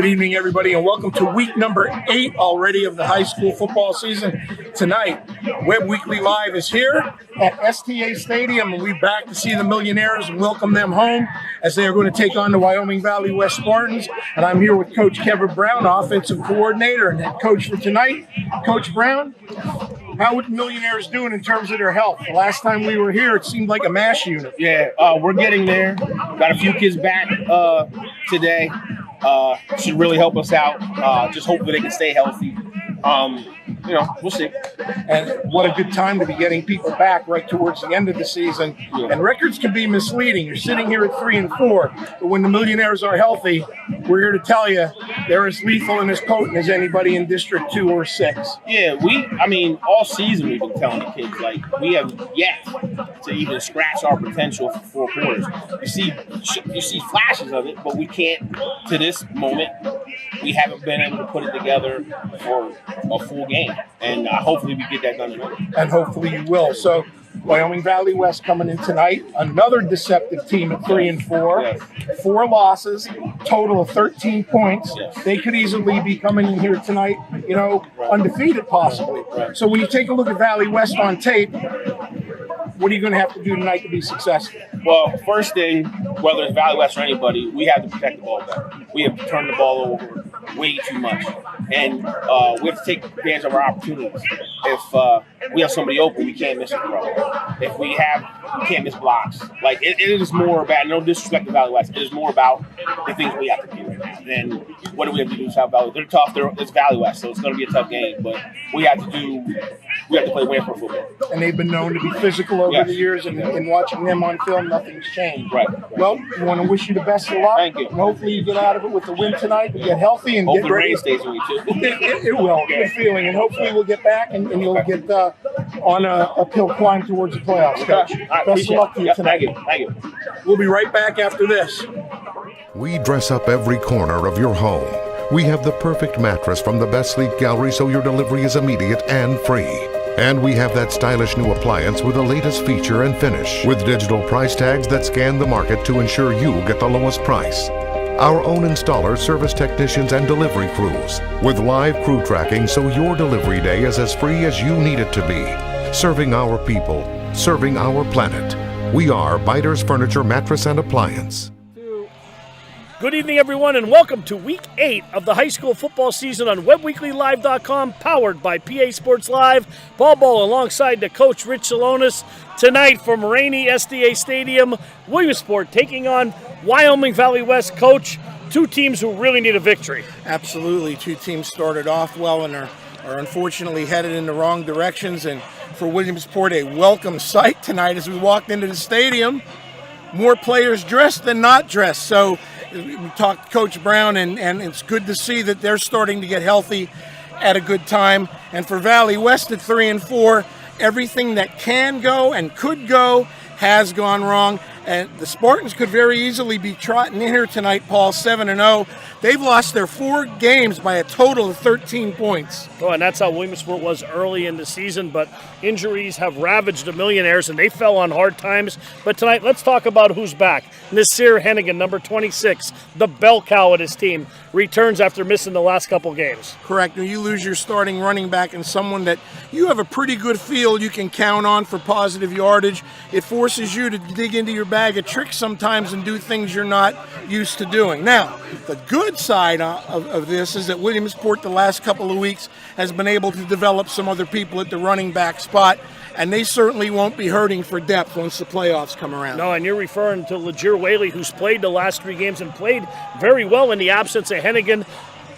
Good evening, everybody, and welcome to week number 8 already of the high school football season. Tonight, Webb Weekly Live is here at STA Stadium, and we're back to see the Millionaires and welcome them home as they are going to take on the Wyoming Valley West Spartans. And I'm here with Coach Kevin Brown, offensive coordinator, and head coach for tonight. Coach Brown, how are the Millionaires doing in terms of their health? The last time we were here, it seemed like a MASH unit. Yeah, we're getting there. Got a few kids back today. Should really help us out. Just hopefully they can stay healthy. We'll see. And what a good time to be getting people back right towards the end of the season. Yeah. And records can be misleading. You're sitting here at 3-4, but when the Millionaires are healthy, we're here to tell you they're as lethal and as potent as anybody in District 2 or 6. Yeah, all season we've been telling the kids, we have yet to even scratch our potential for 4 quarters. You see flashes of it, but we can't, to this moment, we haven't been able to put it together for a full game. And hopefully we get that done tonight. And hopefully you will. So Wyoming Valley West coming in tonight, another deceptive team at 3-4, Yes. 4 losses, total of 13 points. Yes. They could easily be coming in here tonight, undefeated possibly. Right. So when you take a look at Valley West on tape, what are you going to have to do tonight to be successful? Well, first thing, whether it's Valley West or anybody, we have to protect the ball better. We have turned the ball over way too much. And we have to take advantage of our opportunities. If we have somebody open, we can't miss a throw. If we can't miss blocks. It is more about, no disrespect to Valley West, it is more about the things we have to do right now than what do we have to do to South Valley. They're tough. It's Valley West, so it's going to be a tough game. But we have to play Williamsport football. And they've been known to be physical over the years, and watching them on film, nothing's changed. Right. Well, we want to wish you the best of luck. Thank you. And hopefully you get out of it with the win tonight, and get healthy and hopefully get ready. Rain stays with you too. It will. Good feeling. And hopefully we'll get back and you'll get on a uphill climb towards the playoffs, Coach. Right, Best of luck to you tonight. Thank you. We'll be right back after this. We dress up every corner of your home. We have the perfect mattress from the best sleep gallery so your delivery is immediate and free. And we have that stylish new appliance with the latest feature and finish, with digital price tags that scan the market to ensure you get the lowest price. Our own installers, service technicians, and delivery crews, with live crew tracking so your delivery day is as free as you need it to be. Serving our people, serving our planet. We are Biters Furniture, Mattress, and Appliance. Good evening, everyone, and welcome to Week 8 of the high school football season on WebWeeklyLive.com, powered by PA Sports Live. Ball alongside the coach, Rich Salonis. Tonight from rainy STA Stadium, Williamsport taking on Wyoming Valley West. Coach, 2 teams who really need a victory. Absolutely. 2 teams started off well and are unfortunately headed in the wrong directions. And for Williamsport, a welcome sight tonight as we walked into the stadium. More players dressed than not dressed. So we talked to Coach Brown, and it's good to see that they're starting to get healthy at a good time. And for Valley West at 3-4, everything that can go and could go has gone wrong. And the Spartans could very easily be trotting in here tonight, Paul, 7-0. They've lost their 4 games by a total of 13 points. Oh, and that's how Williamsport was early in the season, but injuries have ravaged the Millionaires, and they fell on hard times. But tonight, let's talk about who's back. Nasir Hennigan, number 26, the bell cow of his team, returns after missing the last couple games. Correct. When you lose your starting running back and someone that you have a pretty good feel you can count on for positive yardage, it forces you to dig into your bag of tricks sometimes and do things you're not used to doing. Now, the good side of this is that Williamsport the last couple of weeks has been able to develop some other people at the running back spot, and they certainly won't be hurting for depth once the playoffs come around. No, and you're referring to Legier Whaley, who's played the last 3 games and played very well in the absence of Hennigan.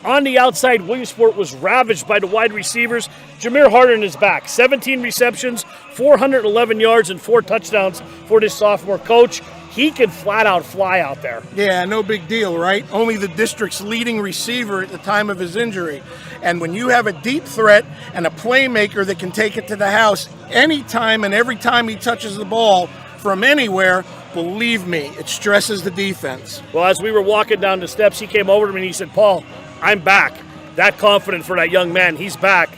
On the outside, Williamsport was ravaged by the wide receivers. Jameer Harden is back. 17 receptions, 411 yards, and 4 touchdowns for this sophomore. Coach, he can flat out fly out there. Yeah, no big deal, right? Only the district's leading receiver at the time of his injury. And when you have a deep threat and a playmaker that can take it to the house anytime and every time he touches the ball from anywhere, believe me, it stresses the defense. Well, as we were walking down the steps, he came over to me and he said, "Paul, I'm back." That confident for that young man. He's back.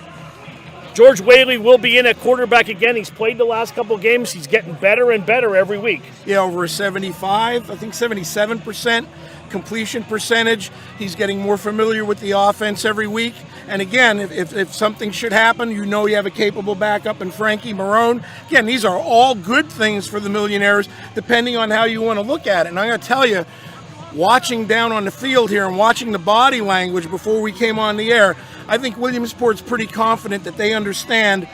George Whaley will be in at quarterback again. He's played the last couple games. He's getting better and better every week. Yeah, over 75, I think 77% completion percentage. He's getting more familiar with the offense every week. And again, if something should happen, you know you have a capable backup in Frankie Marone. Again, these are all good things for the Millionaires, depending on how you want to look at it. And I'm going to tell you, watching down on the field here and watching the body language before we came on the air, I think Williamsport's pretty confident that they understand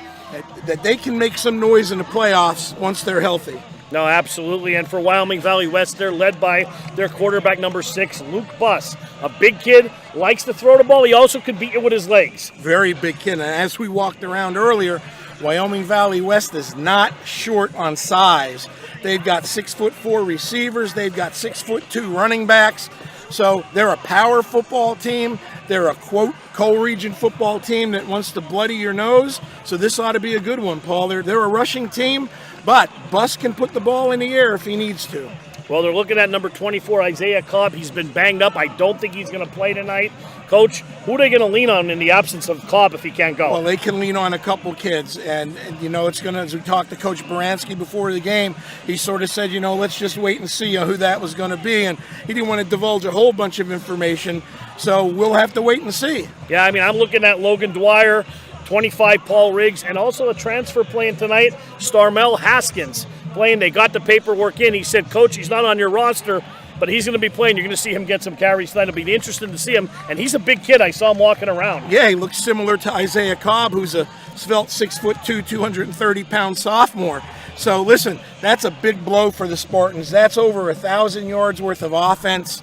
that they can make some noise in the playoffs once they're healthy. No, absolutely. And for Wyoming Valley West, they're led by their quarterback number 6, Luke Buss. A big kid, likes to throw the ball. He also can beat it with his legs. Very big kid. And as we walked around earlier, Wyoming Valley West is not short on size. They've got 6'4" receivers. They've got 6'2" running backs. So they're a power football team. They're a, quote, co-region football team that wants to bloody your nose. So this ought to be a good one, Paul. They're a rushing team, but Buss can put the ball in the air if he needs to. Well, they're looking at number 24, Isaiah Cobb. He's been banged up. I don't think he's going to play tonight. Coach, who are they going to lean on in the absence of Cobb if he can't go? Well, they can lean on a couple kids. And you know, it's going to, as we talked to Coach Baranski before the game, he sort of said, you know, let's just wait and see who that was going to be. And he didn't want to divulge a whole bunch of information. So we'll have to wait and see. Yeah, I mean, I'm looking at Logan Dwyer, 25, Paul Riggs, and also a transfer playing tonight, Starmel Haskins playing. They got the paperwork in. He said, Coach, he's not on your roster, but he's going to be playing. You're going to see him get some carries tonight. It'll be interesting to see him. And he's a big kid. I saw him walking around. Yeah, he looks similar to Isaiah Cobb, who's a svelte 6'2", 230-pound sophomore. So listen, that's a big blow for the Spartans. That's over 1,000 yards worth of offense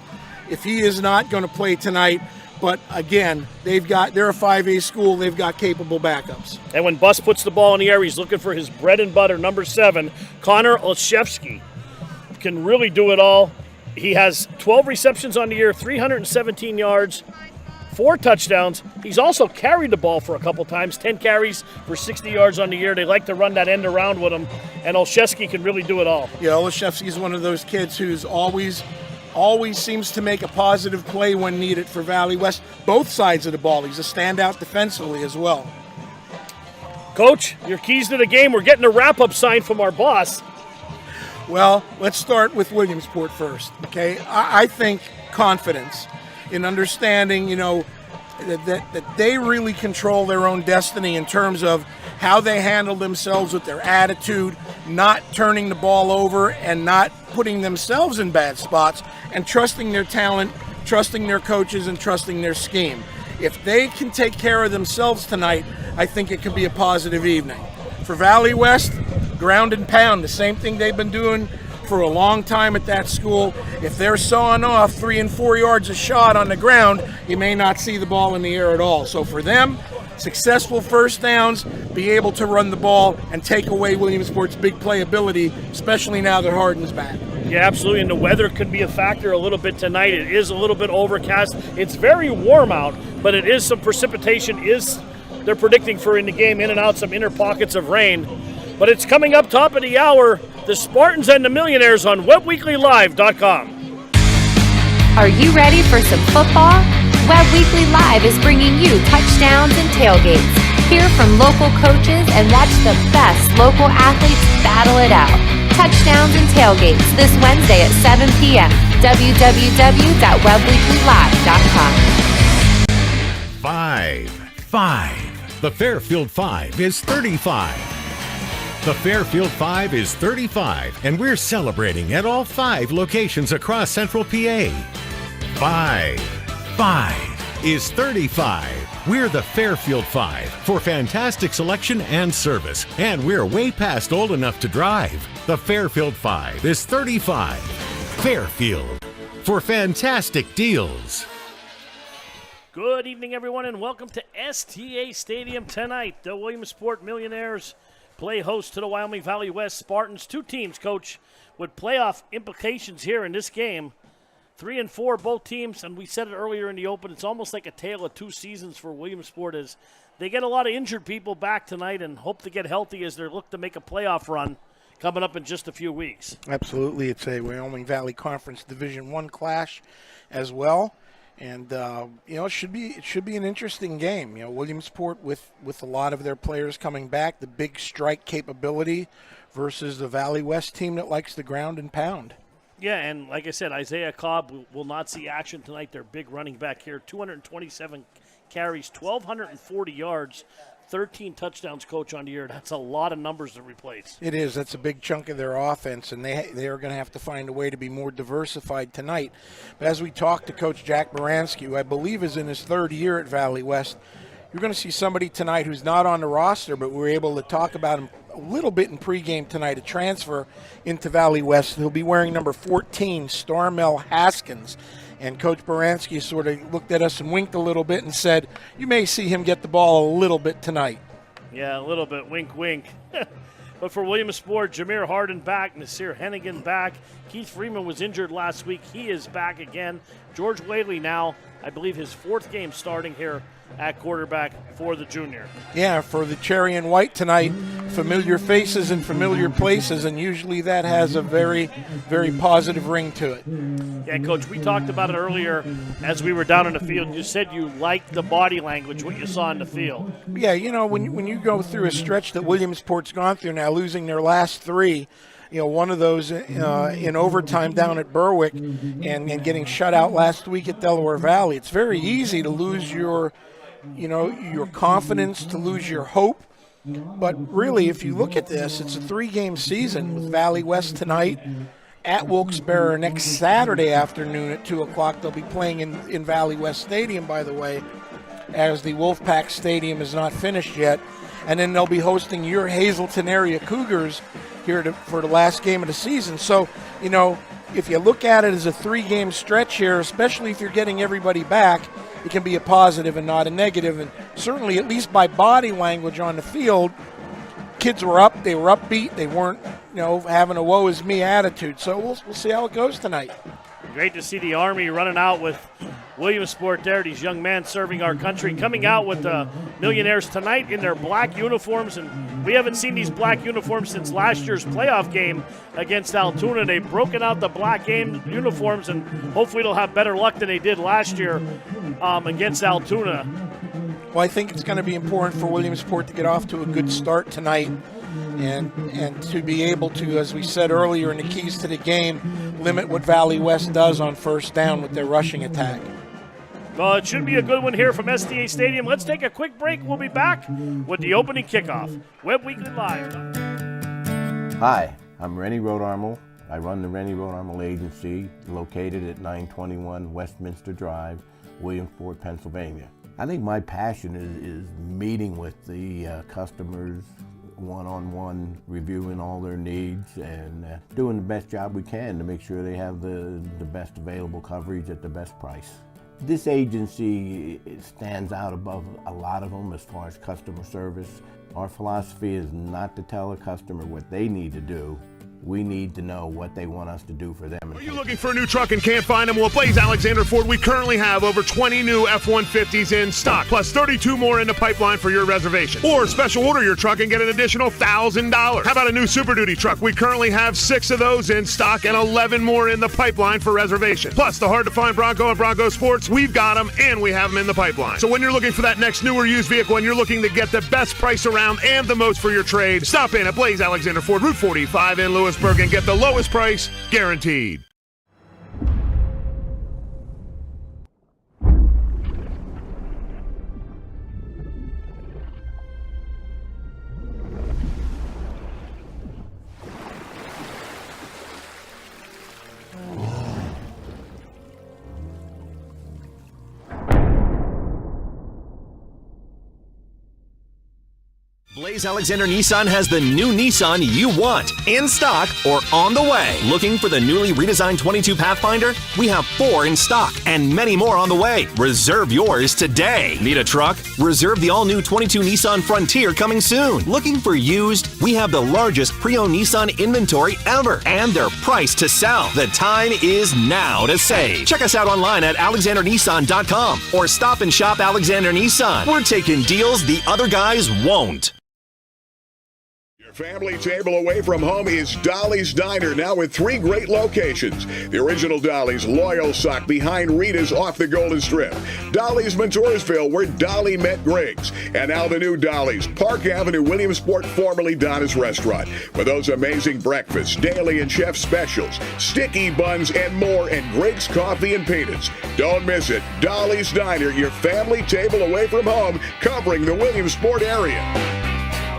if he is not going to play tonight. But again, they're a 5A school. They've got capable backups. And when Buss puts the ball in the air, he's looking for his bread and butter, number 7, Connor Olszewski. Can really do it all. He has 12 receptions on the year, 317 yards, 4 touchdowns. He's also carried the ball for a couple times, 10 carries for 60 yards on the year. They like to run that end around with him, and Olszewski can really do it all. Yeah, Olszewski is one of those kids who's always seems to make a positive play when needed for Valley West. Both sides of the ball. He's a standout defensively as well. Coach, your keys to the game. We're getting a wrap-up sign from our boss. Well, let's start with Williamsport first, okay? I think confidence in understanding, you know, that they really control their own destiny in terms of how they handle themselves with their attitude, not turning the ball over and not putting themselves in bad spots, and trusting their talent, trusting their coaches, and trusting their scheme. If they can take care of themselves tonight, I think it could be a positive evening. For Valley West, ground and pound, the same thing they've been doing for a long time at that school. If they're sawing off 3 and 4 yards a shot on the ground, you may not see the ball in the air at all. So for them, successful first downs, be able to run the ball and take away Williamsport's big playability, especially now that Harden's back. Yeah, absolutely, and the weather could be a factor a little bit tonight. It is a little bit overcast. It's very warm out, but it is some precipitation they're predicting for in the game, in and out, some inner pockets of rain. But it's coming up top of the hour, the Spartans and the Millionaires on WebWeeklyLive.com. Are you ready for some football? Webb Weekly Live is bringing you touchdowns and tailgates. Hear from local coaches and watch the best local athletes battle it out. Touchdowns and tailgates this Wednesday at 7 p.m. www.webweeklylive.com. 5. The Fairfield 5 is 35. The Fairfield 5 is 35, and we're celebrating at all 5 locations across Central PA. 5 is 35. We're the Fairfield 5 for fantastic selection and service, and we're way past old enough to drive. The Fairfield 5 is 35. Fairfield for fantastic deals. Good evening, everyone, and welcome to STA Stadium tonight. The Williamsport Millionaires play host to the Wyoming Valley West Spartans. 2 teams, Coach, with playoff implications here in this game. 3 and 4, both teams, and we said it earlier in the open, it's almost like a tale of 2 seasons for Williamsport as they get a lot of injured people back tonight and hope to get healthy as they look to make a playoff run coming up in just a few weeks. Absolutely. It's a Wyoming Valley Conference Division I clash as well. And, you know, it should be an interesting game. You know, Williamsport with a lot of their players coming back, the big strike capability versus the Valley West team that likes the ground and pound. Yeah, and like I said, Isaiah Cobb will not see action tonight. Their big running back here, 227 carries, 1,240 yards, 13 touchdowns, Coach, on the year. That's a lot of numbers to replace. It is. That's a big chunk of their offense, and they are going to have to find a way to be more diversified tonight. But as we talk to Coach Jack Baranski, who I believe is in his third year at Valley West, you're going to see somebody tonight who's not on the roster, but we're able to talk about him a little bit in pregame tonight, a transfer into Valley West. He'll be wearing number 14, Starmel Haskins. And Coach Baranski sort of looked at us and winked a little bit and said, you may see him get the ball a little bit tonight. Yeah, a little bit. Wink, wink. But for Williamsport, Jameer Harden back, Nasir Hennigan back. Keith Freeman was injured last week. He is back again. George Whaley now, I believe his fourth game starting here at quarterback for the junior. Yeah, for the cherry and white tonight, familiar faces in familiar places, and usually that has a very, very positive ring to it. Yeah, Coach, we talked about it earlier as we were down in the field. You said you liked the body language, what you saw in the field. Yeah, you know, when you go through a stretch that Williamsport's gone through now, losing their last three, you know, one of those in overtime down at Berwick and getting shut out last week at Delaware Valley, it's very easy to lose your confidence, to lose your hope. But really, if you look at this, it's a 3-game season with Valley West tonight, at Wilkes-Barre next Saturday afternoon at 2 o'clock. They'll be playing in Valley West Stadium, by the way, as the Wolfpack Stadium is not finished yet. And then they'll be hosting your Hazleton area Cougars here for the last game of the season. So, you know, if you look at it as a 3-game stretch here, especially if you're getting everybody back, it can be a positive and not a negative. And certainly, at least by body language on the field, kids were up, they were upbeat, they weren't, you know, having a woe is me attitude. So we'll see how it goes tonight. Great to see the Army running out with Williamsport there, these young men serving our country, coming out with the Millionaires tonight in their black uniforms. And we haven't seen these black uniforms since last year's playoff game against Altoona. They've broken out the black uniforms, and hopefully they'll have better luck than they did last year against Altoona. Well, I think it's going to be important for Williamsport to get off to a good start tonight and to be able to, as we said earlier in the keys to the game, limit what Valley West does on first down with their rushing attack. Well, it should be a good one here from SDA Stadium. Let's take a quick break. We'll be back with the opening kickoff. Webb Weekly Live. Hi, I'm Rennie Rodarmel. I run the Rennie Rodarmel Agency located at 921 Westminster Drive, Williamsport, Pennsylvania. I think my passion is meeting with the customers one-on-one, reviewing all their needs and doing the best job we can to make sure they have the best available coverage at the best price. This agency stands out above a lot of them as far as customer service. Our philosophy is not to tell a customer what they need to do. We need to know what they want us to do for them. Are you looking for a new truck and can't find them? Well, Blaze Alexander Ford, we currently have over 20 new F-150s in stock, plus 32 more in the pipeline for your reservation. Or special order your truck and get an additional $1,000. How about a new Super Duty truck? We currently have 6 of those in stock and 11 more in the pipeline for reservation. Plus, the hard-to-find Bronco and Bronco Sports, we've got them and we have them in the pipeline. So when you're looking for that next new or used vehicle and you're looking to get the best price around and the most for your trade, stop in at Blaze Alexander Ford, Route 45 in Lewisburg, and get the lowest price guaranteed. Blaze Alexander Nissan has the new Nissan you want, in stock or on the way. Looking for the newly redesigned 22 Pathfinder? We have 4 in stock and many more on the way. Reserve yours today. Need a truck? Reserve the all-new 22 Nissan Frontier coming soon. Looking for used? We have the largest pre-owned Nissan inventory ever, and they're priced to sell. The time is now to save. Check us out online at alexandernissan.com or stop and shop Alexander Nissan. We're taking deals the other guys won't. Family table away from home is Dolly's Diner, now with 3 great locations. The original Dolly's, Loyal Sock, behind Rita's off the Golden Strip. Dolly's Montoursville, where Dolly met Griggs. And now the new Dolly's, Park Avenue, Williamsport, formerly Donna's Restaurant. With those amazing breakfasts, daily and chef specials, sticky buns, and more, and Griggs Coffee and Peanuts. Don't miss it. Dolly's Diner, your family table away from home, covering the Williamsport area.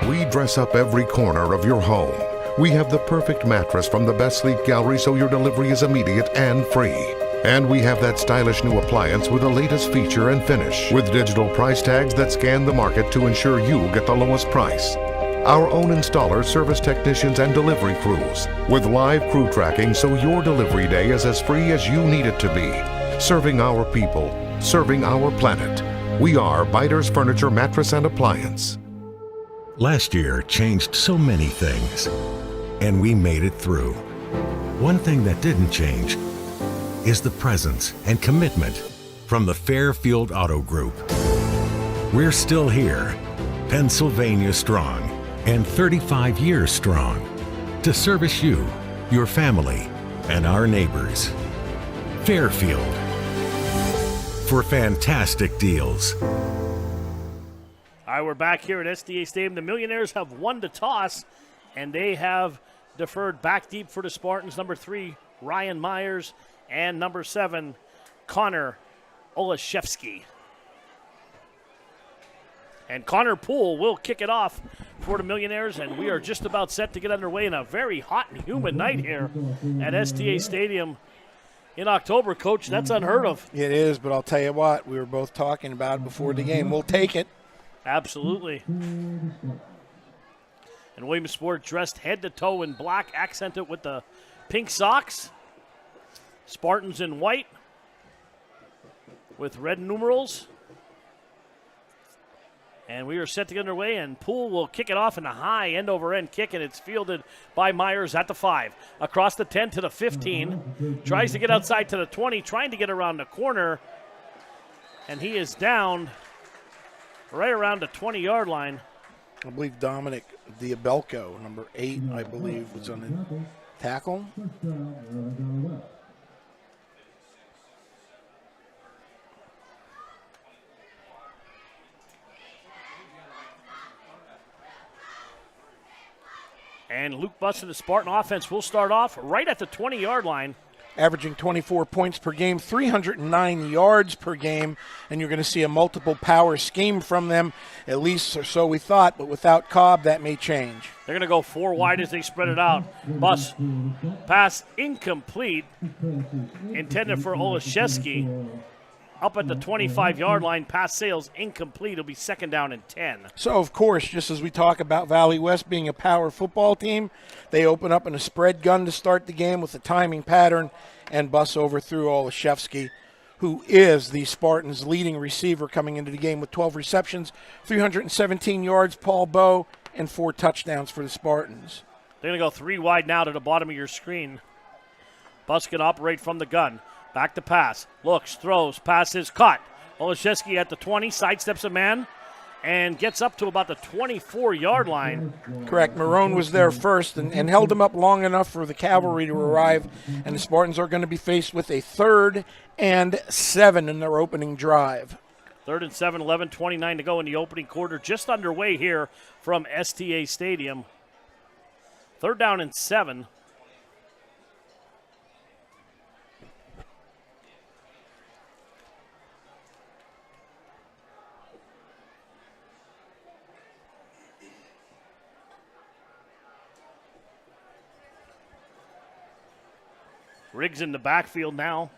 We dress up every corner of your home. We have the perfect mattress from the best sleep gallery so your delivery is immediate and free. And we have that stylish new appliance with the latest feature and finish, with digital price tags that scan the market to ensure you get the lowest price. Our own installers, service technicians, and delivery crews, with live crew tracking so your delivery day is as free as you need it to be. Serving our people, serving our planet. We are Biters Furniture, Mattress, and Appliance. Last year changed so many things, and we made it through. One thing that didn't change is the presence and commitment from the Fairfield Auto Group. We're still here, Pennsylvania strong, and 35 years strong, to service you, your family, and our neighbors. Fairfield, for fantastic deals. All right, we're back here at SDA Stadium. The Millionaires have won the toss, and they have deferred back deep for the Spartans. Number 3, Ryan Myers, and number 7, Connor Olaszewski. And Connor Poole will kick it off for the Millionaires, and we are just about set to get underway in a very hot and humid night here at SDA Stadium in October. Coach, that's unheard of. It is, but I'll tell you what, we were both talking about it before the game. We'll take it. Absolutely. And Williamsport dressed head to toe in black, accented with the pink socks. Spartans in white with red numerals. And we are set to get underway, and Poole will kick it off in a high end-over-end kick, and it's fielded by Myers at the 5. Across the 10 to the 15. Tries to get outside to the 20, trying to get around the corner. And he is down right around the 20-yard line. I believe Dominic Diabelco, number 8, I believe, was on the tackle. And Luke Buss and the Spartan offense will start off right at the 20-yard line. Averaging 24 points per game, 309 yards per game, and you're going to see a multiple power scheme from them, at least or so we thought, but without Cobb, that may change. They're going to go 4 wide as they spread it out. Buss, pass incomplete, intended for Olaszewski. Up at the 25-yard line, pass sails incomplete. It'll be 2nd down and 10. So, of course, just as we talk about Valley West being a power football team, they open up in a spread gun to start the game with a timing pattern, and Buss overthrew Olaszewski, who is the Spartans' leading receiver coming into the game with 12 receptions, 317 yards, Paul Bowe, and 4 touchdowns for the Spartans. They're going to go 3 wide now to the bottom of your screen. Buss can operate from the gun. Back to pass. Looks, throws, passes, caught. Olaszewski at the 20, sidesteps a man, and gets up to about the 24-yard line. Correct. Marone was there first and held him up long enough for the cavalry to arrive, and the Spartans are going to be faced with a 3rd and 7 in their opening drive. 3rd and 7, 11:29 to go in the opening quarter. Just underway here from STA Stadium. 3rd down and 7. Riggs in the backfield now.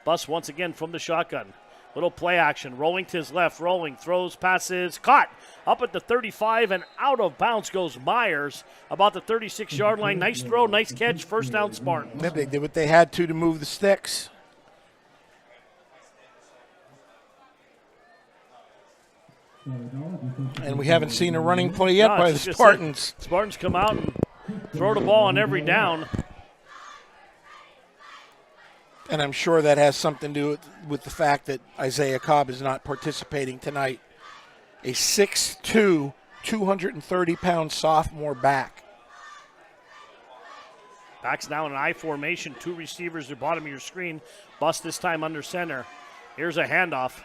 Buss once again from the shotgun. Little play action. Rolling to his left. Rolling. Throws. Passes. Caught. Up at the 35 and out of bounds goes Myers. About the 36-yard line. Nice throw. Nice catch. 1st down Spartans. They did what they had to move the sticks. And we haven't seen a running play yet by the Spartans. Spartans come out and throw the ball on every down. And I'm sure that has something to do with the fact that Isaiah Cobb is not participating tonight. A 6'2", 230-pound sophomore back. Back's now in an I formation. 2 receivers at the bottom of your screen. Bus this time under center. Here's a handoff.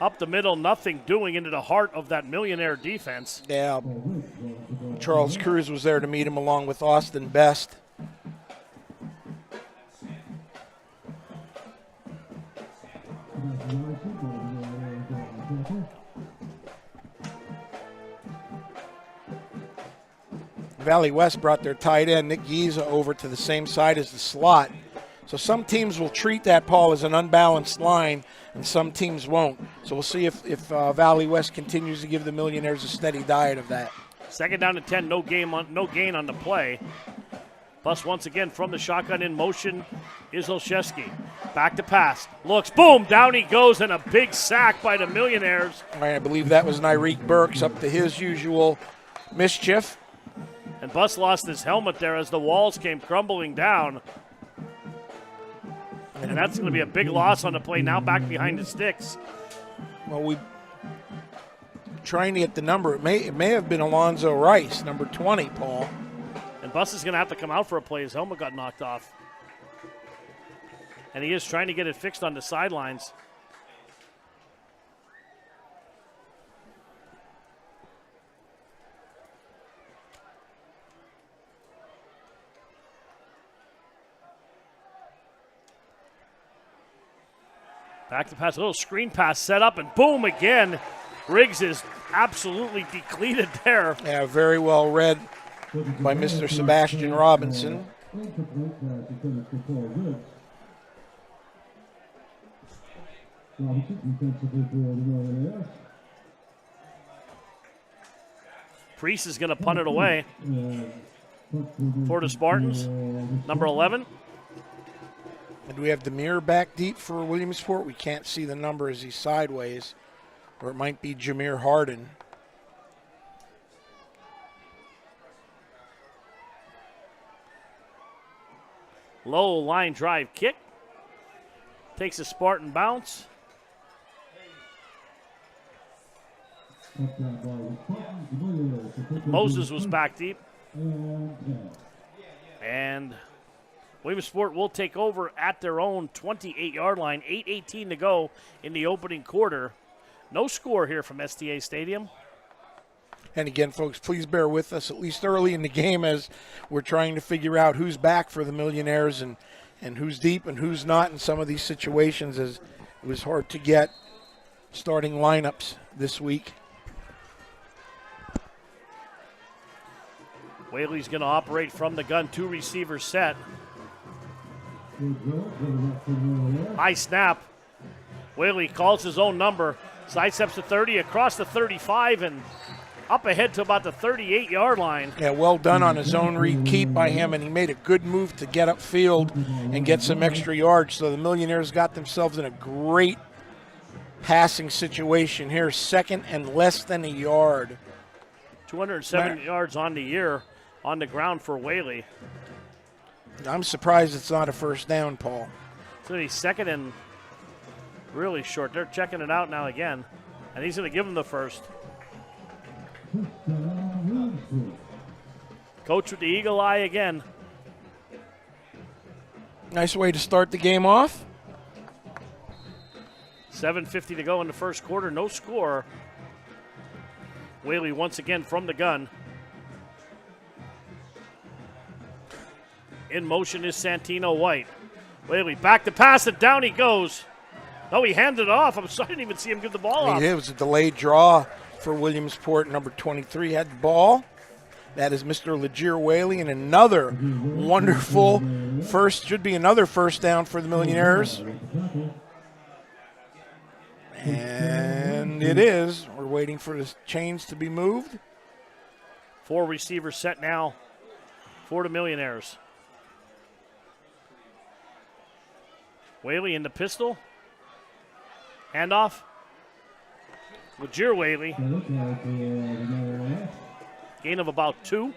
Up the middle, nothing doing into the heart of that Millionaire defense. Yeah. Charles Cruz was there to meet him along with Austin Best. Valley West brought their tight end, Nick Giza, over to the same side as the slot. So some teams will treat that, Paul, as an unbalanced line, and some teams won't. So we'll see if Valley West continues to give the Millionaires a steady diet of that. Second down to 10, no gain on the play. Bus once again from the shotgun in motion is Olszewski. Back to pass. Looks, boom, down he goes, and a big sack by the Millionaires. All right, I believe that was Nyreek Burks up to his usual mischief. And Bus lost his helmet there as the walls came crumbling down. And that's going to be a big loss on the play, now back behind the sticks. Well, we trying to get the number. It may have been Alonzo Rice, number 20, Paul. And Bus is going to have to come out for a play. His helmet got knocked off. And he is trying to get it fixed on the sidelines. Back to pass, a little screen pass set up, and boom again. Riggs is absolutely depleted there. Yeah, very well read by Mr. Sebastian Robinson. Priest is going to punt it away for the Spartans. Number 11. And do we have Demir back deep for Williamsport? We can't see the number as he's sideways. Or it might be Jameer Harden. Low line drive kick. Takes a Spartan bounce. Moses was back deep. And Williamsport will take over at their own 28-yard line. 8:18 to go in the opening quarter. No score here from STA Stadium. And again, folks, please bear with us, at least early in the game, as we're trying to figure out who's back for the Millionaires and who's deep and who's not in some of these situations, as it was hard to get starting lineups this week. Whaley's going to operate from the gun. 2 receivers set. High snap. Whaley calls his own number. Sidesteps to 30, across the 35, and up ahead to about the 38-yard line. Yeah, well done on his own read keep by him, and he made a good move to get upfield and get some extra yards. So the Millionaires got themselves in a great passing situation here. Second and less than a yard. 207 yards on the year on the ground for Whaley. I'm surprised it's not a first down, Paul. It's going to be second and really short. They're checking it out now again, and he's going to give them the first. Coach with the eagle eye again. Nice way to start the game off. 7:50 to go in the first quarter. No score. Whaley once again from the gun. In motion is Santino White. Whaley back to pass it. Down he goes. No, he handed it off. I didn't even see him give the ball off. It was a delayed draw for Williamsport. Number 23 had the ball. That is Mr. Legier Whaley, and another wonderful should be another first down for the Millionaires. And it is. We're waiting for the chains to be moved. 4 receivers set now for the Millionaires. Whaley in the pistol. Handoff. Legier Whaley. Gain of about 2.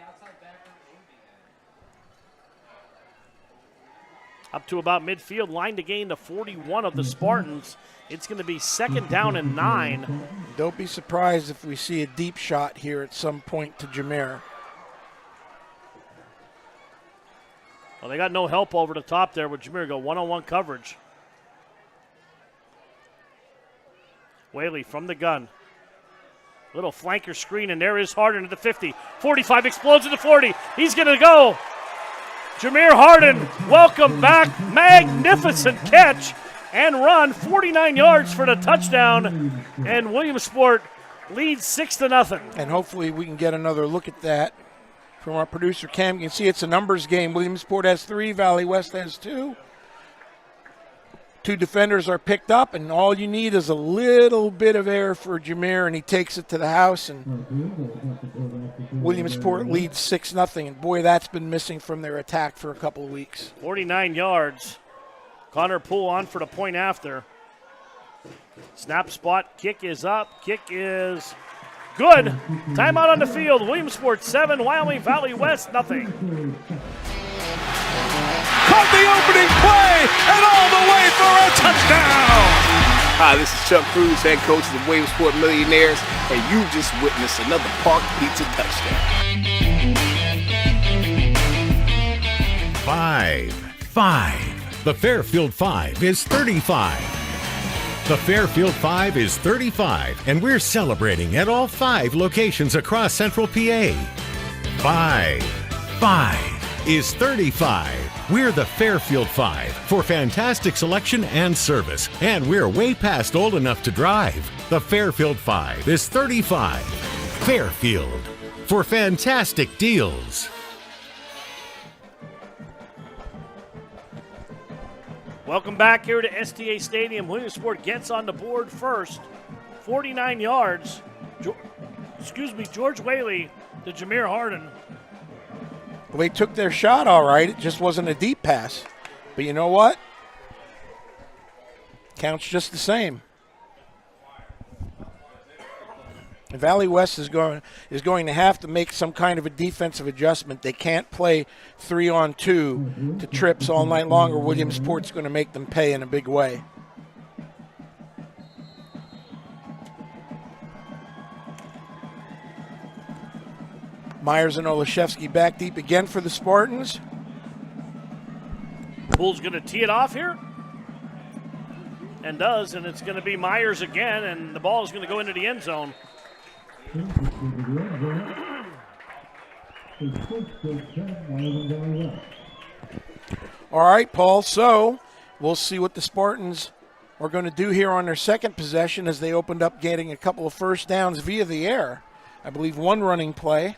up to about midfield, line to gain to 41 of the Spartans. It's going to be 2nd down and 9. Don't be surprised if we see a deep shot here at some point to Jameer. Well, they got no help over the top there with Jameer. Go one-on-one coverage. Whaley from the gun. Little flanker screen, and there is Harden at the 50. 45 explodes at the 40. He's going to go. Jameer Harden, welcome back. Magnificent catch and run. 49 yards for the touchdown. And Williamsport leads 6-0. And hopefully we can get another look at that from our producer, Cam. You can see it's a numbers game. Williamsport has 3, Valley West has 2. 2 defenders are picked up, and all you need is a little bit of air for Jameer, and he takes it to the house, and Williamsport leads 6-0. And boy, that's been missing from their attack for a couple of weeks. 49 yards. Connor Poole on for the point after. Snap spot, kick is up, kick is good. Timeout on the field. Williamsport 7, Wyoming Valley West nothing. Caught the opening play and all the way for a touchdown. Hi, this is Chuck Cruz, head coach of the Williamsport Millionaires, and you just witnessed another Park Pizza touchdown. 5. The Fairfield 5 is 35. The Fairfield 5 is 35, and we're celebrating at all 5 locations across Central PA. 5 is 35. We're the Fairfield 5 for fantastic selection and service, and we're way past old enough to drive. The Fairfield 5 is 35. Fairfield for fantastic deals. Welcome back here to STA Stadium. Williamsport gets on the board first. 49 yards. George Whaley to Jameer Harden. Well, they took their shot all right. It just wasn't a deep pass. But you know what? Counts just the same. And Valley West is going to have to make some kind of a defensive adjustment. They can't play 3-on-2 to trips all night long, or Williamsport's going to make them pay in a big way. Myers and Olszewski back deep again for the Spartans. Poole's going to tee it off here. And does, and it's going to be Myers again, and the ball is going to go into the end zone. All right, Paul, so we'll see what the Spartans are going to do here on their second possession, as they opened up getting a couple of first downs via the air. I believe one running play.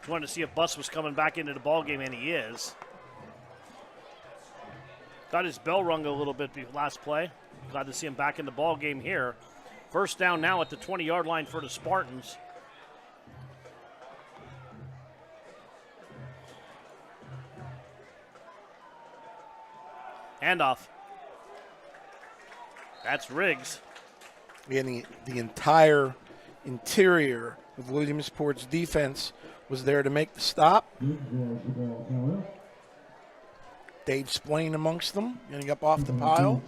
Just wanted to see if Bus was coming back into the ballgame, and he is. Got his bell rung a little bit last play. Glad to see him back in the ballgame here. First down now at the 20-yard line for the Spartans. Handoff. That's Riggs. And the entire interior of Williamsport's defense was there to make the stop. Dave Splain amongst them, getting up off the pile.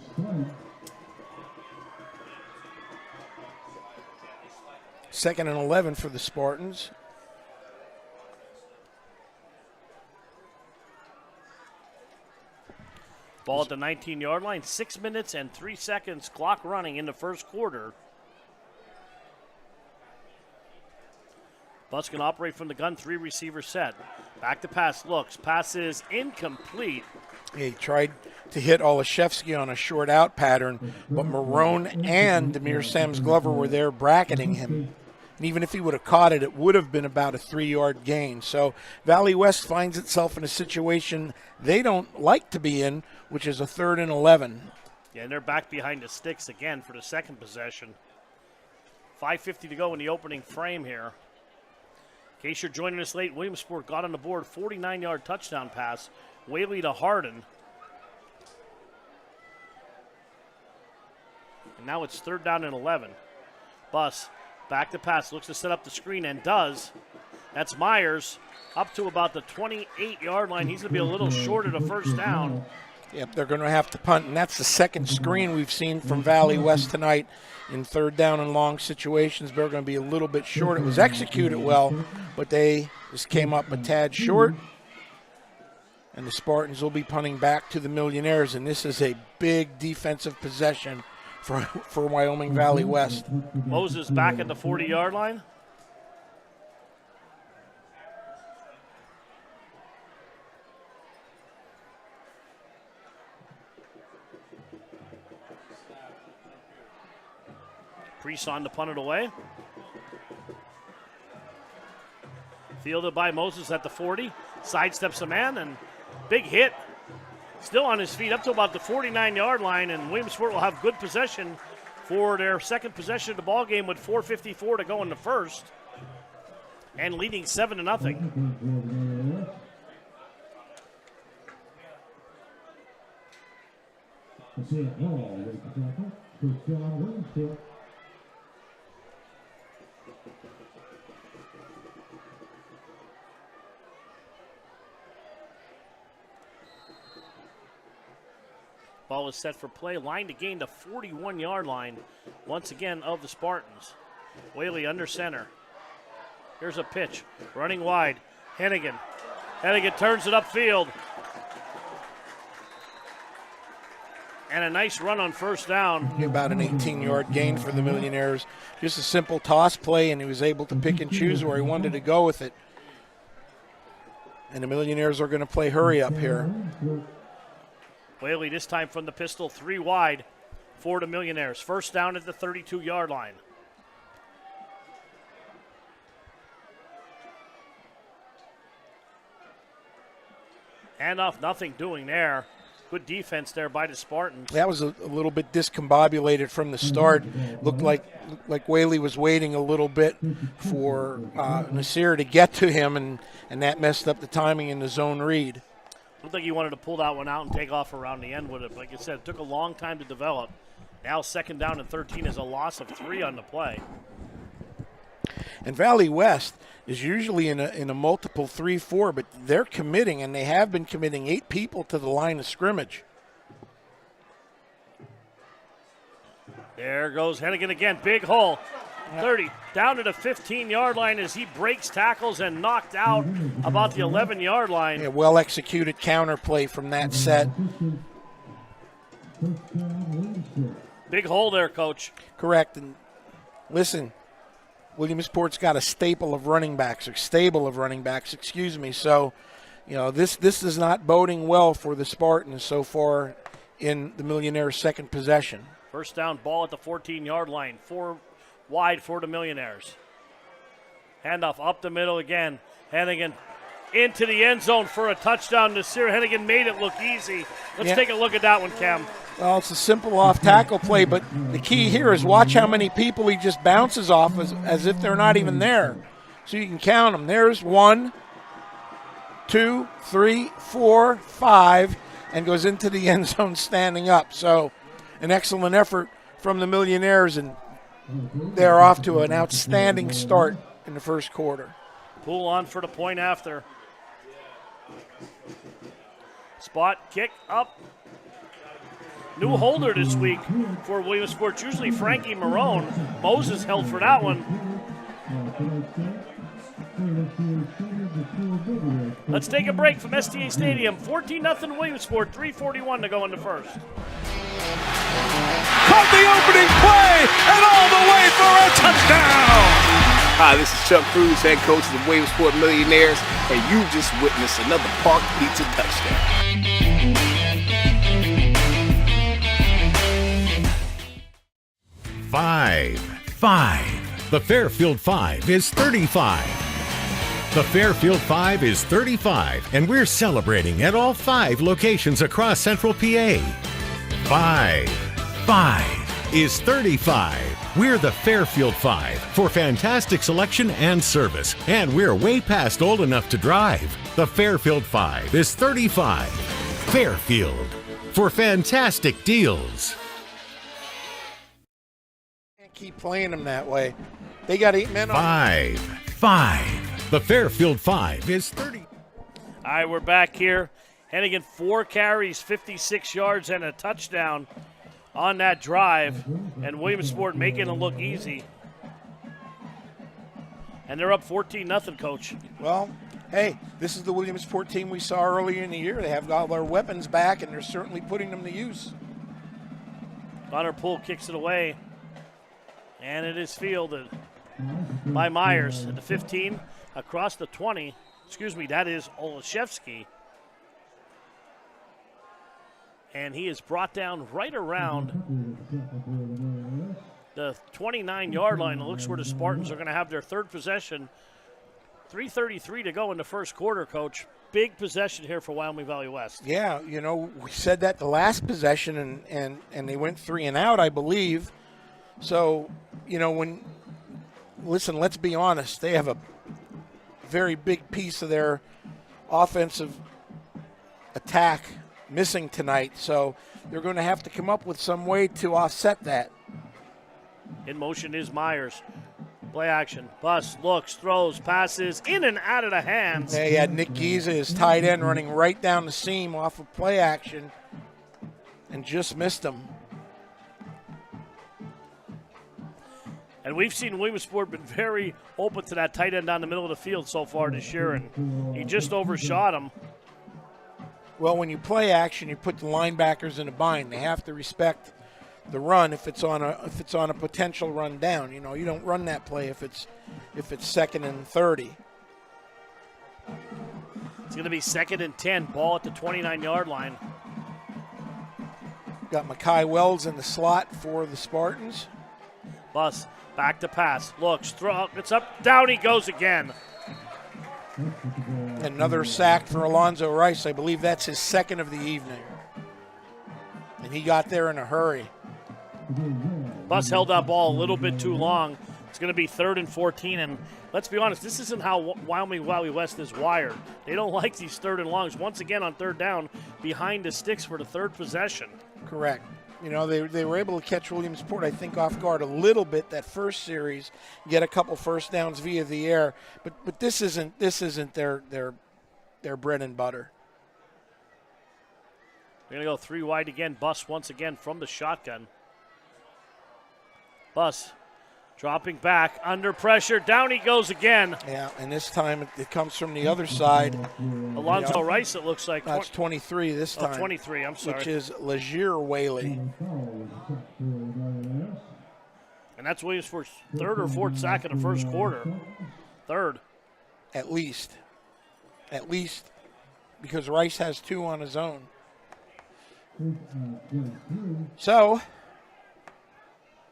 Second and 11 for the Spartans. Ball at the 19-yard line. 6 minutes and 3 seconds clock running in the first quarter. Bus can operate from the gun, 3 receiver set. Back to pass, looks. Pass is incomplete. He tried to hit Olszewski on a short out pattern, but Marone and Demir Sams Glover were there bracketing him. And even if he would have caught it, it would have been about a 3-yard gain. So Valley West finds itself in a situation they don't like to be in, which is a 3rd and 11. Yeah, and they're back behind the sticks again for the second possession. 5:50 to go in the opening frame here. In case you're joining us late, Williamsport got on the board, 49-yard touchdown pass. Whaley to Harden. And now it's 3rd down and 11. Bus back to pass, looks to set up the screen and does. That's Myers up to about the 28-yard line. He's going to be a little short of the first down. Yep, they're going to have to punt, and that's the second screen we've seen from Valley West tonight in third down and long situations. They're going to be a little bit short. It was executed well, but they just came up a tad short. And the Spartans will be punting back to the Millionaires, and this is a big defensive possession for Wyoming Valley West. Moses back at the 40-yard line. Priest on to punt it away. Fielded by Moses at the 40. Sidesteps a man and big hit. Still on his feet up to about the 49-yard line, and Williamsport will have good possession for their second possession of the ball game with 4:54 to go in the first, and leading 7-0. Ball is set for play. Line to gain the 41-yard line, once again, of the Spartans. Whaley under center. Here's a pitch. Running wide. Hennigan. Hennigan turns it upfield. And a nice run on first down. About an 18-yard gain for the Millionaires. Just a simple toss play, and he was able to pick and choose where he wanted to go with it. And the Millionaires are going to play hurry up here. Whaley this time from the pistol, 3 wide for the Millionaires. First down at the 32-yard line. Handoff, nothing doing there. Good defense there by the Spartans. That was a little bit discombobulated from the start. Looked like Whaley was waiting a little bit for Nasir to get to him, and that messed up the timing in the zone read. Looked like he wanted to pull that one out and take off around the end with it. Like I said, it took a long time to develop. Now second down and 13 is a loss of 3 on the play. And Valley West is usually in a multiple 3-4, but they're committing, and they have been committing 8 people to the line of scrimmage. There goes Hennigan again. Big hole. 30 down to the 15-yard line as he breaks tackles and knocked out about the 11-yard line. Yeah, well-executed counter play from that set. Big hole there, Coach. Correct. And listen, Williamsport's got a stable of running backs, excuse me. So, this is not boding well for the Spartans so far in the Millionaires' second possession. First down ball at the 14-yard line. 4 wide for the Millionaires. Handoff up the middle again. Hennigan into the end zone for a touchdown. Nasir Hennigan made it look easy. Let's take a look at that one, Cam. Well, it's a simple off-tackle play, but the key here is watch how many people he just bounces off as if they're not even there. So you can count them. There's 1, 2, 3, 4, 5, and goes into the end zone standing up. So an excellent effort from the Millionaires, and they're off to an outstanding start in the first quarter. Pull on for the point after. Spot kick up. New holder this week for Williamsport. Usually Frankie Marone. Moses held for that one. Let's take a break from STA Stadium. 14-0 Williamsport, 3:41 to go in the first. Caught the opening play and all the way for a touchdown! Hi, this is Chuck Cruz, head coach of the Williamsport Millionaires, and you just witnessed another Park Pizza touchdown. Five. The Fairfield 5 is 35. The Fairfield 5 is 35, and we're celebrating at all 5 locations across Central PA. 5 is 35. We're the Fairfield 5 for fantastic selection and service, and we're way past old enough to drive. The Fairfield 5 is 35. Fairfield for fantastic deals. Can't keep playing them that way. They got 8 men on. 5. The Fairfield 5 is 30. All right, we're back here. Hennigan, 4 carries, 56 yards, and a touchdown on that drive. And Williamsport making it look easy. And they're up 14-0, Coach. Well, hey, this is the Williamsport team we saw earlier in the year. They have all their weapons back, and they're certainly putting them to use. Connor Poole kicks it away. And it is fielded by Myers at the 15, across the 20. Excuse me, that is Olszewski. And he is brought down right around the 29-yard line. It looks where the Spartans are going to have their third possession. 3:33 to go in the first quarter, Coach. Big possession here for Wyoming Valley West. Yeah, you know, we said that the last possession, and they went 3 and out, I believe. So, you know, listen, let's be honest. They have a very big piece of their offensive attack missing tonight. So they're going to have to come up with some way to offset that. In motion is Myers. Play action. Bus, looks, throws, passes, in and out of the hands. They had Nick Giza, his tight end, running right down the seam off of play action and just missed him. And we've seen Williamsport been very open to that tight end down the middle of the field so far this year, and he just overshot him. Well, when you play action, you put the linebackers in a bind. They have to respect the run if it's on a potential run down. You know, you don't run that play if it's 2nd and 30. It's going to be 2nd and 10. Ball at the 29-yard line. Got Makai Wells in the slot for the Spartans. Bus back to pass. Looks, throw, it's up, down he goes again. Another sack for Alonzo Rice. I believe that's his 2nd of the evening. And he got there in a hurry. Bus held that ball a little bit too long. It's going to be 3rd and 14, and let's be honest, this isn't how Wyoming Valley West is wired. They don't like these 3rd and longs. Once again on 3rd down, behind the sticks for the 3rd possession. Correct. You know, they were able to catch Williamsport, I think, off guard a little bit that first series, get a couple first downs via the air. But this isn't their bread and butter. They're going to go 3 wide again. Bus once again from the shotgun. Bus dropping back, under pressure. Down he goes again. Yeah, and this time it comes from the other side. Alonzo Rice, it looks like. That's 23 this time. 23, I'm sorry. Which is Legier Whaley. And that's Williamsport's 3rd or 4th sack in the first quarter. 3rd. At least, because Rice has 2 on his own. So,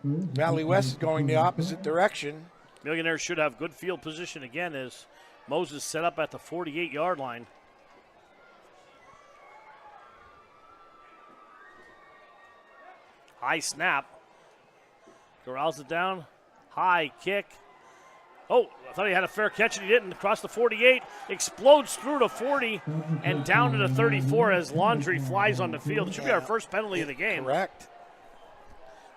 Valley West is going the opposite direction. Millionaires should have good field position again as Moses set up at the 48-yard line. High snap. Corrals it down. High kick. Oh, I thought he had a fair catch and he didn't. Across the 48, explodes through to 40 and down to the 34 as Laundry flies on the field. It should be our first penalty of the game. Correct.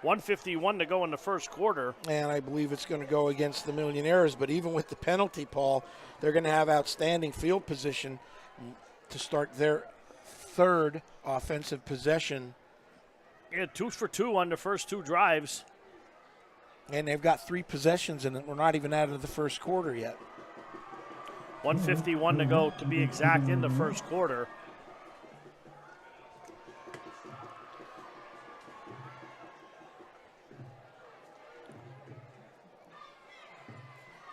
1:51 to go in the first quarter. And I believe it's going to go against the Millionaires, but even with the penalty, Paul, they're going to have outstanding field position to start their 3rd offensive possession. Yeah, 2 for 2 on the first 2 drives. And they've got 3 possessions, and we're not even out of the first quarter yet. 1:51 to go, to be exact, in the first quarter.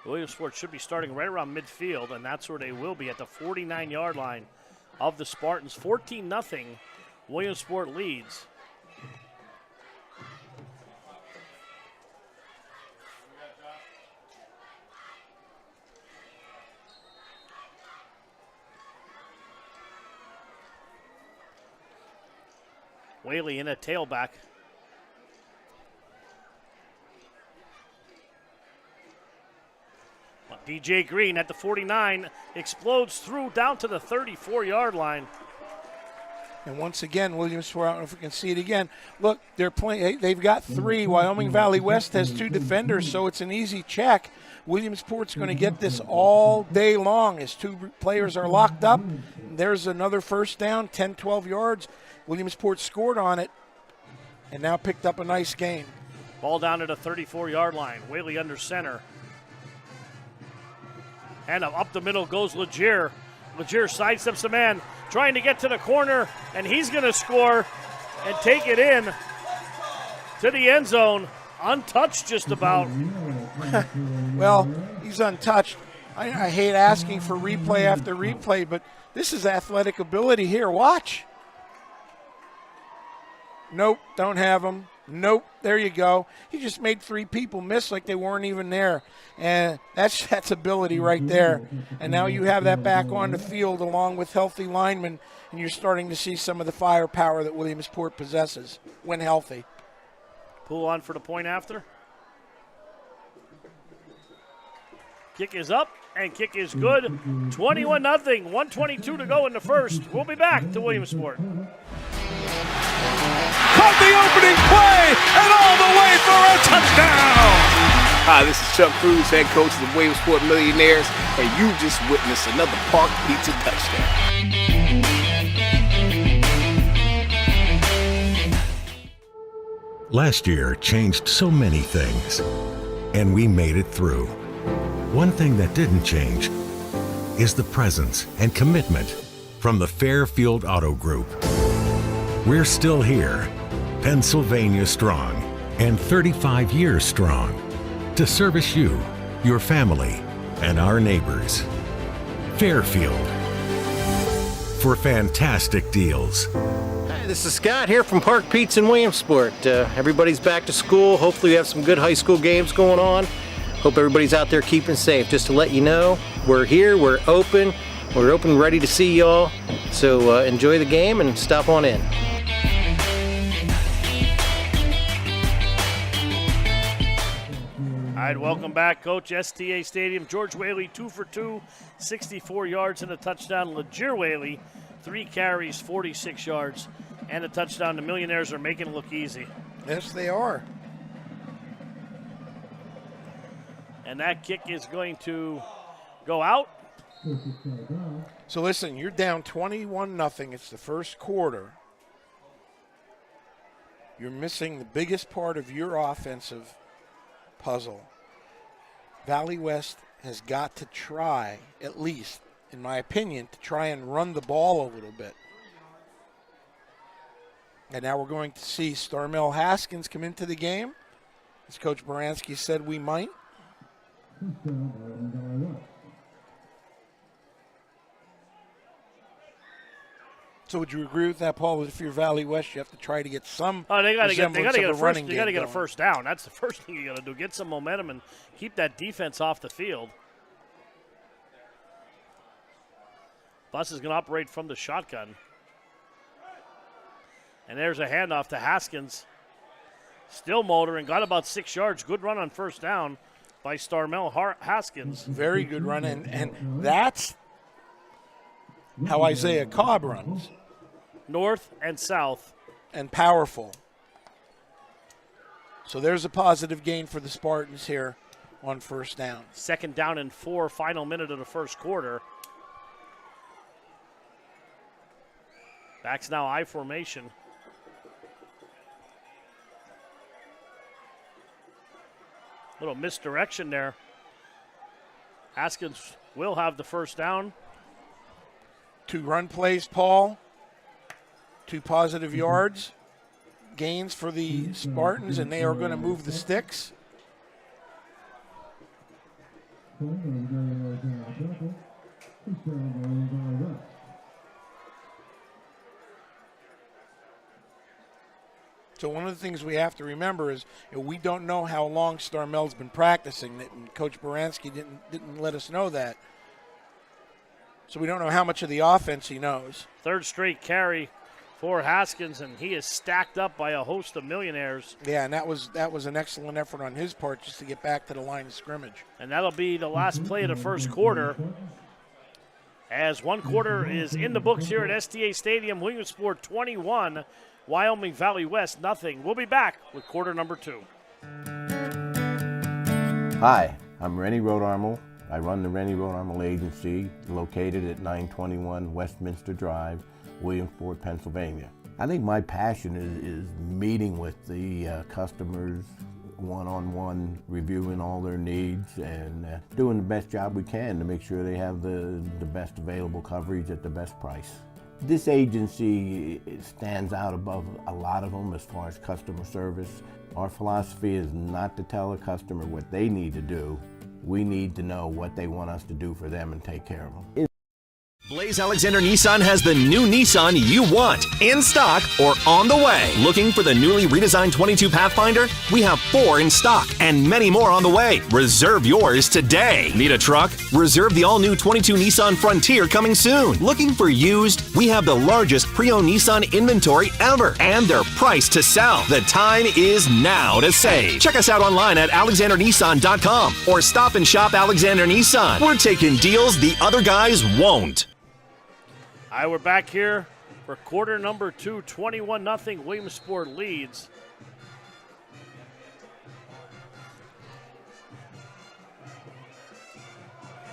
Williamsport should be starting right around midfield, and that's where they will be at the 49-yard line of the Spartans. 14-0, Williamsport leads. Whaley in a tailback. DJ Green at the 49 explodes through down to the 34-yard line. And once again, Williamsport, I don't know if we can see it again. Look, they're playing. They've got 3. Wyoming Valley West has 2 defenders, so it's an easy check. Williamsport's going to get this all day long as 2 players are locked up. There's another first down, 10, 12 yards. Williamsport scored on it and now picked up a nice gain. Ball down at the 34-yard line. Whaley under center. And up the middle goes Legier. Legier sidesteps the man, trying to get to the corner, and he's going to score and take it in to the end zone. Untouched just about. Well, he's untouched. I hate asking for replay after replay, but this is athletic ability here. Watch. Nope, don't have him. Nope, there you go. He just made 3 people miss like they weren't even there. And that's ability right there. And now you have that back on the field along with healthy linemen, and you're starting to see some of the firepower that Williamsport possesses when healthy. Pull on for the point after. Kick is up, and kick is good. 21-0, 1:22 to go in the first. We'll be back to Williamsport. Caught the opening play and all the way for a touchdown. Hi, this is Chuck Cruz, head coach of the Williamsport Millionaires, and you just witnessed another Park Pizza touchdown. Last year changed so many things, and we made it through. One thing that didn't change is the presence and commitment from the Fairfield Auto Group. We're still here, Pennsylvania strong, and 35 years strong, to service you, your family, and our neighbors. Fairfield, for fantastic deals. Hi, this is Scott here from Park Pizza in Williamsport. Everybody's back to school. Hopefully we have some good high school games going on. Hope everybody's out there keeping safe. Just to let you know, we're here, we're open, ready to see y'all. So enjoy the game and stop on in. All right, welcome back, Coach. STA Stadium. George Whaley, 2 for 2, 64 yards and a touchdown. Legier Whaley, 3 carries, 46 yards and a touchdown. The Millionaires are making it look easy. Yes, they are. And that kick is going to go out. So listen, you're down 21-0. It's the first quarter. You're missing the biggest part of your offensive puzzle. Valley West has got to try, at least, in my opinion, to try and run the ball a little bit. And now we're going to see Starmel Haskins come into the game. As Coach Baranski said we might. So would you agree with that, Paul? If you're Valley West, you have to try to get some. Oh, they got to get a going. first down. That's the first thing you got to do. Get some momentum and keep that defense off the field. Bus is going to operate from the shotgun. And there's a handoff to Haskins. Still motoring, got about 6 yards. Good run on first down by Starmel Haskins. Very good run, and that's how Isaiah Cobb runs. North and south. And powerful. So there's a positive gain for the Spartans here on first down. 2nd down and 4, final minute of the first quarter. Backs now I formation. Little misdirection there. Haskins will have the first down. 2 run plays, Paul. 2 positive yards. Gains for the Spartans, and they are going to move the sticks. So one of the things we have to remember is we don't know how long Starmel's been practicing. Coach Baranski didn't let us know that. So we don't know how much of the offense he knows. 3rd straight carry for Haskins, and he is stacked up by a host of Millionaires. Yeah, and that was an excellent effort on his part just to get back to the line of scrimmage. And that'll be the last play of the first quarter. As one quarter is in the books here at STA Stadium, Williamsport 21, Wyoming Valley West nothing. We'll be back with quarter number 2. Hi, I'm Rennie Rodarmel. I run the Rennie Rodarmel Agency, located at 921 Westminster Drive, Williamsport, Pennsylvania. I think my passion is meeting with the customers one-on-one, reviewing all their needs and doing the best job we can to make sure they have the best available coverage at the best price. This agency stands out above a lot of them as far as customer service. Our philosophy is not to tell a customer what they need to do. We need to know what they want us to do for them and take care of them. Blaze Alexander Nissan has the new Nissan you want, in stock or on the way. Looking for the newly redesigned 22 Pathfinder? We have 4 in stock and many more on the way. Reserve yours today. Need a truck? Reserve the all-new 22 Nissan Frontier coming soon. Looking for used? We have the largest pre-owned Nissan inventory ever, and they're priced to sell. The time is now to save. Check us out online at alexandernissan.com or stop and shop Alexander Nissan. We're taking deals the other guys won't. All right, we're back here for quarter number 2, 21-0. Williamsport leads.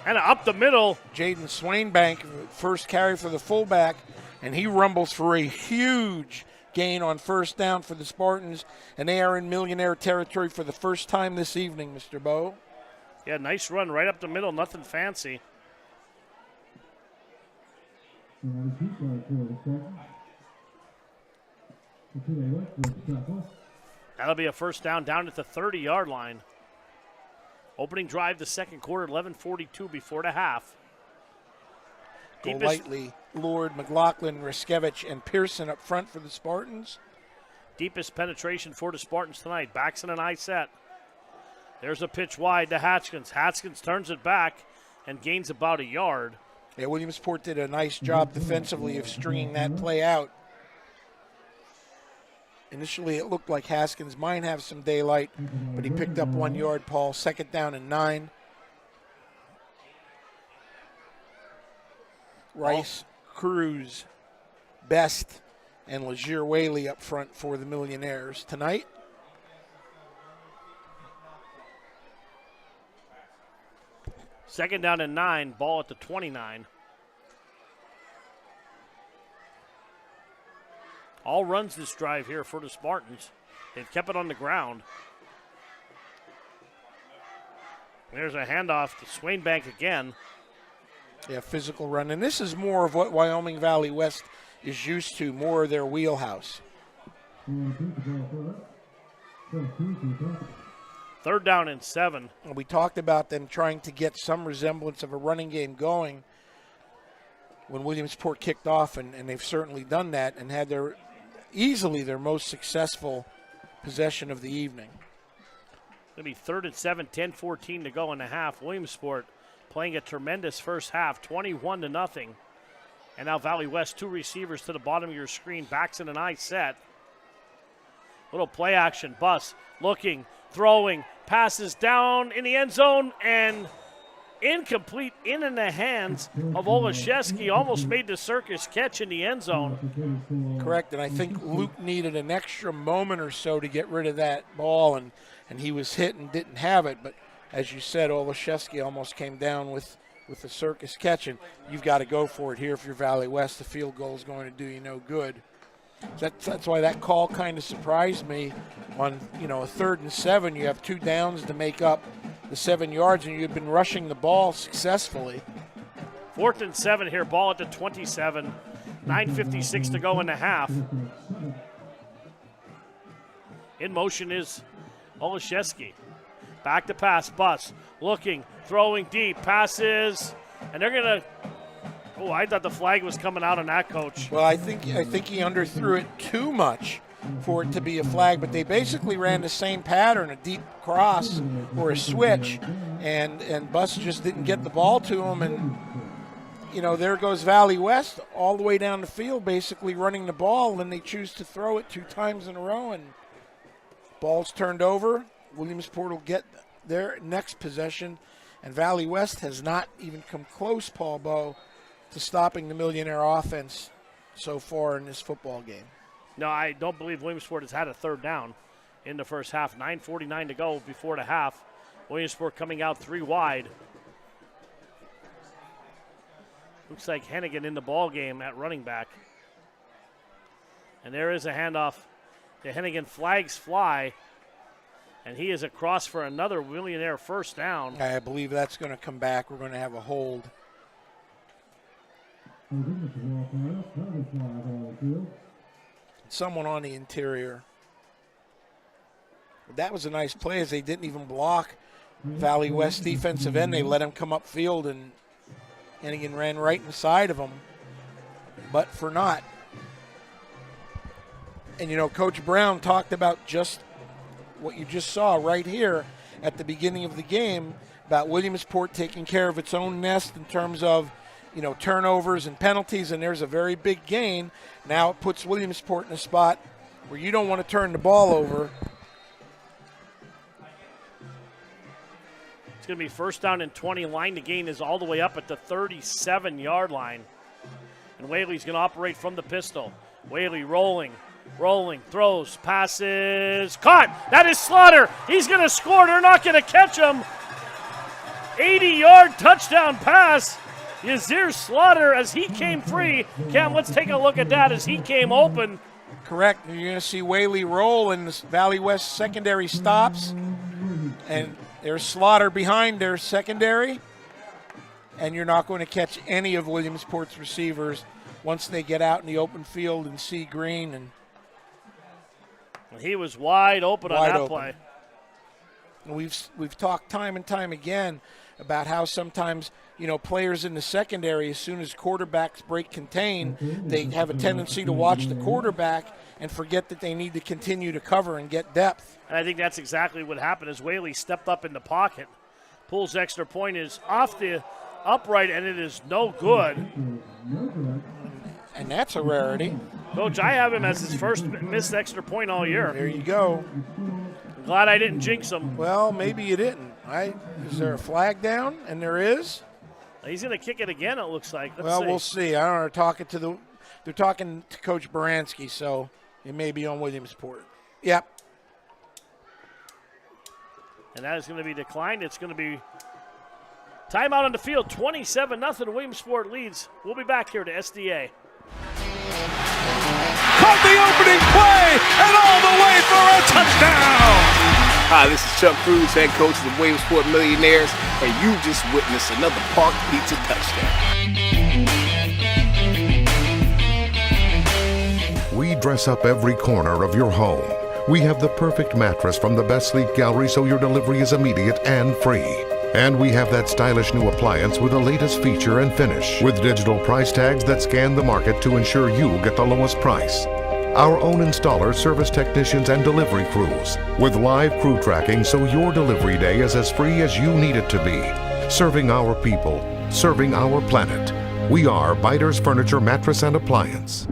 And up the middle. Jaden Swainbank, first carry for the fullback, and he rumbles for a huge gain on first down for the Spartans, and they are in millionaire territory for the first time this evening, Mr. Bowe. Yeah, nice run right up the middle, nothing fancy. That'll be a first down at the 30-yard line. Opening drive the second quarter, 11:42 before the half. Golightly, Lord, McLaughlin, Riskevich, and Pearson up front for the Spartans. Deepest penetration for the Spartans tonight. Backs in an eye set. There's a pitch wide to Hatchkins. Hatchkins turns it back and gains about a yard. Yeah, Williamsport did a nice job defensively of stringing that play out. Initially, it looked like Haskins might have some daylight, but he picked up 1 yard, Paul. Second down and 9. Rice, Cruz, Best, and Legier Whaley up front for the Millionaires tonight. Second down and 9, ball at the 29. All runs this drive here for the Spartans. They've kept it on the ground. There's a handoff to Swainbank again. Yeah, physical run. And this is more of what Wyoming Valley West is used to, more of their wheelhouse. Third down and 7. We talked about them trying to get some resemblance of a running game going when Williamsport kicked off, and they've certainly done that and had easily their most successful possession of the evening. It'll be 3rd and 7, 10:14 to go in the half. Williamsport playing a tremendous first half, 21-0. And now Valley West, 2 receivers to the bottom of your screen, backs in an eye set. Little play action, Bus looking, throwing, passes down in the end zone, and incomplete in the hands of Olszewski. Almost made the circus catch in the end zone. Correct, and I think Luke needed an extra moment or so to get rid of that ball, and he was hit and didn't have it. But as you said, Olszewski almost came down with the circus catch, and you've got to go for it here if you're Valley West. The field goal is going to do you no good. That's why that call kind of surprised me. On a 3rd and 7, you have 2 downs to make up the 7 yards, and you've been rushing the ball successfully. 4th and 7 here, ball at the 27. 9:56 to go in the half. In motion is Olszewski. Back to pass, Bus looking, throwing deep, passes, and they're going to. Oh, I thought the flag was coming out on that, Coach. Well, I think he underthrew it too much for it to be a flag, but they basically ran the same pattern, a deep cross or a switch, and Bus just didn't get the ball to him, and there goes Valley West all the way down the field basically running the ball, and they choose to throw it 2 times in a row, and ball's turned over. Williamsport will get their next possession, and Valley West has not even come close, Paul Bowe, to stopping the Millionaire offense so far in this football game. No, I don't believe Williamsport has had a third down in the first half. 9:49 to go before the half. Williamsport coming out 3 wide. Looks like Hennigan in the ball game at running back. And there is a handoff to Hennigan. Flags fly. And he is across for another Millionaire first down. I believe that's going to come back. We're going to have a hold. Someone on the interior. That was a nice play as they didn't even block Valley West defensive end. They let him come upfield, and Hennigan ran right inside of him, but for naught. And, you know, Coach Brown talked about just what you just saw right here at the beginning of the game about Williamsport taking care of its own nest in terms of, you know, turnovers and penalties, and there's a very big gain. Now it puts Williamsport in a spot where you don't want to turn the ball over. It's going to be first down and 20. Line to gain is all the way up at the 37-yard line. And Whaley's going to operate from the pistol. Whaley rolling, throws, passes, caught. That is Slaughter. He's going to score. They're not going to catch him. 80-yard touchdown pass. Yazir Slaughter as he came free. Cam, let's take a look at that as he came open. Correct. You're going to see Whaley roll, and the Valley West secondary stops. And there's Slaughter behind their secondary. And you're not going to catch any of Williamsport's receivers once they get out in the open field and see green. And he was wide open on that play. And we've talked time and time again about how sometimes, you know, players in the secondary, as soon as quarterbacks break contain, they have a tendency to watch the quarterback and forget that they need to continue to cover and get depth. And I think that's exactly what happened as Whaley stepped up in the pocket. Pulls extra point is off the upright, and it is no good. And that's a rarity. Coach, I have him as his first missed extra point all year. There you go. I'm glad I didn't jinx him. Well, maybe you didn't. Is there a flag down? And there is. He's going to kick it again, it looks like. We'll see. I don't know. They're talking to Coach Baranski, so it may be on Williamsport. Yep. And that is going to be declined. It's going to be timeout on the field. 27-0. Williamsport leads. We'll be back here to SDA. Caught the opening play and all the way for a touchdown. Hi, this is Chuck Cruz, head coach of the Williamsport Millionaires, and you just witnessed another Park Pizza touchdown. We dress up every corner of your home. We have the perfect mattress from the best sleep gallery so your delivery is immediate and free. And we have that stylish new appliance with the latest feature and finish, with digital price tags that scan the market to ensure you get the lowest price. Our own installers, service technicians, and delivery crews, with live crew tracking so your delivery day is as free as you need it to be. Serving our people, serving our planet. We are Biters Furniture, Mattress, and Appliance.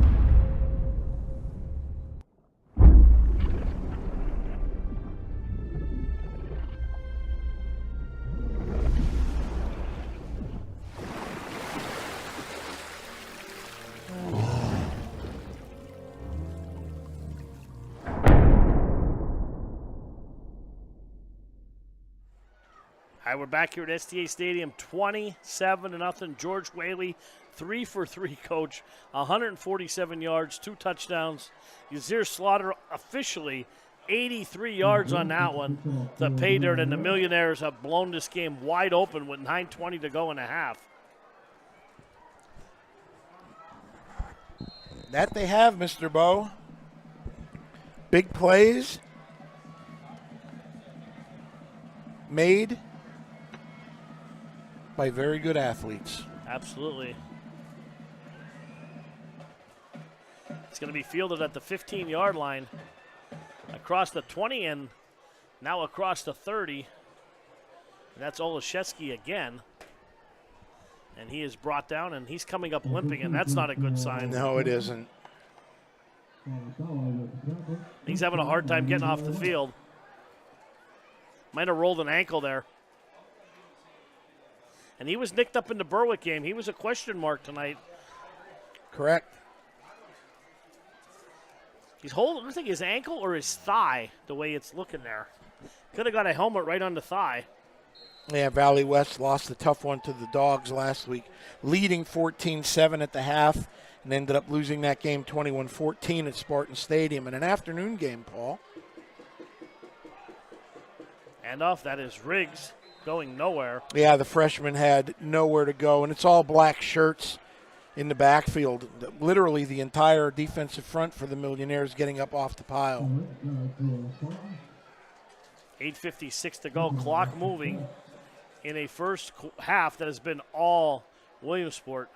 All right, we're back here at STA Stadium, 27-0. George Whaley, 3 for 3, Coach. 147 yards, 2 touchdowns. Yazir Slaughter officially 83 yards on that one. The pay dirt, and the Millionaires have blown this game wide open with 9:20 to go in the half. That they have, Mr. Bo. Big plays made by very good athletes. Absolutely. It's going to be fielded at the 15-yard line, across the 20, and now across the 30. And that's Olszewski again. And he is brought down, and he's coming up limping, and that's not a good sign. No, it isn't. He's having a hard time getting off the field. Might have rolled an ankle there. And he was nicked up in the Berwick game. He was a question mark tonight. Correct. He's holding, looks like his ankle or his thigh, the way it's looking there. Could have got a helmet right on the thigh. Yeah, Valley West lost a tough one to the Dogs last week, leading 14-7 at the half, and ended up losing that game 21-14 at Spartan Stadium in an afternoon game, Paul. And off, that is Riggs going nowhere. Yeah, the freshman had nowhere to go, and it's all black shirts in the backfield. Literally the entire defensive front for the Millionaires getting up off the pile. 8:56 to go, clock moving in a first half that has been all Williamsport.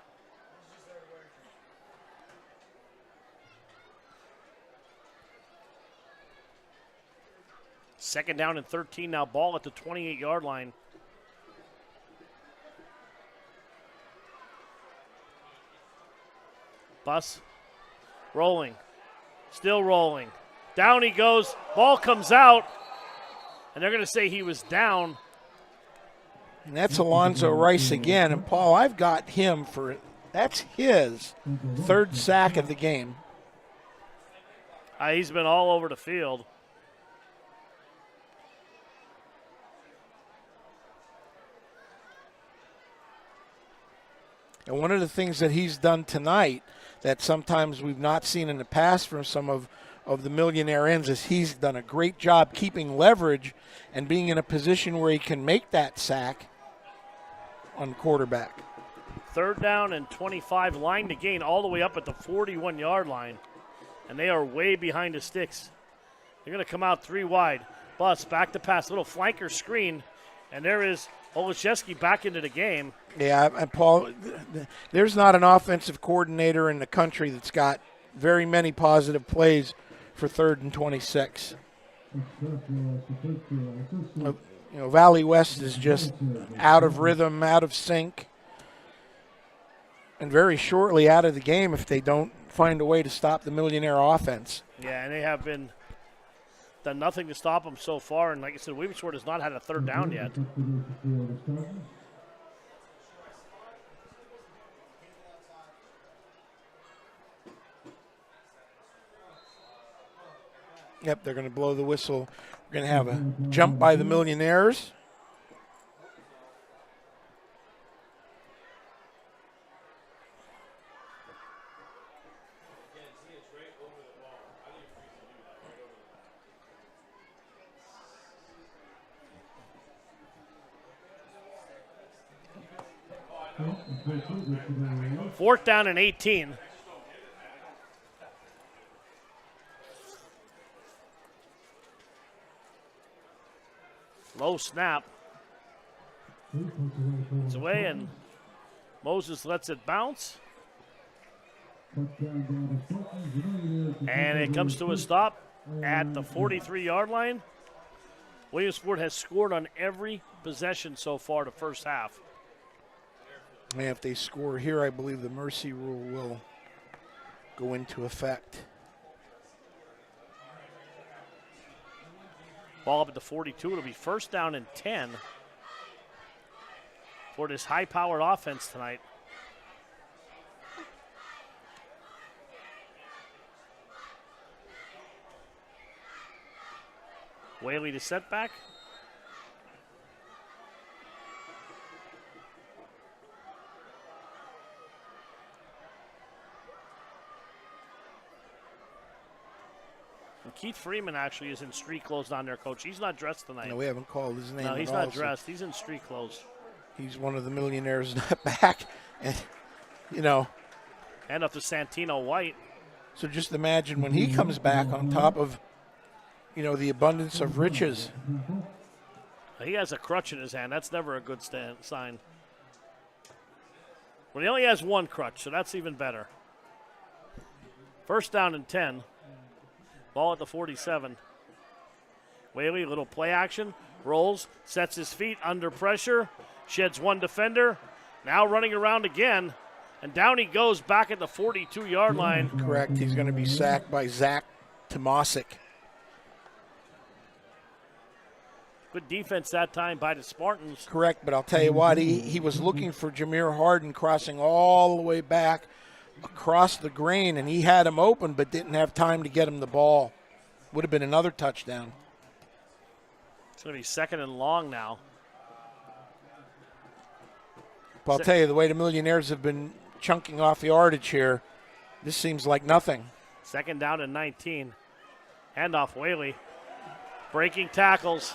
Second down and 13 now, ball at the 28-yard line. Bus rolling, still rolling. Down he goes, ball comes out, and they're going to say he was down. And that's Alonzo Rice again. And, Paul, I've got him for – that's his third sack of the game. He's been all over the field. And one of the things that he's done tonight that sometimes we've not seen in the past from some of the Millionaire ends is he's done a great job keeping leverage and being in a position where he can make that sack on quarterback. Third down and 25, line to gain all the way up at the 41-yard line. And they are way behind the sticks. They're going to come out three wide. Bus back to pass, little flanker screen. And there is Olszewski back into the game. Yeah, and Paul, there's not an offensive coordinator in the country that's got very many positive plays for 3rd and 26. You know, Valley West is just out of rhythm, out of sync, and very shortly out of the game if they don't find a way to stop the Millionaire offense. Yeah, and they have done nothing to stop them so far. And like I said, Williamsport has not had a third down yet. Yep, they're going to blow the whistle. We're going to have a jump by the Millionaires. Fourth down and 18. Low snap. It's away, and Moses lets it bounce. And it comes to a stop at the 43-yard line. Williamsport has scored on every possession so far the first half. And if they score here, I believe the mercy rule will go into effect. Ball up at the 42. It'll be first down and 10 for this high-powered offense tonight. Whaley to setback. And Keith Freeman actually is in street clothes down there, Coach. He's not dressed tonight. No, we haven't called his name. No, he's at all, not dressed. He's in street clothes. He's one of the Millionaires back, and And up to Santino White. So just imagine when he comes back on top of, the abundance of riches. He has a crutch in his hand. That's never a good sign. Well, he only has one crutch, so that's even better. First down and 10. Ball at the 47. Whaley, a little play action. Rolls, sets his feet under pressure. Sheds one defender. Now running around again. And down he goes back at the 42-yard line. Correct. He's going to be sacked by Zach Tomasic. Good defense that time by the Spartans. Correct, but I'll tell you what, he was looking for Jameer Harden crossing all the way back across the grain, and he had him open but didn't have time to get him the ball. Would have been another touchdown. It's going to be 2nd and long now. But I'll tell you, the way the Millionaires have been chunking off yardage here, this seems like nothing. 2nd down and 19. Handoff Whaley. Breaking tackles.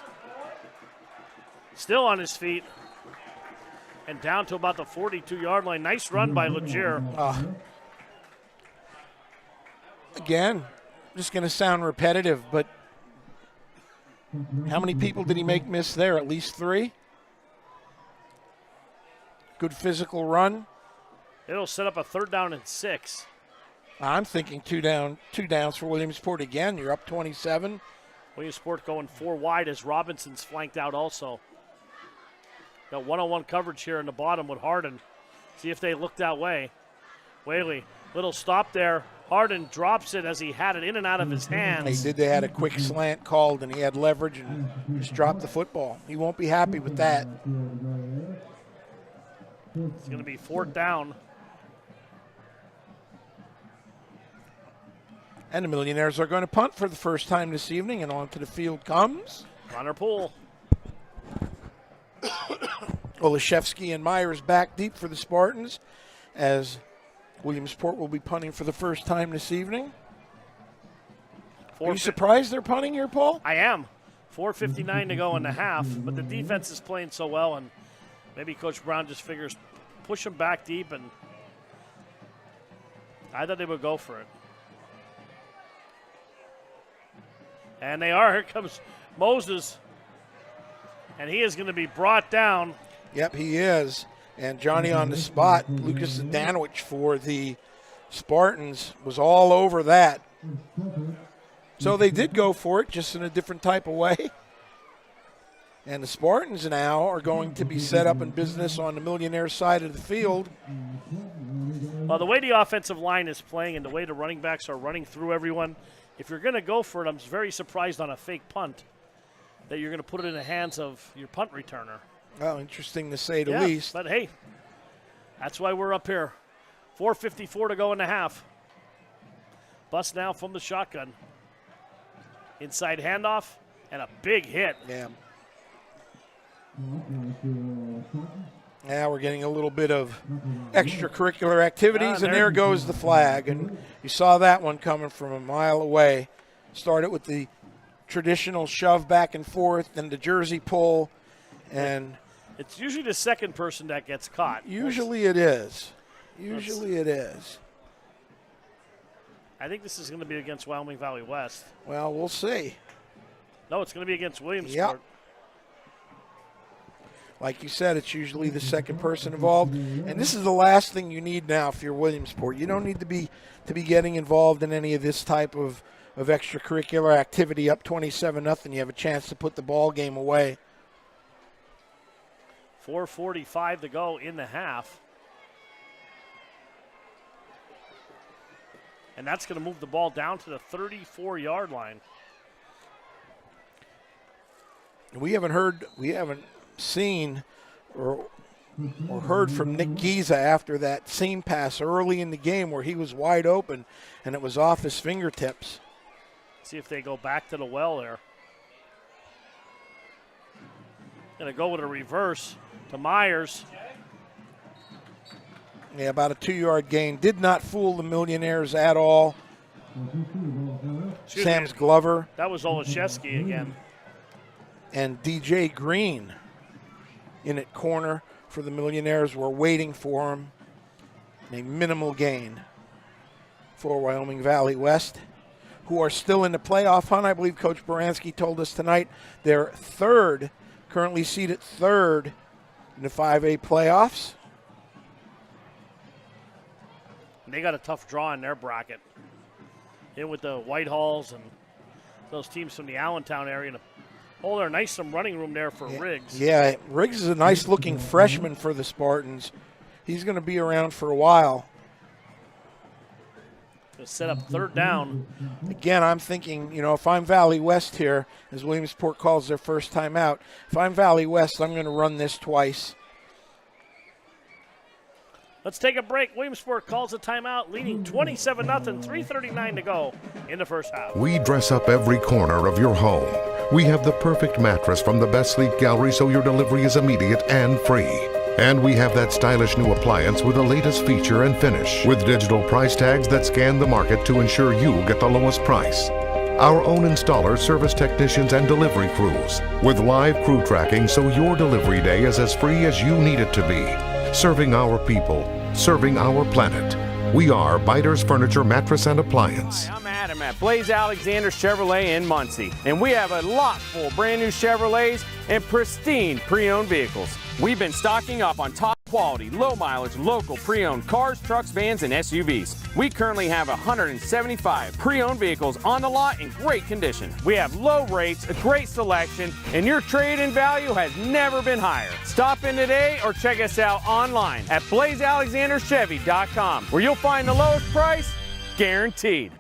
Still on his feet. And down to about the 42-yard line. Nice run by Legier. Again, just going to sound repetitive, but how many people did he make miss there? At least 3? Good physical run. It'll set up a 3rd down and 6. I'm thinking two downs for Williamsport again. You're up 27. Williamsport going 4 wide as Robinson's flanked out also. Got one-on-one coverage here in the bottom with Harden. See if they look that way. Whaley, little stop there. Harden drops it as he had it in and out of his hands. They had a quick slant called, and he had leverage and just dropped the football. He won't be happy with that. It's going to be 4th down. And the Millionaires are going to punt for the first time this evening, and onto the field comes Connor Poole. Olszewski and Myers back deep for the Spartans, as Williamsport will be punting for the first time this evening. Are you surprised they're punting here, Paul? I am. 4:59 to go in the half, but the defense is playing so well, and maybe Coach Brown just figures push them back deep, and I thought they would go for it. And they are. Here comes Moses, and he is going to be brought down. Yep, he is. And Johnny on the spot, Lucas Danwich for the Spartans, was all over that. So they did go for it, just in a different type of way. And the Spartans now are going to be set up in business on the Millionaire side of the field. Well, the way the offensive line is playing and the way the running backs are running through everyone, if you're going to go for it, I'm very surprised on a fake punt that you're going to put it in the hands of your punt returner. Well, interesting to say the least. But hey, that's why we're up here. 4:54 to go in the half. Bust now from the shotgun. Inside handoff and a big hit. Yeah. Now we're getting a little bit of extracurricular activities, and there goes the flag. And you saw that one coming from a mile away. Started with the traditional shove back and forth, then the jersey pull, and it's usually the second person that gets caught. Usually it is. Usually it is. I think this is going to be against Wyoming Valley West. Well, we'll see. No, it's going to be against Williamsport. Yep. Like you said, it's usually the second person involved. And this is the last thing you need now if you're Williamsport. You don't need to be getting involved in any of this type of extracurricular activity. Up 27-0, you have a chance to put the ball game away. 4:45 to go in the half. And that's going to move the ball down to the 34-yard line. We haven't seen or heard from Nick Giza after that seam pass early in the game where he was wide open and it was off his fingertips. See if they go back to the well there. Going to go with a reverse to Myers. Yeah, about a 2-yard gain. Did not fool the Millionaires at all. Sam's Glover. That was Olszewski again. And DJ Green in at corner for the Millionaires. Were waiting for him. A minimal gain for Wyoming Valley West, who are still in the playoff hunt. I believe Coach Baranski told us tonight they're third, currently seated third in the 5A playoffs. And they got a tough draw in their bracket. In with the Whitehalls and those teams from the Allentown area. Oh, they're nice, some running room there for Riggs. Yeah, Riggs is a nice-looking freshman for the Spartans. He's going to be around for a while. To set up third down. Again, I'm thinking, if I'm Valley West here, as Williamsport calls their first time out, if I'm Valley West, I'm going to run this twice. Let's take a break. Williamsport calls a timeout, leading 27-0, 3:39 to go in the first half. We dress up every corner of your home. We have the perfect mattress from the best sleep gallery so your delivery is immediate and free. And we have that stylish new appliance with the latest feature and finish, with digital price tags that scan the market to ensure you get the lowest price. Our own installers, service technicians, and delivery crews, with live crew tracking so your delivery day is as free as you need it to be. Serving our people, serving our planet. We are Biters Furniture, Mattress, and Appliance. Hi, I'm Adam at Blaze Alexander Chevrolet in Muncie, and we have a lot full brand new Chevrolets and pristine pre-owned vehicles. We've been stocking up on top quality, low mileage, local pre-owned cars, trucks, vans, and SUVs. We currently have 175 pre-owned vehicles on the lot in great condition. We have low rates, a great selection, and your trade-in value has never been higher. Stop in today or check us out online at blazealexanderchevy.com, where you'll find the lowest price guaranteed.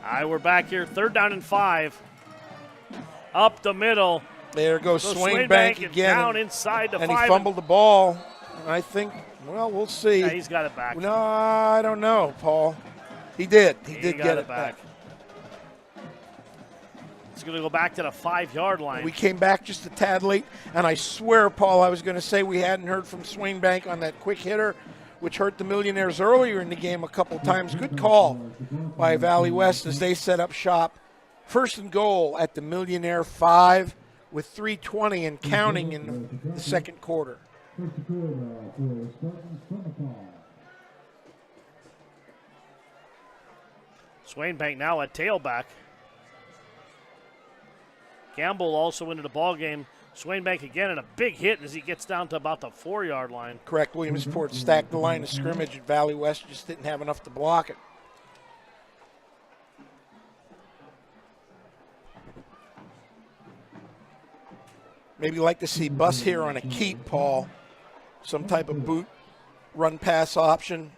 All right, we're back here, third down and 5. Up the middle. There goes Swain Bank again. Down inside the 5. And he fumbled the ball. I think, we'll see. Yeah, he's got it back. No, I don't know, Paul. He did. He did get it back. It's going to go back to the 5-yard line. We came back just a tad late, and I swear, Paul, I was going to say we hadn't heard from Swain Bank on that quick hitter, which hurt the Millionaires earlier in the game a couple times. Good call by Valley West as they set up shop. First and goal at the Millionaire 5 with 3:20 and counting in the second quarter. Swain Bank now at tailback. Gamble also into the ball game. Swain Bank again and a big hit as he gets down to about the 4-yard line. Correct. Williamsport stacked the line of scrimmage, and Valley West just didn't have enough to block it. Maybe like to see Bus here on a keep, Paul. Some type of boot, run pass option.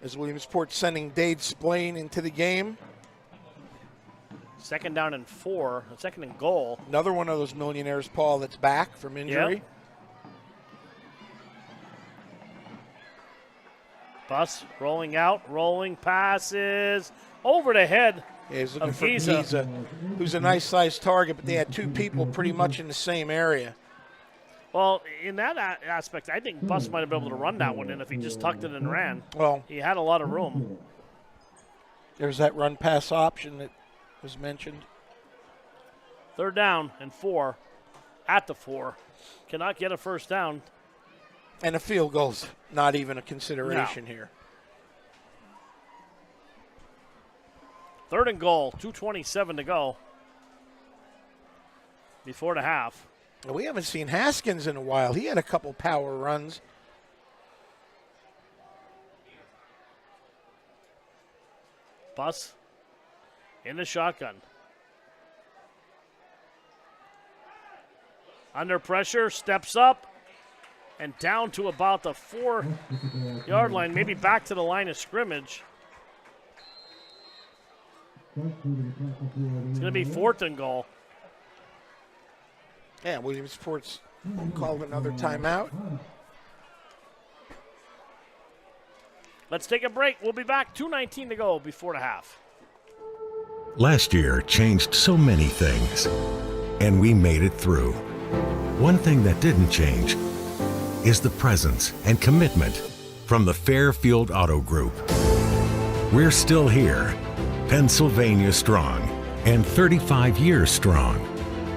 As Williamsport sending Dade Splain into the game. Second down and 4, second and goal. Another one of those Millionaires, Paul, that's back from injury. Yep. Bus rolling out, rolling passes over the head. Yeah, he's looking for Giza, who's a nice sized target, but they had two people pretty much in the same area. Well, in that aspect, I think Bus might have been able to run that one in if he just tucked it and ran. Well, he had a lot of room. There's that run pass option that was mentioned. Third down and 4 at the 4. Cannot get a first down. And a field goal's not even a consideration here. Third and goal, 2:27 to go before the half. We haven't seen Haskins in a while. He had a couple power runs. Bus in the shotgun. Under pressure, steps up, and down to about the 4-yard line, maybe back to the line of scrimmage. It's going to be fourth and goal. Yeah, Williamsport's called another timeout. Let's take a break. We'll be back. 2:19 to go before the half. Last year changed so many things, and we made it through. One thing that didn't change is the presence and commitment from the Fairfield Auto Group. We're still here, Pennsylvania strong, and 35 years strong,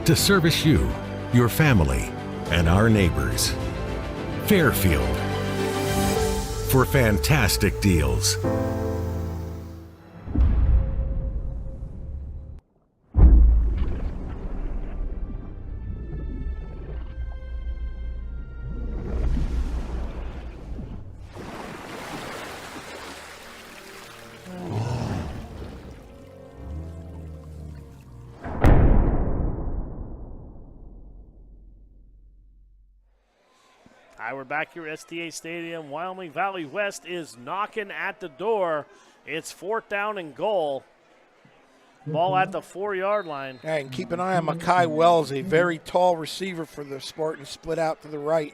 to service you, your family, and our neighbors. Fairfield, for fantastic deals. Hi, we're back here at STA Stadium. Wyoming Valley West is knocking at the door. It's 4th down and goal. Ball at the 4-yard line. Yeah, and keep an eye on Makai Wells, a very tall receiver for the Spartans, split out to the right.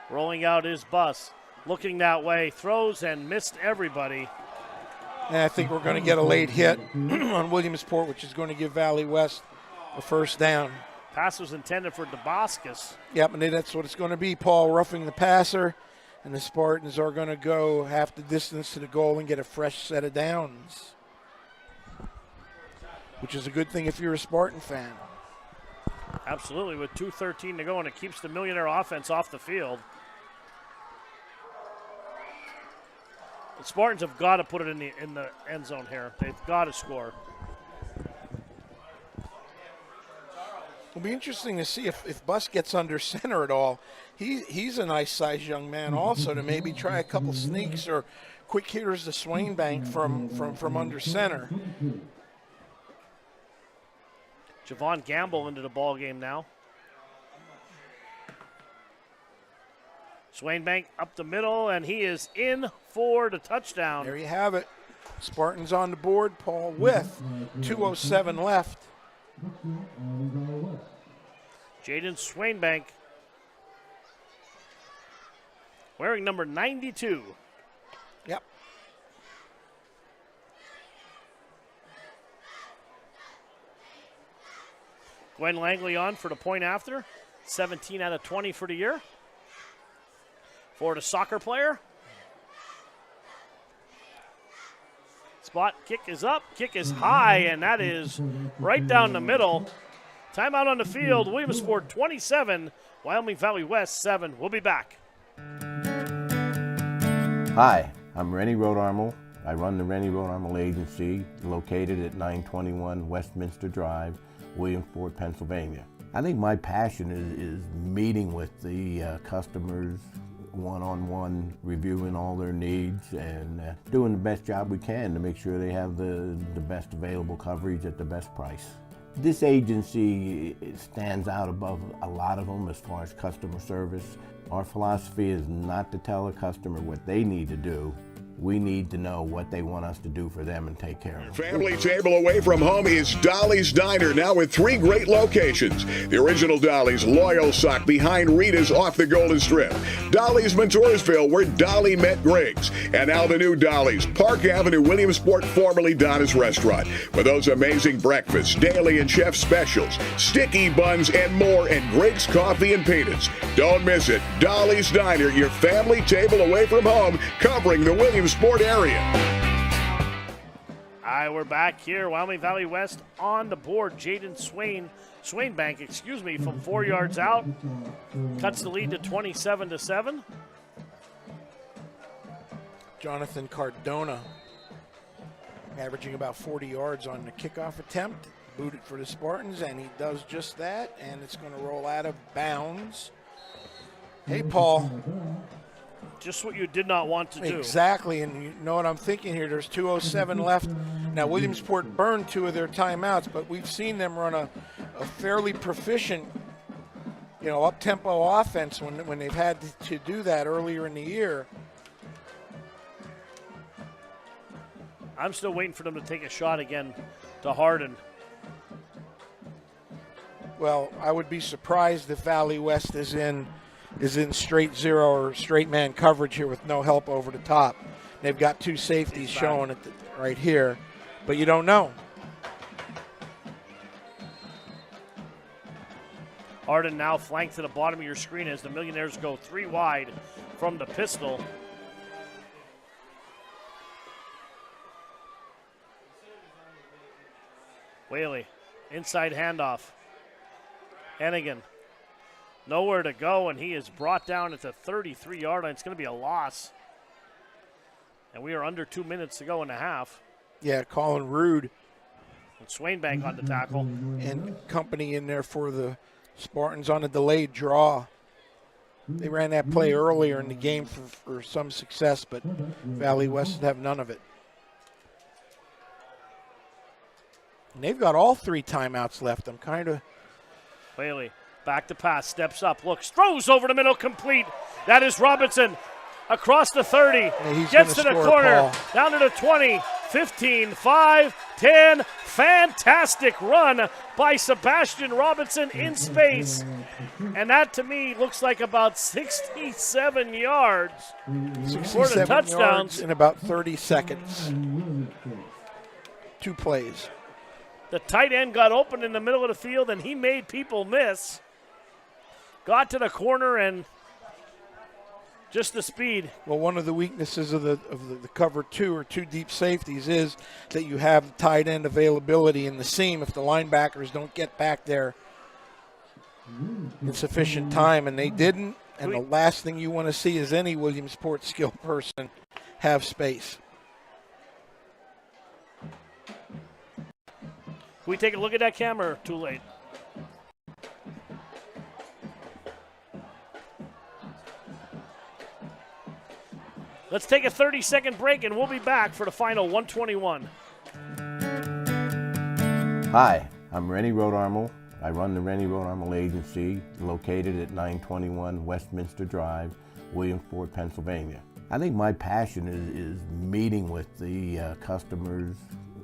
Rolling out his bus. Looking that way. Throws and missed everybody. And I think we're going to get a late hit on Williamsport, which is going to give Valley West a first down. Pass was intended for DeBoscus. Yep, and that's what it's going to be. Paul roughing the passer, and the Spartans are going to go half the distance to the goal and get a fresh set of downs, which is a good thing if you're a Spartan fan. Absolutely, with 2:13 to go, and it keeps the Millionaire offense off the field. The Spartans have got to put it in the end zone here. They've got to score. It'll be interesting to see if Bus gets under center at all. He's a nice-sized young man also, to maybe try a couple sneaks or quick hitters to Swainbank from under center. Javon Gamble into the ball game now. Swainbank up the middle, and he is in for the touchdown. There you have it. Spartans on the board. Paul with 2:07 left. Jaden Swainbank, wearing number 92. Yep. Gwen Langley on for the point after. 17 out of 20 for the year. For the soccer player. Spot kick is up, kick is high, and that is right down the middle. Timeout on the field. Williamsport 27, Wyoming Valley West 7. We'll be back. Hi, I'm Rennie Rodarmel. I run the Rennie Rodarmel Agency, located at 921 Westminster Drive, Williamsport, Pennsylvania. I think my passion is meeting with the customers one-on-one, reviewing all their needs and doing the best job we can to make sure they have the best available coverage at the best price. This agency stands out above a lot of them as far as customer service. Our philosophy is not to tell a customer what they need to do. We need to know what they want us to do for them and take care of them. Family table away from home is Dolly's Diner, now with 3 great locations. The original Dolly's Loyalsock behind Rita's off the Golden Strip. Dolly's Montoursville, where Dolly met Griggs. And now the new Dolly's, Park Avenue, Williamsport, formerly Donna's Restaurant. With those amazing breakfasts, daily and chef specials, sticky buns and more, and Griggs coffee and peanuts. Don't miss it. Dolly's Diner, your family table away from home, covering the Williamsport area. All right, we're back here. Wyoming Valley West on the board. Jaden Swainbank, from 4 yards out. Cuts the lead to 27-7. Jonathan Cardona averaging about 40 yards on the kickoff attempt. Booted for the Spartans, and he does just that, and it's going to roll out of bounds. Hey, Paul. Just what you did not want to do. Exactly, and you know what I'm thinking here. There's 2:07 left. Now, Williamsport burned 2 of their timeouts, but we've seen them run a fairly proficient, up-tempo offense when they've had to do that earlier in the year. I'm still waiting for them to take a shot again to Hardin. Well, I would be surprised if Valley West is in straight zero or straight man coverage here with no help over the top. They've got 2 safeties showing it right here, but you don't know. Hardin now flanked to the bottom of your screen as the Millionaires go 3 wide from the pistol. Whaley, inside handoff. Hennigan, nowhere to go, and he is brought down at the 33-yard line. It's going to be a loss. And we are under 2 minutes to go in the half. Yeah, Colin Rude. And Swainbank on the tackle. And company in there for the Spartans on a delayed draw. They ran that play earlier in the game for some success, but Valley West have none of it. And they've got all 3 timeouts left. I'm kind of... Whaley Back to pass, steps up, looks, throws over the middle, complete. That is Robinson across the 30. Yeah, gets to the corner, Paul. down to the 20, 15, 5, 10. Fantastic run by Sebastian Robinson in space. And that, to me, looks like about 67 yards for the 67 touchdowns. yards in about 30 seconds. 2 plays. The tight end got open in the middle of the field, and he made people miss. Got to the corner and just the speed. Well, one of the weaknesses of the cover 2 or 2 deep safeties is that you have tight end availability in the seam if the linebackers don't get back there in sufficient time, and they didn't. And the last thing you want to see is any Williamsport skill person have space. Can we take a look at that camera? Or too late. Let's take a 30-second break, and we'll be back for the final 121. Hi, I'm Rennie Rodarmel. I run the Rennie Rodarmel Agency, located at 921 Westminster Drive, Williamsport, Pennsylvania. I think my passion is meeting with the customers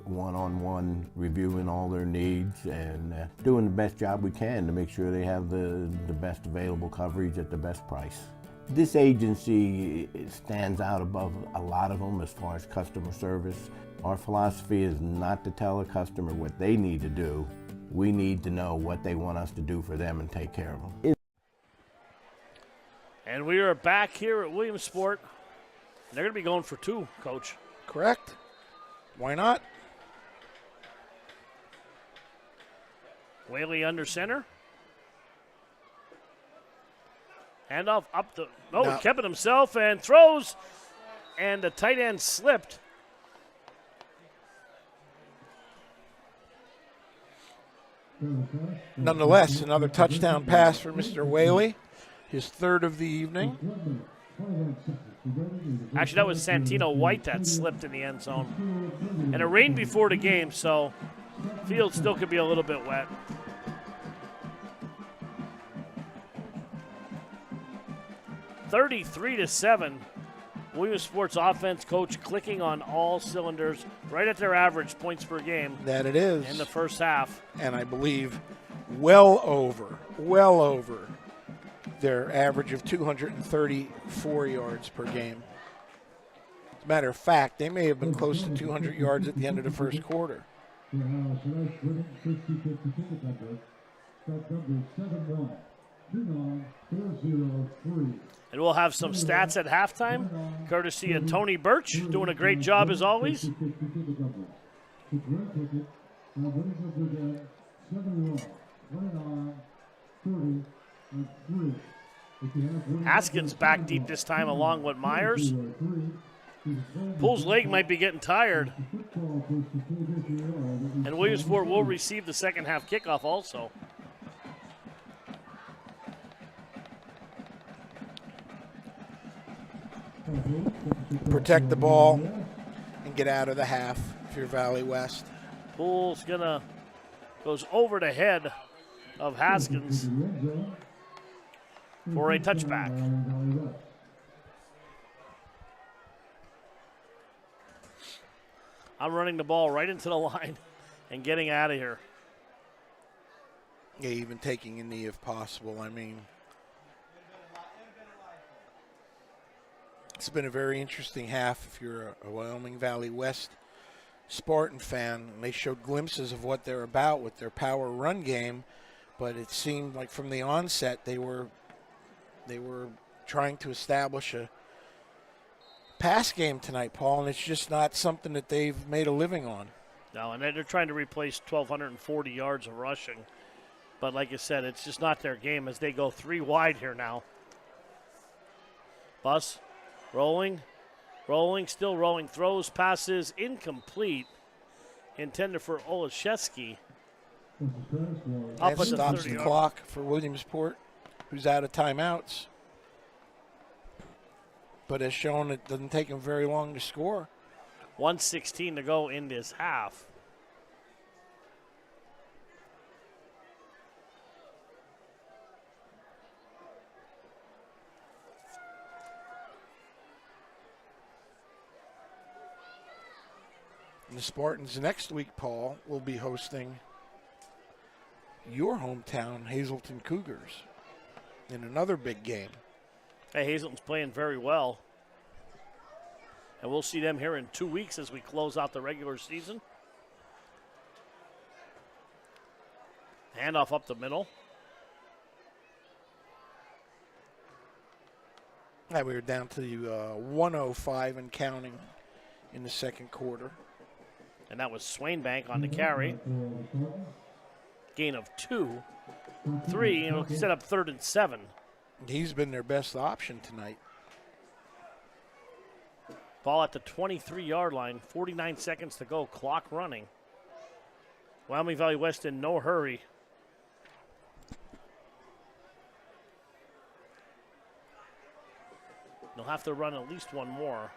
one-on-one, reviewing all their needs and doing the best job we can to make sure they have the best available coverage at the best price. This agency stands out above a lot of them as far as customer service. Our philosophy is not to tell a customer what they need to do. We need to know what they want us to do for them and take care of them. And we are back here at Williamsport. They're going to be going for 2, Coach. Correct. Why not? Whaley under center. Handoff up the, he kept it himself and throws, and the tight end slipped. Nonetheless, another touchdown pass for Mr. Whaley, his 3rd of the evening. Actually, that was Santino White that slipped in the end zone. And it rained before the game, so field still could be a little bit wet. (33-7). Williamsport's offense, Coach, clicking on all cylinders, right at their average points per game. That it is. In the first half. And I believe well over their average of 234 yards per game. As a matter of fact, they may have been close to 200 yards at the end of the first quarter. And we'll have some stats at halftime, courtesy of Tony Birch, doing a great job as always. Haskins back deep this time along with Myers. Poole's leg might be getting tired. And Williamsport will receive the second half kickoff also. Protect the ball and get out of the half if you're Valley West. Poole's goes over the head of Haskins for a touchback. I'm running the ball right into the line and getting out of here. Yeah, even taking a knee if possible. I mean, it's been a very interesting half if you're a Wyoming Valley West Spartan fan. And they showed glimpses of what they're about with their power run game, but it seemed like from the onset they were trying to establish a pass game tonight, Paul, and it's just not something that they've made a living on. No, and they're trying to replace 1,240 yards of rushing. But like I said, it's just not their game as they go 3 wide here now. Bus, rolling, still rolling. Throws, passes, incomplete. Intended for Olszewski. That stops the clock for Williamsport, who's out of timeouts. But as shown, it doesn't take him very long to score. 1:16 to go in this half. And the Spartans next week, Paul, will be hosting your hometown, Hazleton Cougars, in another big game. Hey, Hazleton's playing very well. And we'll see them here in 2 weeks as we close out the regular season. Handoff up the middle. And we were down to 105 and counting in the second quarter. And that was Swainbank on the carry. Gain of 2. 3, and it'll set up 3rd and 7. He's been their best option tonight. Ball at the 23-yard line, 49 seconds to go, clock running. Wyoming Valley West in no hurry. They'll have to run at least one more.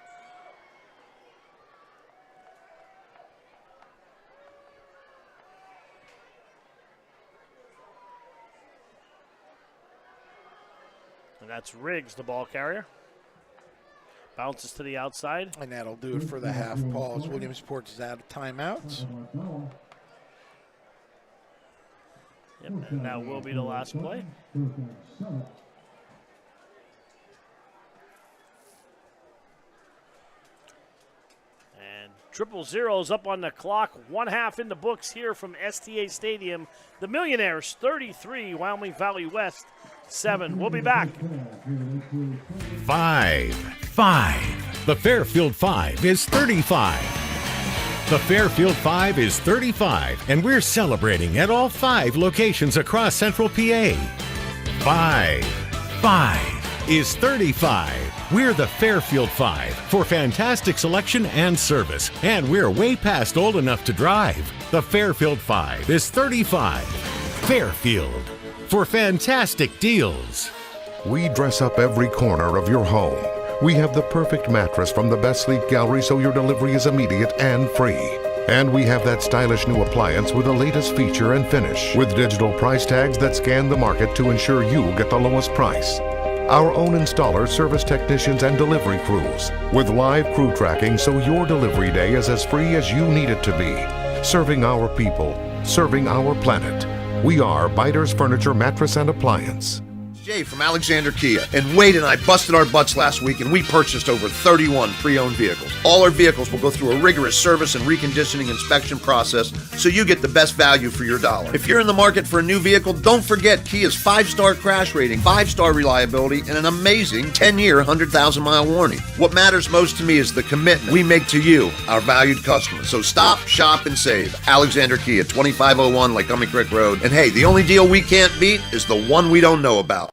And that's Riggs, the ball carrier. Bounces to the outside. And that'll do it for the half, Paul, as Williamsport is out of timeouts. Yep, and that will be the last play. And 0-0 is up on the clock. 1 half in the books here from STA Stadium. The Millionaires 33, Wyoming Valley West 7. We'll be back. 5. The Fairfield 5 is 35. The Fairfield 5 is 35, and we're celebrating at all 5 locations across Central PA. 5 is 35. We're the Fairfield 5 for fantastic selection and service, and we're way past old enough to drive. The Fairfield 5 is 35. Fairfield for fantastic deals. We dress up every corner of your home. We have the perfect mattress from the best sleep gallery so your delivery is immediate and free. And we have that stylish new appliance with the latest feature and finish, with digital price tags that scan the market to ensure you get the lowest price. Our own installers, service technicians, and delivery crews, with live crew tracking so your delivery day is as free as you need it to be. Serving our people, serving our planet. We are Biters Furniture, Mattress, and Appliance. Jay from Alexander Kia, and Wade and I busted our butts last week and we purchased over 31 pre-owned vehicles. All our vehicles will go through a rigorous service and reconditioning inspection process so you get the best value for your dollar. If you're in the market for a new vehicle, don't forget Kia's 5-star crash rating, 5-star reliability, and an amazing 10-year, 100,000-mile warranty. What matters most to me is the commitment we make to you, our valued customers. So stop, shop, and save. Alexander Kia, 2501 Lycoming Creek Road. And hey, the only deal we can't beat is the one we don't know about.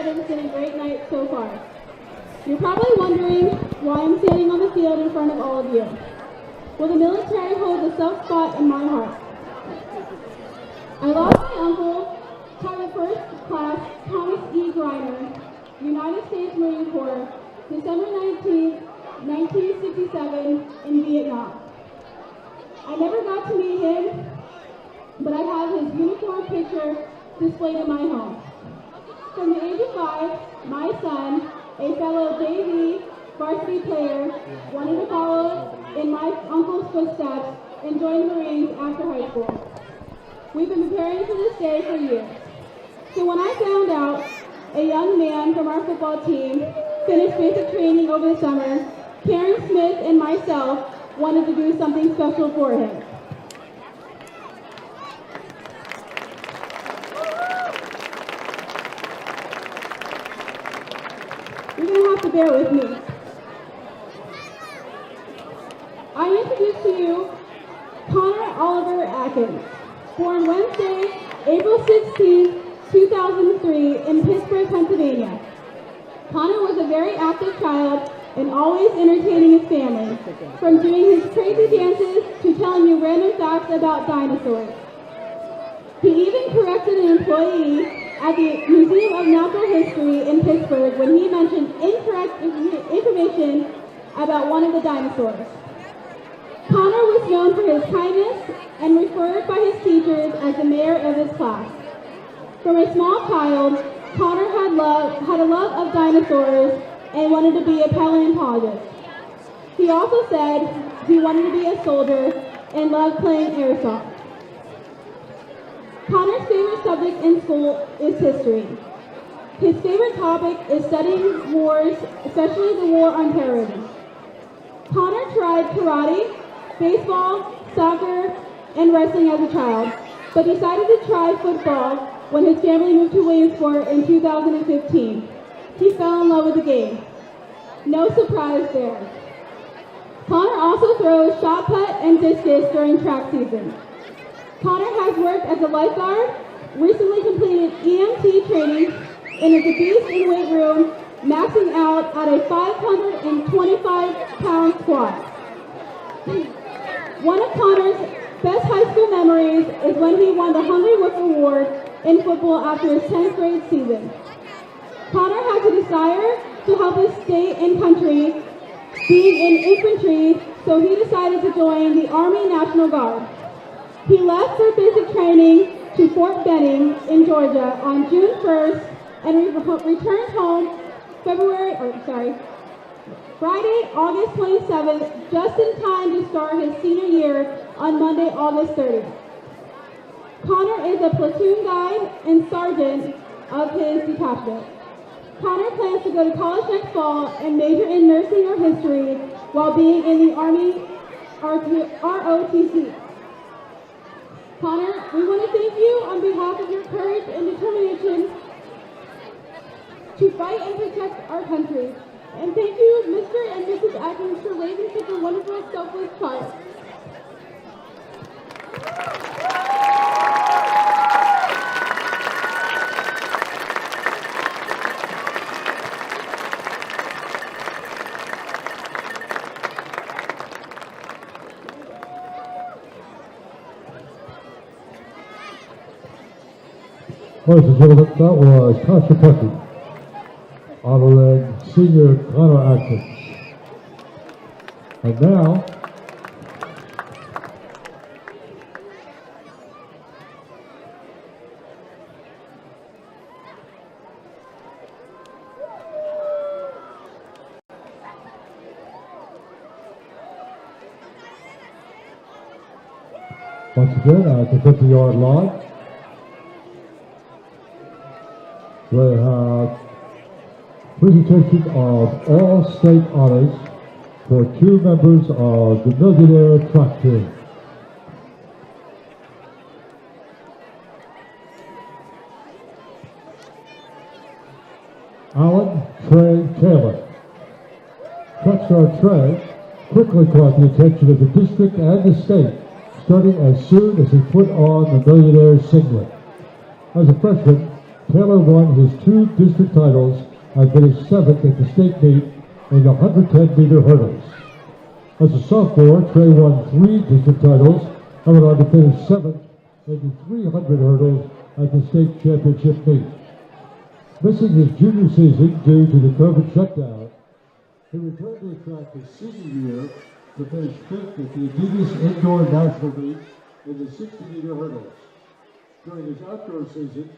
It's been a great night so far. You're probably wondering why I'm standing on the field in front of all of you. Well, the military holds a soft spot in my heart. I lost my uncle, Private First Class Thomas E. Griner, United States Marine Corps, December 19, 1967, in Vietnam. I never got to meet him, but I have his uniform picture displayed in my home. From the age of 5, my son, a fellow JV varsity player, wanted to follow in my uncle's footsteps and join the Marines after high school. We've been preparing for this day for years. So when I found out a young man from our football team finished basic training over the summer, Karen Smith and myself wanted to do something special for him. You're going to have to bear with me. I introduce to you Connor Oliver Atkins, born Wednesday, April 16, 2003 in Pittsburgh, Pennsylvania. Connor was a very active child and always entertaining his family, from doing his crazy dances to telling you random facts about dinosaurs. He even corrected an employee at the Museum of Natural History in Pittsburgh when he mentioned incorrect information about one of the dinosaurs. Connor was known for his kindness and referred by his teachers as the mayor of his class. From a small child, Connor had a love of dinosaurs and wanted to be a paleontologist. He also said he wanted to be a soldier and loved playing airsoft. Connor's favorite subject in school is history. His favorite topic is studying wars, especially the war on terrorism. Connor tried karate, baseball, soccer, and wrestling as a child, but decided to try football when his family moved to Williamsport in 2015. He fell in love with the game. No surprise there. Connor also throws shot put and discus during track season. Connor has worked as a lifeguard, recently completed EMT training, and is a beast in weight room, maxing out at a 525-pound squat. One of Connor's best high school memories is when he won the Hungry Wolf Award in football after his 10th grade season. Connor has a desire to help his state and country, being in infantry, so he decided to join the Army National Guard. He left for basic training to Fort Benning in Georgia on June 1st and returned home Friday, August 27th, just in time to start his senior year on Monday, August 30th. Connor is a platoon guide and sergeant of his detachment. Connor plans to go to college next fall and major in nursing or history while being in the Army ROTC. Connor, we want to thank you on behalf of your courage and determination to fight and protect our country. And thank you, Mr. and Mrs. Atkins, for raising such a wonderful, selfless child. Ladies and gentlemen, that was Tasha Petty, honoring Senior Connor Atkins. And now, once again at the 50-yard line, we have presentation of all state honors for 2 members of the Millionaire Track Team. Alan Trey Taylor. Track star Trey quickly caught the attention of the district and the state, starting as soon as he put on the Millionaire singlet. As a freshman, Taylor won his 2 district titles and finished 7th at the state meet in the 110-meter hurdles. As a sophomore, Trey won 3 district titles and went on to finish 7th in the 300 hurdles at the state championship meet. Missing his junior season due to the COVID shutdown, he returned to the track his senior year to finish 5th at the Adidas Indoor National Meet in the 60-meter hurdles. During his outdoor season,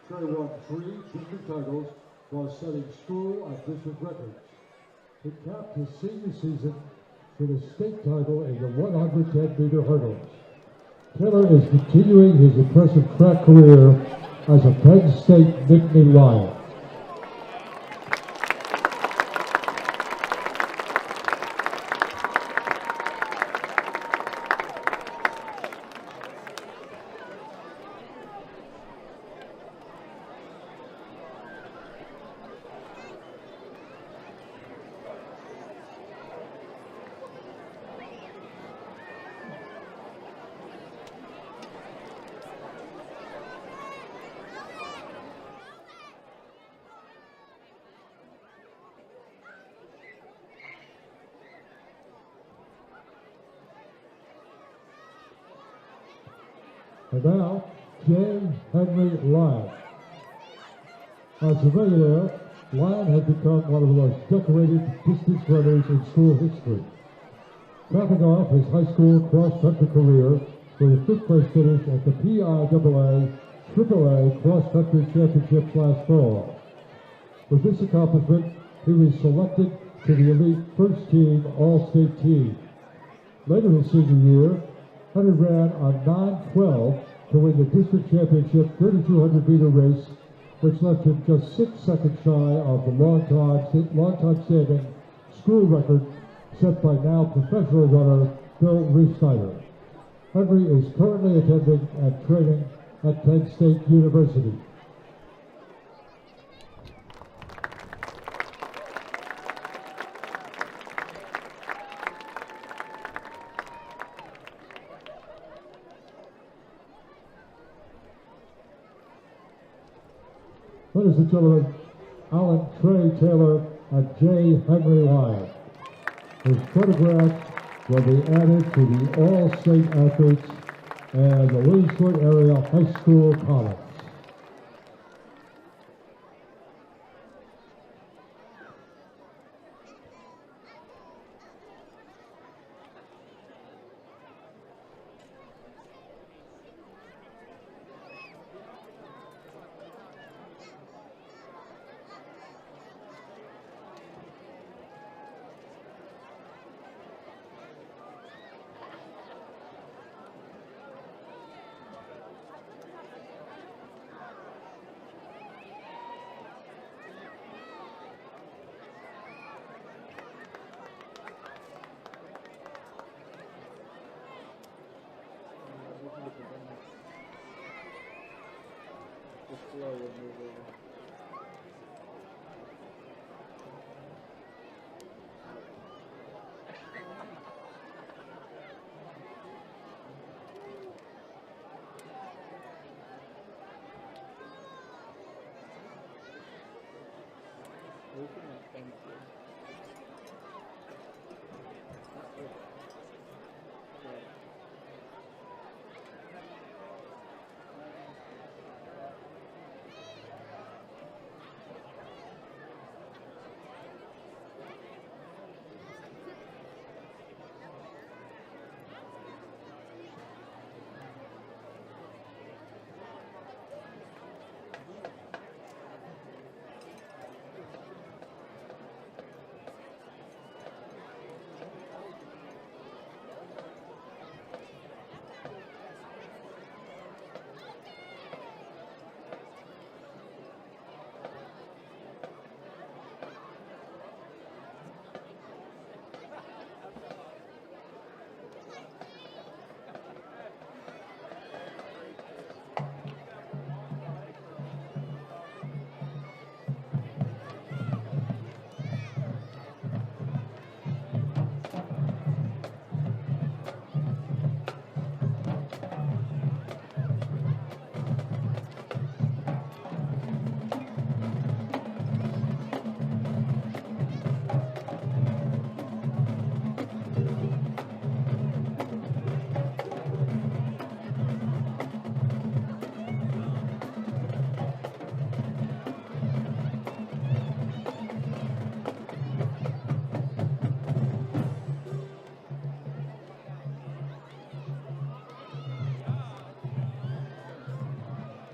Trey won 3 district titles while setting school and district records. He capped his senior season with a state title in the 110-meter hurdles. Taylor is continuing his impressive track career as a Penn State Nittany Lion. And now, J. Henry Lyon. As a millionaire, Lyon has become one of the most decorated distance runners in school history. Capping off his high school cross-country career with a fifth-place finish at the PIAA AAA cross-country championships last fall. With this accomplishment, he was selected to the elite first-team All-State team. Later his senior year, Henry ran a 9:12 to win the district championship 3,200-meter race, which left him just 6 seconds shy of the long-time standing school record set by now professional runner Bill Reefsnyder. Henry is currently attending and training at Penn State University. Ladies and gentlemen, Alan Trey Taylor and J. Henry Lyon. His photographs will be added to the All-State Athletes and the Williamsport Area High School Columns.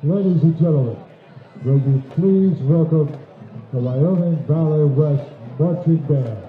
Ladies and gentlemen, will you please welcome the Wyoming Valley West Marching Band.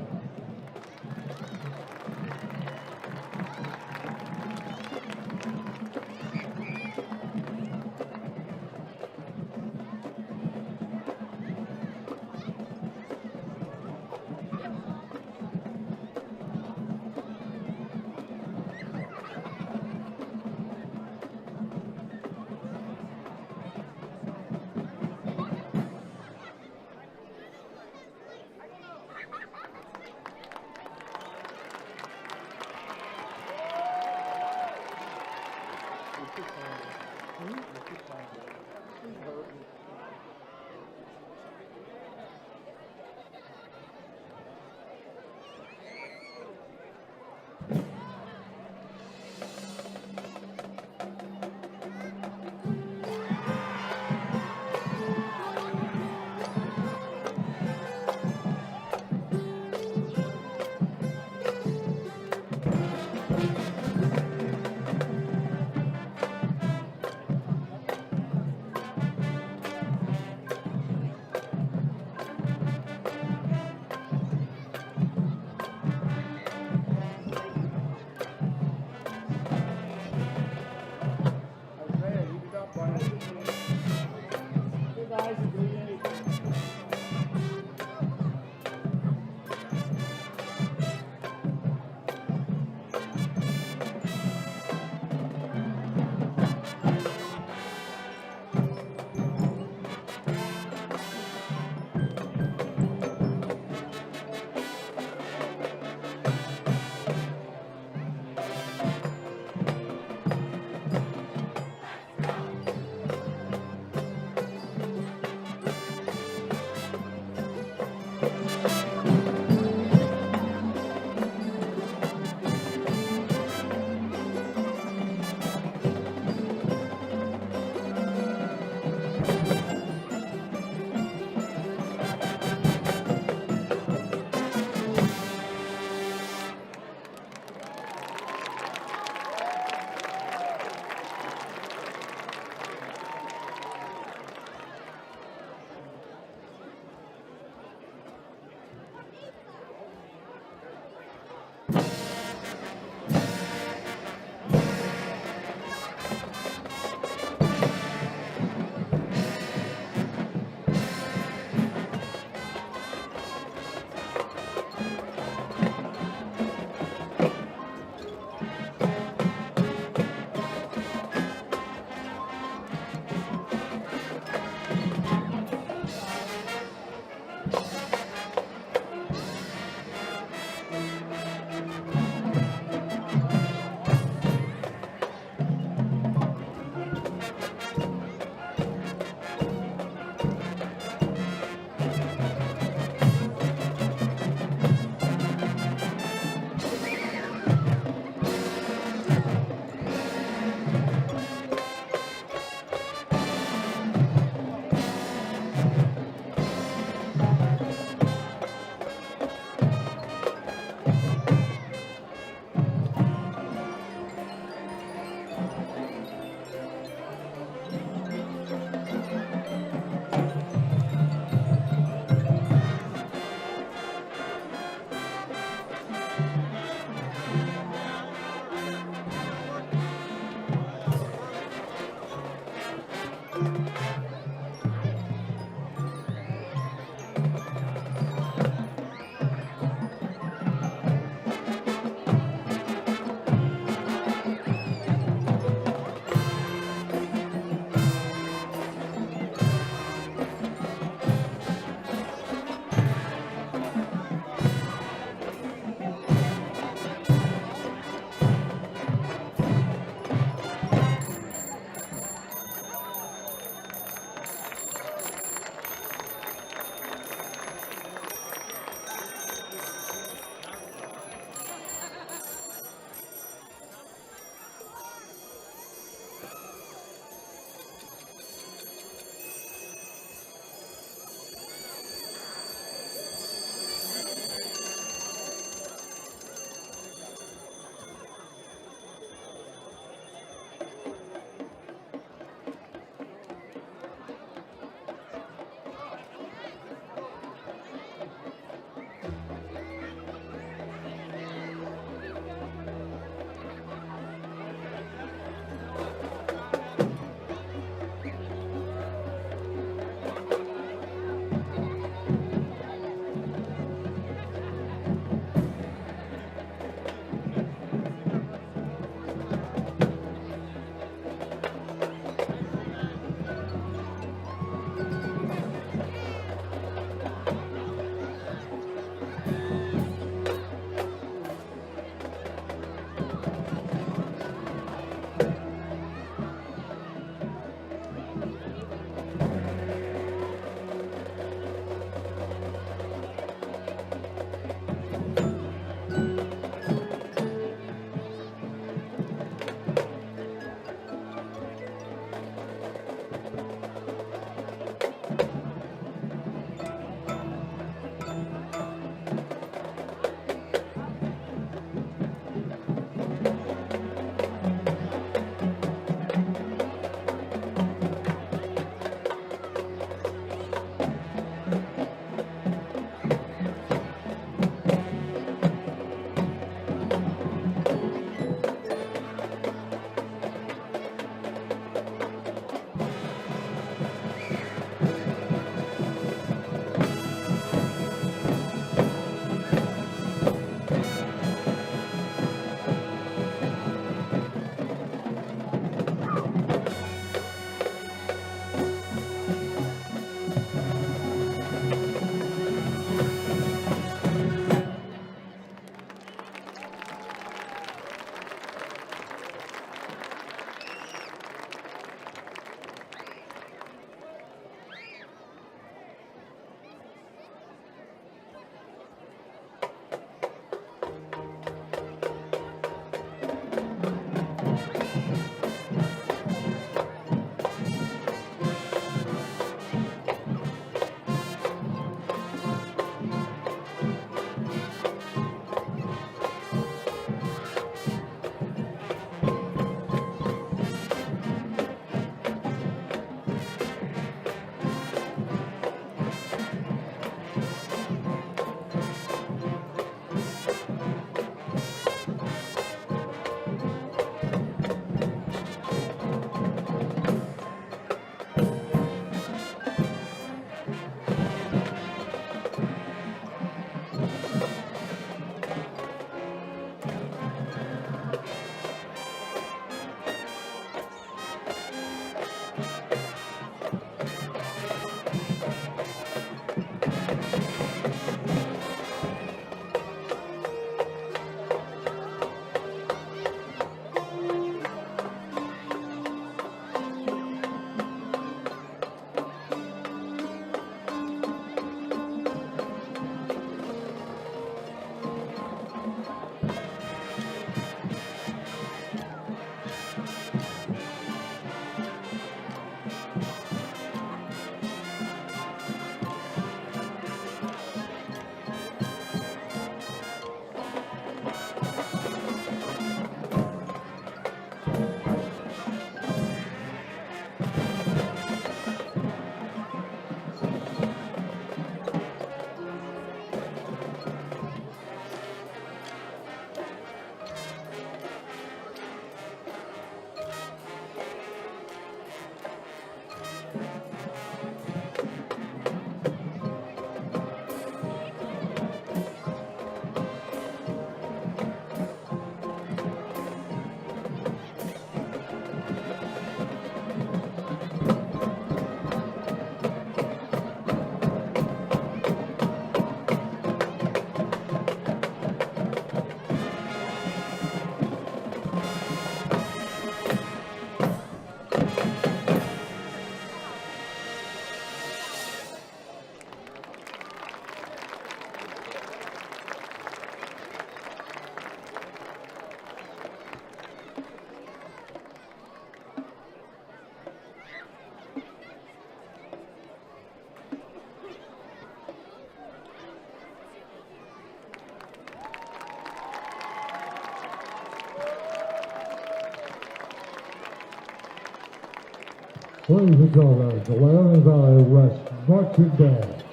Ladies and gentlemen, the Wyoming Valley West Marching Band.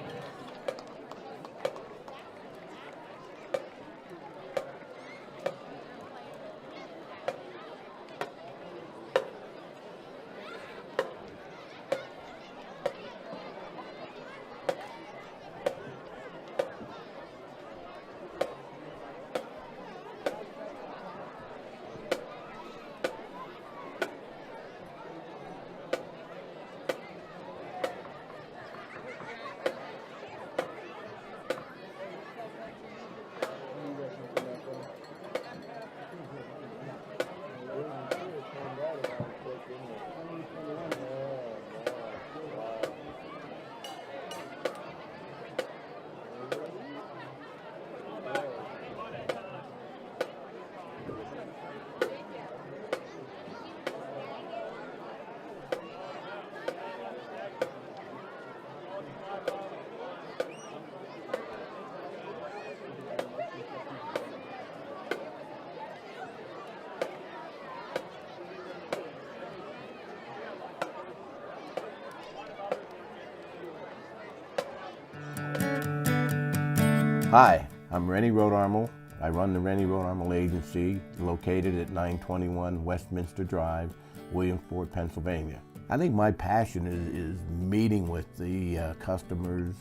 Hi, I'm Rennie Rodarmel. I run the Rennie Rodarmel Agency, located at 921 Westminster Drive, Williamsport, Pennsylvania. I think my passion is meeting with the customers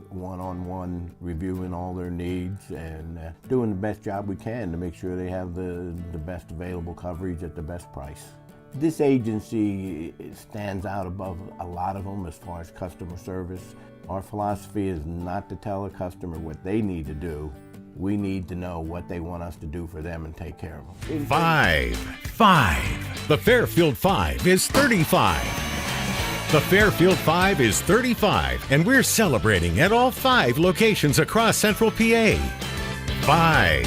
one-on-one, reviewing all their needs and doing the best job we can to make sure they have the best available coverage at the best price. This agency stands out above a lot of them as far as customer service. Our philosophy is not to tell a customer what they need to do. We need to know what they want us to do for them and take care of them. 5. The Fairfield 5 is 35. The Fairfield 5 is 35, and we're celebrating at all 5 locations across Central PA. 5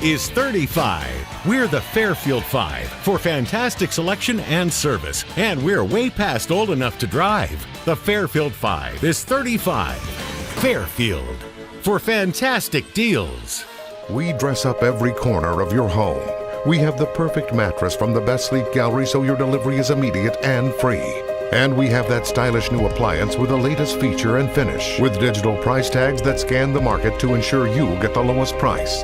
is 35. We're the Fairfield 5 for fantastic selection and service, and we're way past old enough to drive. The Fairfield 5 is 35. Fairfield for fantastic deals. We dress up every corner of your home. We have the perfect mattress from the best sleep gallery so your delivery is immediate and free. And we have that stylish new appliance with the latest feature and finish, with digital price tags that scan the market to ensure you get the lowest price.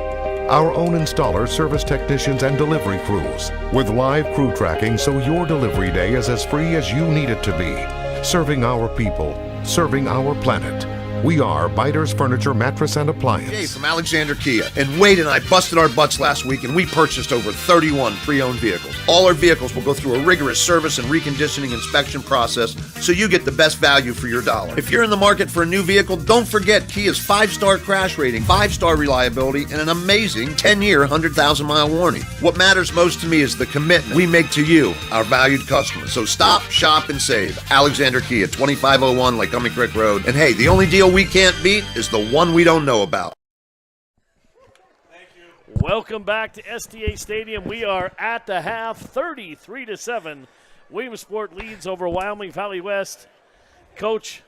Our own installers, service technicians, and delivery crews, with live crew tracking so your delivery day is as free as you need it to be. Serving our people, serving our planet. We are Biters Furniture, Mattress, and Appliance. Jay from Alexander Kia. And Wade and I busted our butts last week and we purchased over 31 pre-owned vehicles. All our vehicles will go through a rigorous service and reconditioning inspection process so you get the best value for your dollar. If you're in the market for a new vehicle, don't forget Kia's 5-star crash rating, 5-star reliability, and an amazing 10-year, 100,000-mile warranty. What matters most to me is the commitment we make to you, our valued customers. So stop, shop, and save. Alexander Kia, 2501 Lycoming Creek Road. And hey, the only deal we can't beat is the one we don't know about. Welcome back to STA Stadium. We are at the half, 33-7. Williamsport leads over Wyoming Valley West. Coach,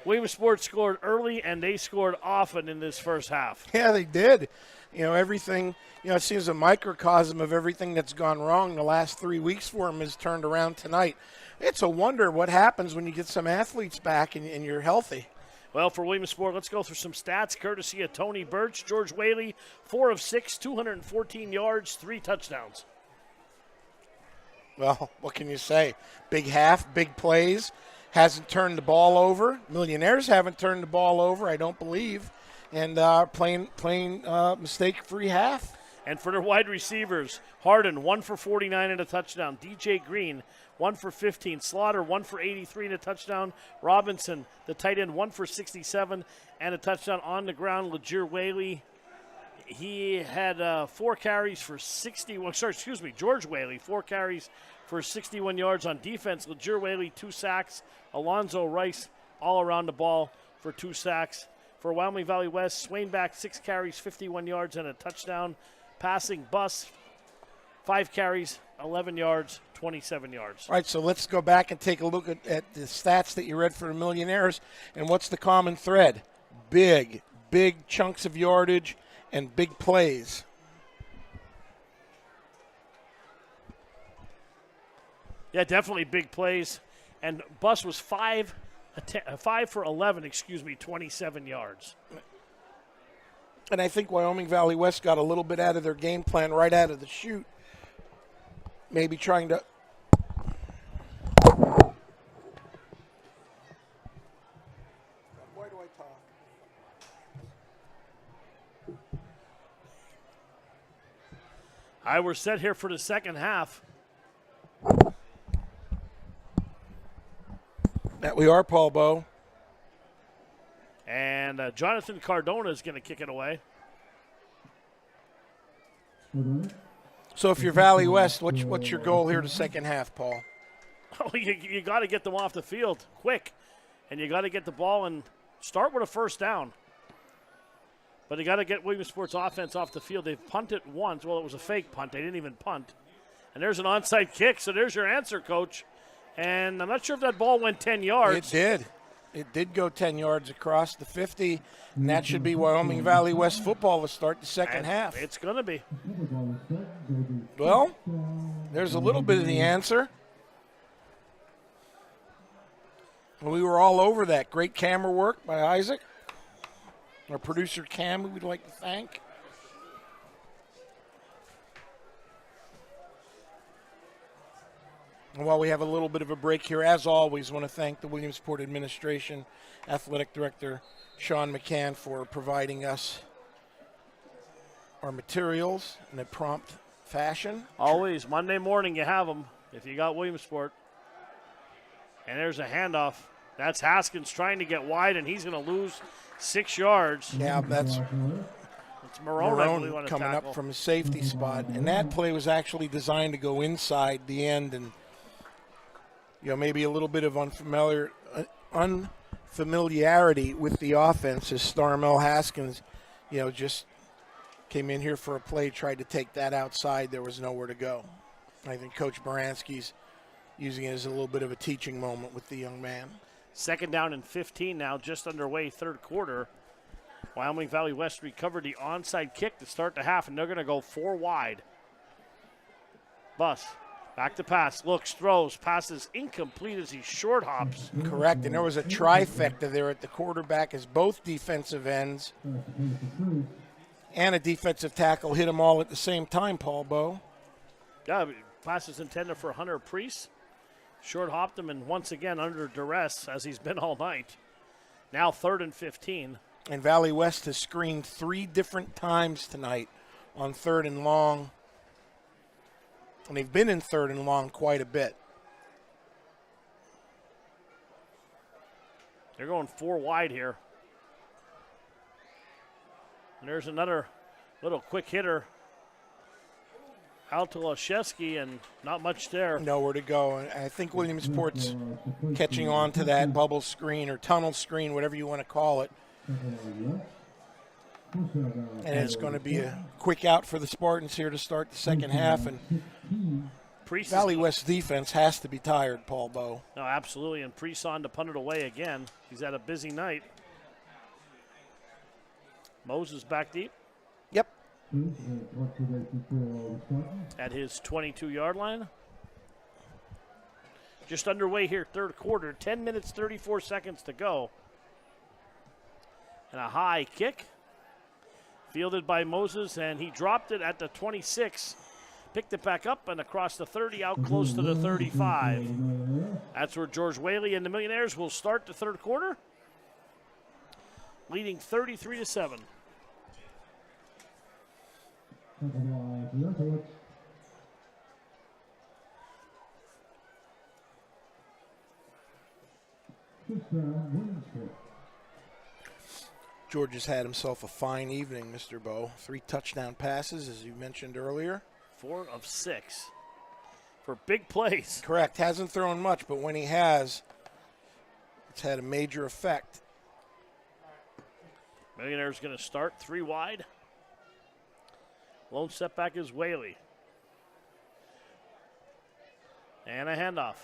Williamsport scored early and they scored often in this first half. Yeah, they did. Everything, it seems a microcosm of everything that's gone wrong the last 3 weeks for them is turned around tonight. It's a wonder what happens when you get some athletes back and you're healthy. Well, for Williamsport, let's go through some stats courtesy of Tony Birch. George Whaley, 4 of 6, 214 yards, 3 touchdowns. Well, what can you say? Big half, big plays. Hasn't turned the ball over. Millionaires haven't turned the ball over, I don't believe. And playing mistake-free half. And for their wide receivers, Harden, 1 for 49 and a touchdown. DJ Green, 1 for 15. Slaughter, 1 for 83 and a touchdown. Robinson, the tight end, 1 for 67 and a touchdown on the ground. Legier Whaley, he had 4 carries for 61. George Whaley, 4 carries for 61 yards on defense. Legier Whaley, 2 sacks. Alonzo Rice, all around the ball for 2 sacks. For Wyoming Valley West, Swainback, 6 carries, 51 yards and a touchdown. Passing Bus, 5 carries, 11 yards, 27 yards. All right, so let's go back and take a look at the stats that you read for the Millionaires. And what's the common thread? Big chunks of yardage and big plays. Yeah, definitely big plays. And Bus was 5 for 11, 27 yards. And I think Wyoming Valley West got a little bit out of their game plan right out of the chute. Maybe trying to... Why do I talk? We're set here for the second half. That we are, Paul Bowe. And Jonathan Cardona is going to kick it away. So if you're Valley West, what's your goal here the second half, Paul? Oh, you got to get them off the field quick. And you got to get the ball and start with a first down. But you got to get Williamsport's offense off the field. They've punted once. Well, it was a fake punt. They didn't even punt. And there's an onside kick, so there's your answer, Coach. And I'm not sure if that ball went 10 yards. It did. It did go 10 yards across the 50, and that should be Wyoming Valley West football to start the second half. It's going to be. Well, there's a little bit of the answer. We were all over that. Great camera work by Isaac. Our producer, Cam, who we'd like to thank. And while we have a little bit of a break here, as always, want to thank the Williamsport administration, athletic director Sean McCann, for providing us our materials in a prompt fashion. Always. Monday morning you have them if you got Williamsport. And there's a handoff. That's Haskins trying to get wide, and he's going to lose 6 yards. Yeah, that's Marone I believe, on a coming tackle. up from a safety spot. And that play was actually designed to go inside the end, and maybe a little bit of unfamiliarity with the offense as Starmel Haskins, just came in here for a play, tried to take that outside. There was nowhere to go. I think Coach Baranski's using it as a little bit of a teaching moment with the young man. Second down and 15 now, just underway, third quarter. Wyoming Valley West recovered the onside kick to start the half, and they're going to go 4 wide. Bus. Back to pass, looks, throws, passes incomplete as he short hops. Correct, and there was a trifecta there at the quarterback as both defensive ends and a defensive tackle hit them all at the same time, Paul Bowe. Yeah, passes intended for Hunter Priest. Short hopped him, and once again under duress as he's been all night. Now 3rd and 15. And Valley West has screened 3 different times tonight on 3rd and long. And they've been in 3rd and long quite a bit. They're going 4 wide here. And there's another little quick hitter out to Olszewski, and not much there. Nowhere to go. And I think Williamsport's catching on to that bubble screen or tunnel screen, whatever you want to call it. And it's going to be a quick out for the Spartans here to start the second half. And Valley West defense has to be tired, Paul Bowe. No, absolutely, and Priest on to punt it away again. He's had a busy night. Moses back deep. Yep. At his 22-yard line. Just underway here, third quarter. 10 minutes, 34 seconds to go. And a high kick. Fielded by Moses, and he dropped it at the 26. Picked it back up and across the 30, out close to the 35. That's where George Whaley and the Millionaires will start the third quarter, leading 33-7. George has had himself a fine evening, Mr. Bowe. 3 touchdown passes, as you mentioned earlier. 4 of 6 for big plays. Correct. Hasn't thrown much, but when he has, it's had a major effect. Millionaire's going to start 3 wide. Lone setback is Whaley. And a handoff.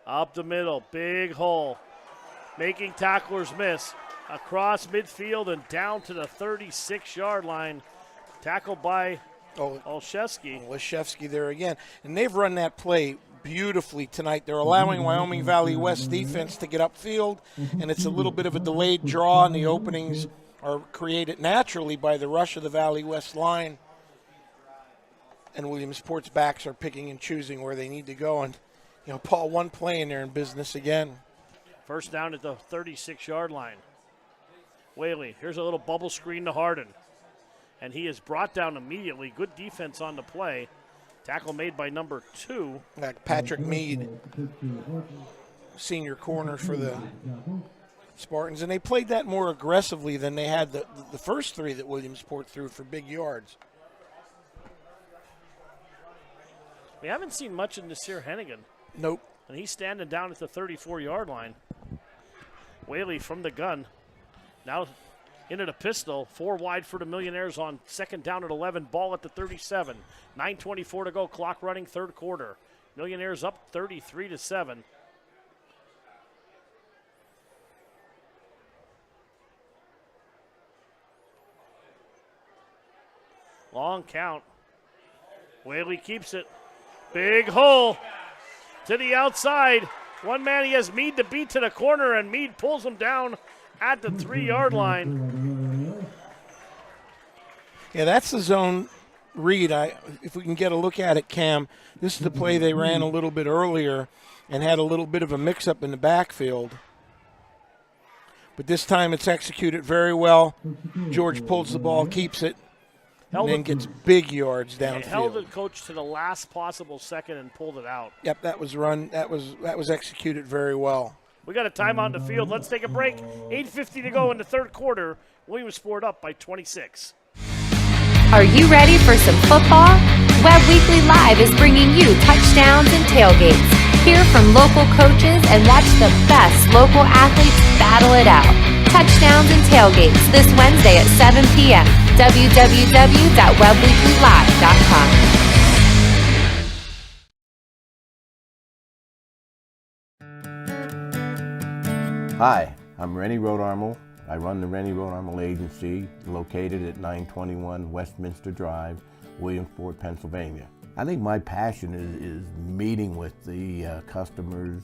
Up the middle. Big hole. Making tacklers miss. Across midfield and down to the 36-yard line. Tackled by Olszewski. Olszewski there again. And they've run that play beautifully tonight. They're allowing Wyoming Valley West defense to get upfield, and it's a little bit of a delayed draw, and the openings are created naturally by the rush of the Valley West line. And Williamsport's backs are picking and choosing where they need to go. And, you know, Paul, one play in there in business again. First down at the 36-yard line. Whaley, here's a little bubble screen to Harden. And he is brought down immediately. Good defense on the play. Tackle made by number 2. Patrick Mead, senior corner for the Spartans. And they played that more aggressively than they had the first 3 that Williamsport threw for big yards. We haven't seen much of Nasir Hennigan. Nope. And he's standing down at the 34-yard line. Whaley from the gun. Now into the pistol. 4 wide for the Millionaires on second down at 11. Ball at the 37. 9:24 to go. Clock running, third quarter. Millionaires up 33-7. Long count. Whaley keeps it. Big hole to the outside. One man, he has Mead to beat to the corner, and Mead pulls him down at the 3-yard line. Yeah, that's the zone read. If we can get a look at it, Cam, this is the play they ran a little bit earlier and had a little bit of a mix-up in the backfield. But this time it's executed very well. George pulls the ball, keeps it, and then gets big yards downfield. Held the coach to the last possible second and pulled it out. Yep, that was run. That was executed very well. We got a timeout on the field. Let's take a break. 8:50 to go in the third quarter. Williamsport up by 26. Are you ready for some football? Webb Weekly Live is bringing you touchdowns and tailgates. Hear from local coaches and watch the best local athletes battle it out. Touchdowns and tailgates this Wednesday at 7 p.m. www.webweeklylive.com. Hi, I'm Rennie Rodarmel. I run the Rennie Rodarmel Agency, located at 921 Westminster Drive, Williamsport, Pennsylvania. I think my passion is meeting with the customers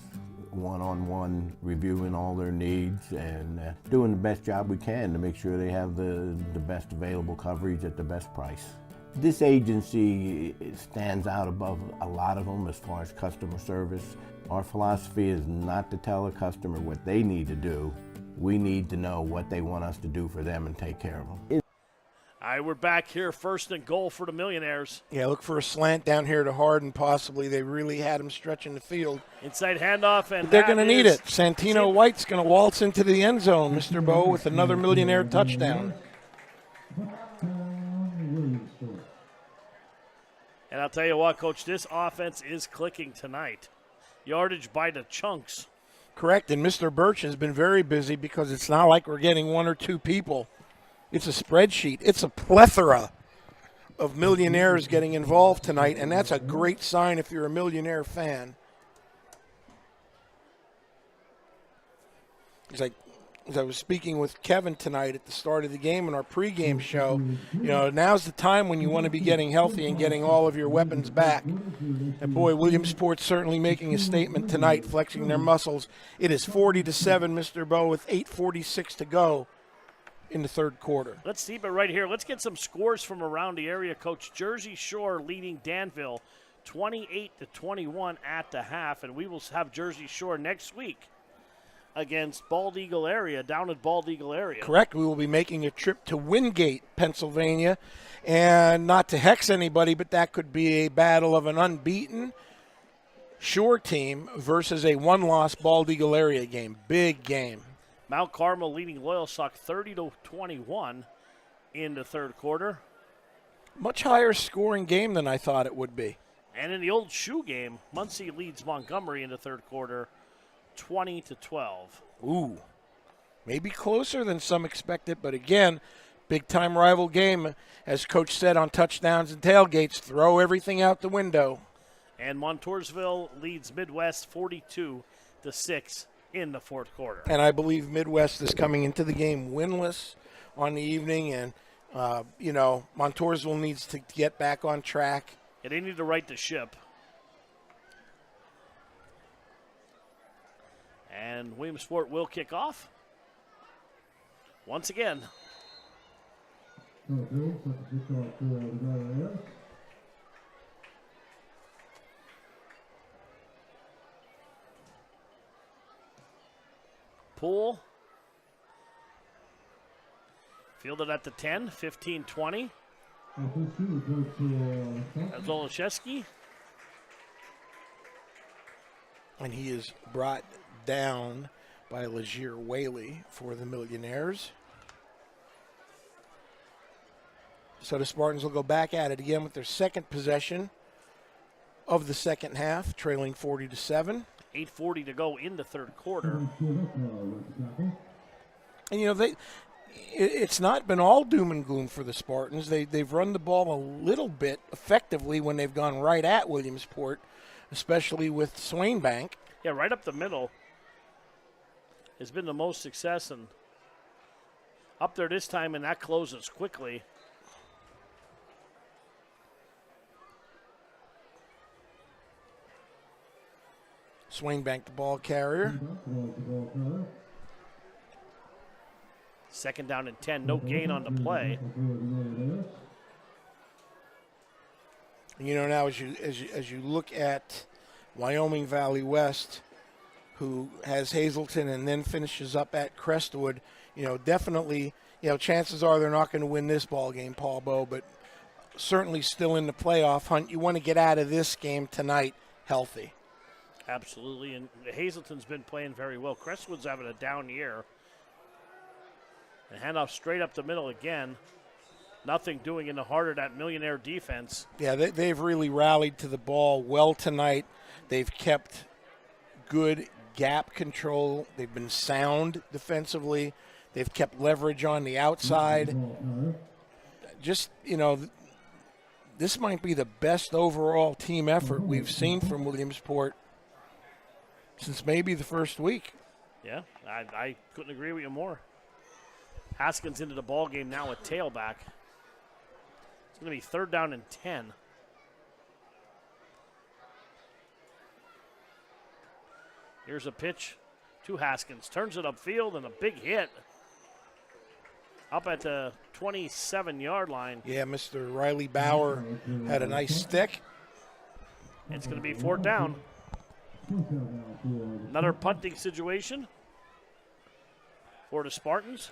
one-on-one, reviewing all their needs and doing the best job we can to make sure they have the best available coverage at the best price. This agency stands out above a lot of them as far as customer service. Our philosophy is not to tell a customer what they need to do. We need to know what they want us to do for them and take care of them. All right, we're back here, first and goal for the Millionaires. Yeah, look for a slant down here to Harden, possibly. They really had him stretching the field. Inside handoff, and but they're going to need it. Santino White's going to waltz into the end zone, Mr. Bowe, with another Millionaire touchdown. And I'll tell you what, Coach, this offense is clicking tonight. Yardage by the chunks. Correct, and Mr. Birch has been very busy because it's not like we're getting 1 or 2 people. It's a spreadsheet. It's a plethora of Millionaires getting involved tonight, and that's a great sign if you're a Millionaire fan. As I was speaking with Kevin tonight at the start of the game in our pregame show, now's the time when you want to be getting healthy and getting all of your weapons back. And boy, Williamsport's certainly making a statement tonight, flexing their muscles. It is 40-7, Mr. Bowe, with 8:46 to go in the third quarter. Let's see, but right here, let's get some scores from around the area. Coach Jersey Shore leading Danville 28-21 at the half, and we will have Jersey Shore next week against Bald Eagle area, down at Bald Eagle area. Correct. We will be making a trip to Wingate, Pennsylvania, and not to hex anybody, but that could be a battle of an unbeaten Shore team versus a one-loss Bald Eagle area game. Big game. Mount Carmel leading Loyalsock 30-21 in the third quarter. Much higher scoring game than I thought it would be. And in the old shoe game, Muncie leads Montgomery in the third quarter 20-12. Ooh, maybe closer than some expected, but again, big-time rival game. As Coach said on touchdowns and tailgates, throw everything out the window. And Montoursville leads Midwest 42-6 in the fourth quarter. And I believe Midwest is coming into the game winless on the evening, and, Montoursville needs to get back on track. Yeah, they need to right the ship. And Williamsport will kick off once again. Poole fielded at the 10, 15-20. Zoleszewski. And he is brought down by Legier Whaley for the Millionaires. So the Spartans will go back at it again with their second possession of the second half, trailing 40-7. 8:40 to go in the third quarter. And it's not been all doom and gloom for the Spartans. They've run the ball a little bit effectively when they've gone right at Williamsport, especially with Swainbank. Yeah, right up the middle has been the most success, and up there this time, and that closes quickly. Swainbank, the ball carrier. Second down and 10, no gain on the play. Now as you look at Wyoming Valley West, who has Hazleton and then finishes up at Crestwood, definitely, chances are they're not going to win this ball game, Paul Bowe, but certainly still in the playoff hunt. You want to get out of this game tonight healthy. Absolutely, and Hazleton's been playing very well. Crestwood's having a down year. And handoff straight up the middle again. Nothing doing in the heart of that Millionaire defense. Yeah, they've really rallied to the ball well tonight. They've kept good gap control. They've been sound defensively. They've kept leverage on the outside. Just, this might be the best overall team effort we've seen from Williamsport since maybe the first week. Yeah, I couldn't agree with you more. Haskins into the ball game now with tailback. It's going to be third down and 10. Here's a pitch to Haskins. Turns it upfield and a big hit. Up at the 27-yard line. Yeah, Mr. Riley Bauer had a nice stick. It's going to be fourth down. Another punting situation for the Spartans.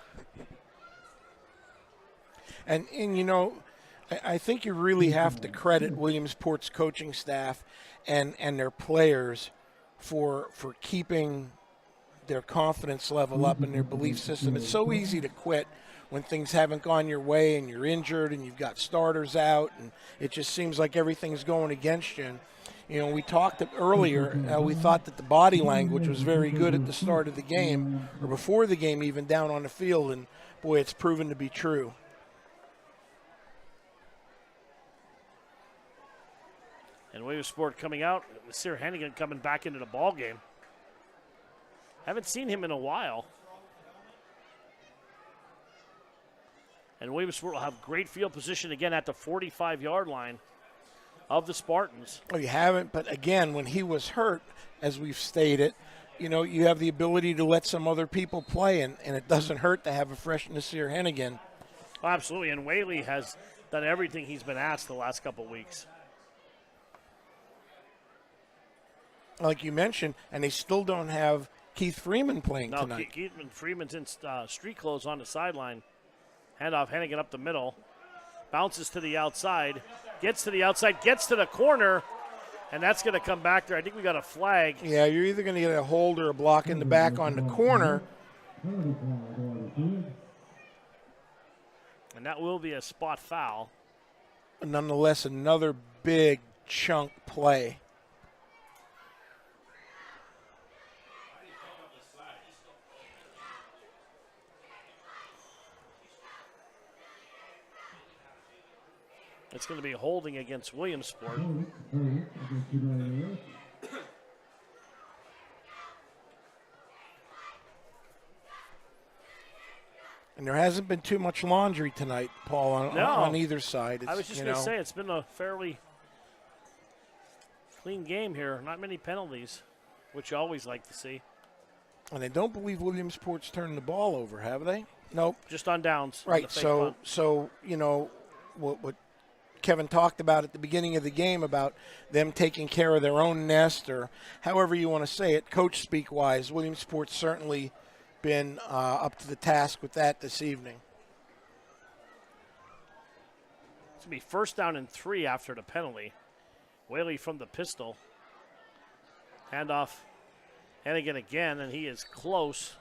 And I think you really have to credit Williamsport's coaching staff and their players for keeping their confidence level up and their belief system. It's so easy to quit when things haven't gone your way and you're injured and you've got starters out and it just seems like everything's going against you. And, we talked earlier, we thought that the body language was very good at the start of the game or before the game even down on the field, and boy, it's proven to be true. And Williamsport coming out. Nasir Hennigan coming back into the ball game. Haven't seen him in a while. And Williamsport will have great field position again at the 45-yard line of the Spartans. Oh, you haven't, but again, when he was hurt, as we've stated, you know, you have the ability to let some other people play, and it doesn't hurt to have a fresh Nasir Hennigan. Oh, absolutely, and Whaley has done everything he's been asked the last couple of weeks. Like you mentioned, and they still don't have Keith Freeman playing No, tonight. Keith Freeman's in street clothes on the sideline. Handoff, Hennigan up the middle. Bounces to the outside. Gets to the outside, gets to the corner, and that's going to come back there. I think we got a flag. Yeah, you're either going to get a hold or a block in the back on the corner. And that will be a spot foul. Nonetheless, another big chunk play. It's going to be holding against Williamsport. And there hasn't been too much laundry tonight, Paul, on either side. I was just going to say, it's been a fairly clean game here. Not many penalties, which you always like to see. And I don't believe Williamsport's turned the ball over, have they? Nope. Just on downs. Right, On the fake so punt. you know, what Kevin talked about at the beginning of the game about them taking care of their own nest, or however you want to say it, coach speak-wise, Williamsport's certainly been up to the task with that this evening. It's going to be first down and 3 after the penalty. Whaley from the pistol. Handoff. Hennigan again, and he is close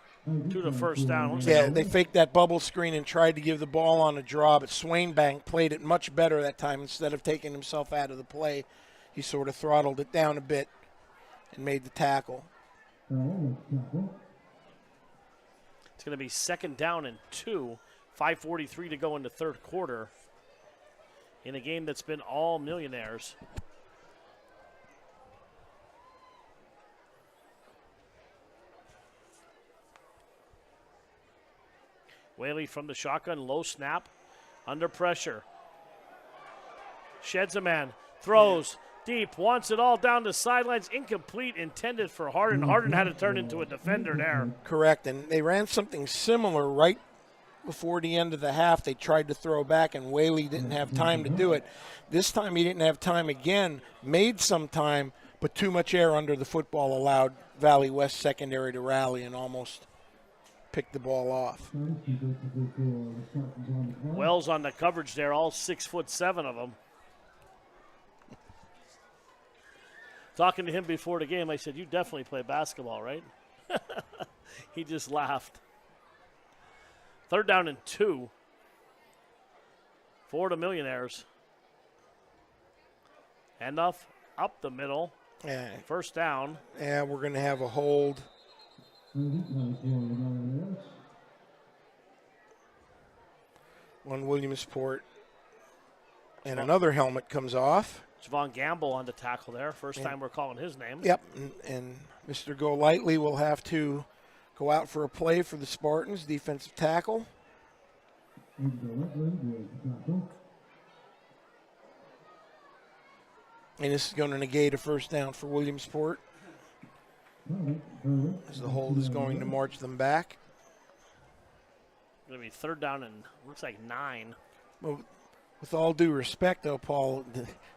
to the first down. Looks Yeah, like they faked that bubble screen and tried to give the ball on a draw, but Swainbank played it much better that time. Instead of taking himself out of the play, he sort of throttled it down a bit and made the tackle. It's going to be second down and 2. 5:43 to go in the third quarter in a game that's been all millionaires. Whaley from the shotgun, low snap, under pressure. Sheds a man, throws deep, wants it all down the sidelines, incomplete, intended for Harden. Harden had to turn into a defender there. Correct, and they ran something similar right before the end of the half. They tried to throw back, and Whaley didn't have time to do it. This time he didn't have time again, made some time, but too much air under the football allowed Valley West secondary to rally and almost pick the ball off. Wells on the coverage there, all 6'7" of them. Talking to him before the game, I said, "You definitely play basketball, right?" He just laughed. Third down and 2 for the Millionaires. Handoff up the middle. Yeah. First down. Yeah, we're going to have a hold. On Williamsport. And another helmet comes off. Javon Gamble on the tackle there. First time we're calling his name. Yep, and Mr. Golightly will have to go out for a play for the Spartans, defensive tackle. And this is going to negate a first down for Williamsport, as the hold is going to march them back. Going to be third down and looks like 9. Well, with all due respect, though, Paul,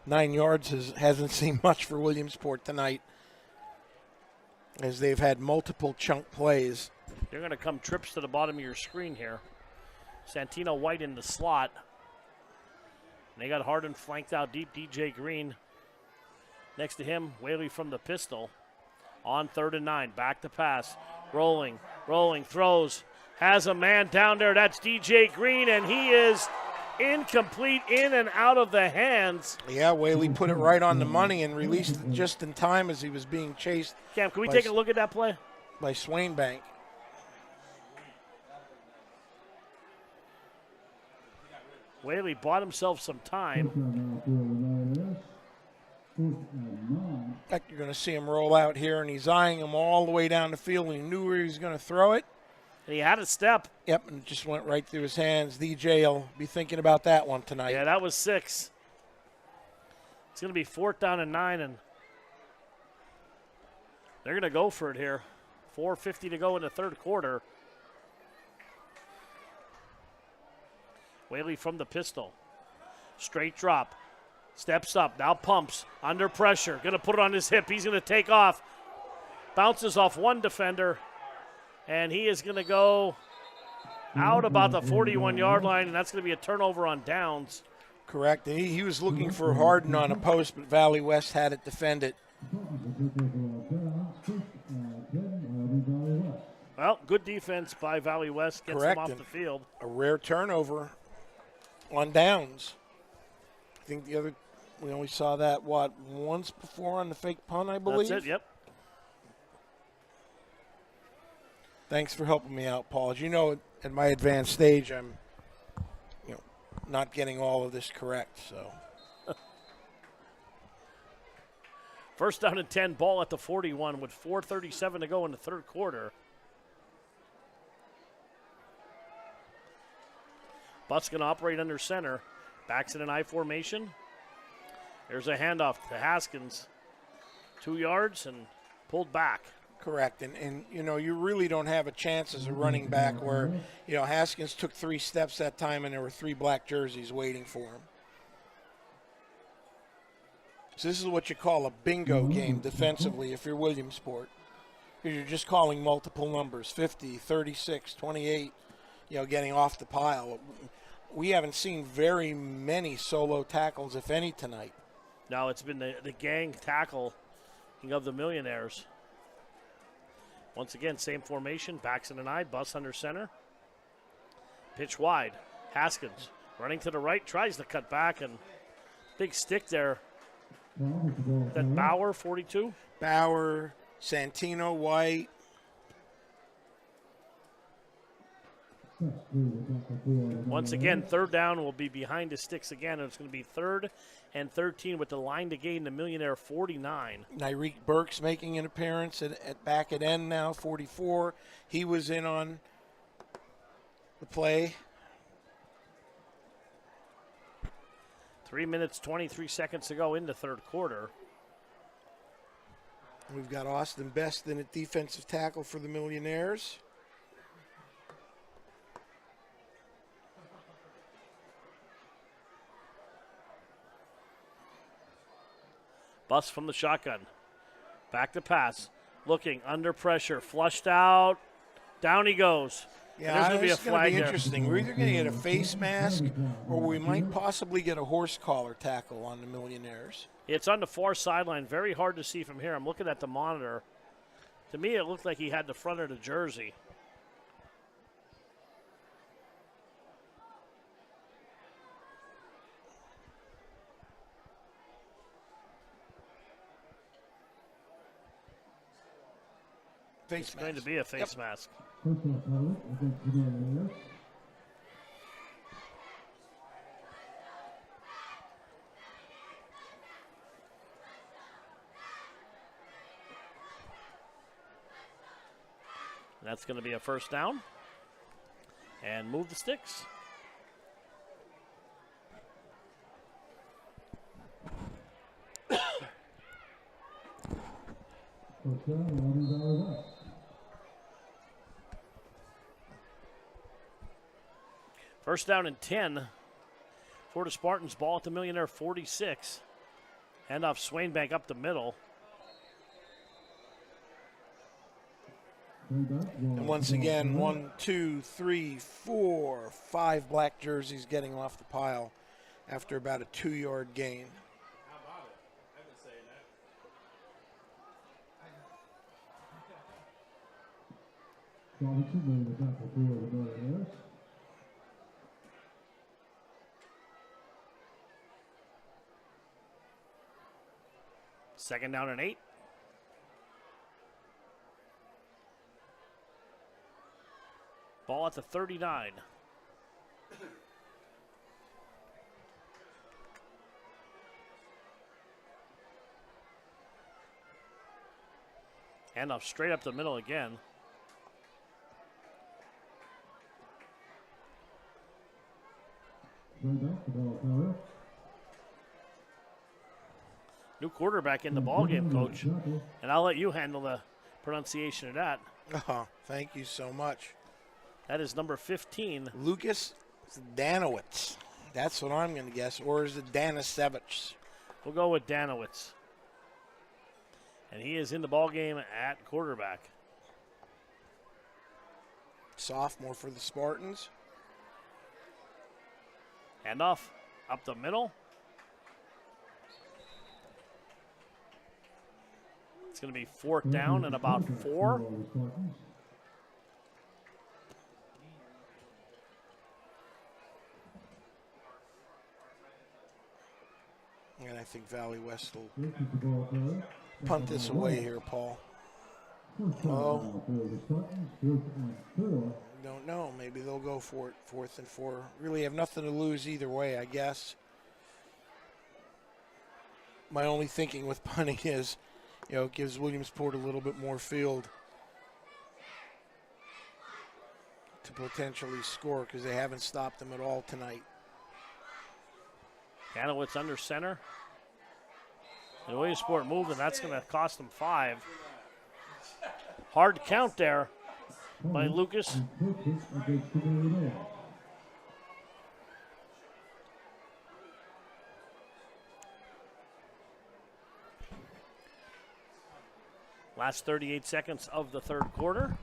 9 yards hasn't seemed much for Williamsport tonight, as they've had multiple chunk plays. They're going to come trips to the bottom of your screen here. Santino White in the slot. And they got Harden flanked out deep. DJ Green next to him. Whaley from the pistol. On 3rd and 9. Back to pass. Rolling, throws. Has a man down there. That's DJ Green, and he is incomplete, in and out of the hands. Yeah, Whaley put it right on the money and released it just in time as he was being chased. Cam, can we take a look at that play? By Swainbank. Whaley bought himself some time. 9. You're going to see him roll out here, and he's eyeing him all the way down the field, and he knew where he was going to throw it. And he had a step. Yep, and it just went right through his hands. DJ will be thinking about that one tonight. Yeah, that was 6. It's going to be 4th down and 9, and they're going to go for it here. 4:50 to go in the third quarter. Whaley from the pistol. Straight drop. Steps up. Now pumps. Under pressure. Going to put it on his hip. He's going to take off. Bounces off one defender. And he is going to go out about the 41-yard line, and that's going to be a turnover on downs. Correct. And he was looking for Harden on a post, but Valley West had it defended. Well, good defense by Valley West. Gets Correct. them off And the field. A rare turnover on downs. I think we only saw that, once before on the fake punt, I believe? That's it, yep. Thanks for helping me out, Paul. As you know, at my advanced stage, I'm not getting all of this correct. So, first down and 10, ball at the 41 with 4:37 to go in the third quarter. Butt's going to operate under center. Backs in an I formation. There's a handoff to Haskins. 2 yards and pulled back. Correct. And you really don't have a chance as a running back where, Haskins took 3 steps that time and there were 3 black jerseys waiting for him. So this is what you call a bingo game defensively if you're Williamsport. Because you're just calling multiple numbers, 50, 36, 28, getting off the pile. We haven't seen very many solo tackles, if any, tonight. No, it's been the gang tackle of the Millionaires. Once again, same formation, backs in an I, bus under center. Pitch wide. Haskins running to the right, tries to cut back, and big stick there. That Bauer, 42? Bauer, Santino, White. Once again, third down will be behind the sticks again. It's going to be 3rd and 13 with the line to gain the Millionaire 49. Nyreek Burks making an appearance at back at end now, 44. He was in on the play. 3 minutes, 23 seconds to go in the third quarter. We've got Austin Beston at defensive tackle for the Millionaires. Bus from the shotgun. Back to pass. Looking under pressure. Flushed out. Down he goes. Yeah, there's it's going to be interesting. We're either going to get a face mask or we might possibly get a horse collar tackle on the Millionaires. It's on the far sideline. Very hard to see from here. I'm looking at the monitor. To me, it looked like he had the front of the jersey. It's going to be a face mask. That's going to be a first down. And move the sticks. First down and 10 for the Spartans. Ball at the Millionaire 46. Handoff Swainbank up the middle. And once again, 1, 2, 3, 4, 5 black jerseys getting off the pile after about a 2-yard gain. Second down and 8. Ball at the 39. Handoff straight up the middle again. New quarterback in the ballgame, Coach. And I'll let you handle the pronunciation of that. Oh, thank you so much. That is number 15. Lucas Danowitz. That's what I'm going to guess. Or is it Danisevich? We'll go with Danowitz. And he is in the ballgame at quarterback. Sophomore for the Spartans. Handoff up the middle. It's going to be 4th down and about 4. And I think Valley West will punt this away here, Paul. Oh, don't know. Maybe they'll go for it, 4th and 4. Really have nothing to lose either way, I guess. My only thinking with punting is, it gives Williamsport a little bit more field to potentially score because they haven't stopped them at all tonight. Danowitz under center. And Williamsport moving. That's going to cost them 5. Hard count there by Lucas. Last 38 seconds of the third quarter.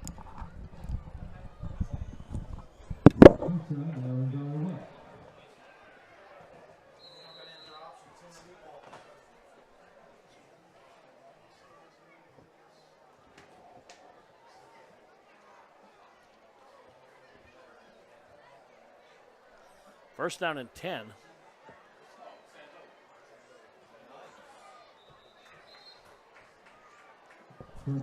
First down and 10. All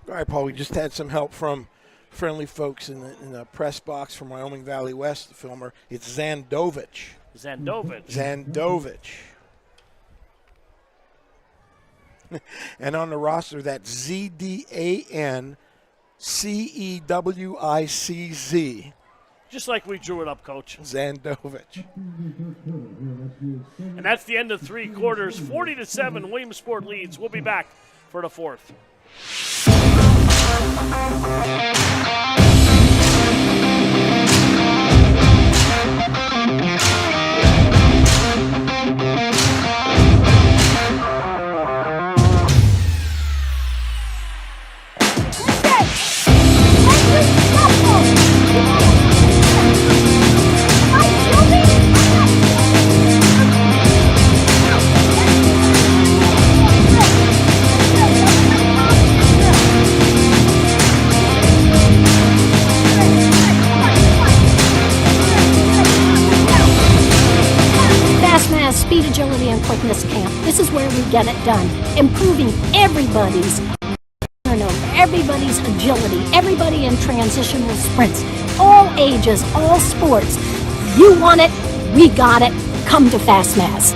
right, Paul, we just had some help from friendly folks in the press box from Wyoming Valley West, the filmer. It's Zandovich. Zandovich. And on the roster, that's Zdancewiczz. Just like we drew it up, Coach. Zandovich. And that's the end of 3 quarters. 40-7, Williamsport leads. We'll be back for the 4th. Speed, agility, and quickness camp. This is where we get it done. Improving everybody's agility, everybody in transitional sprints, all ages, all sports. You want it, we got it. Come to FastMass.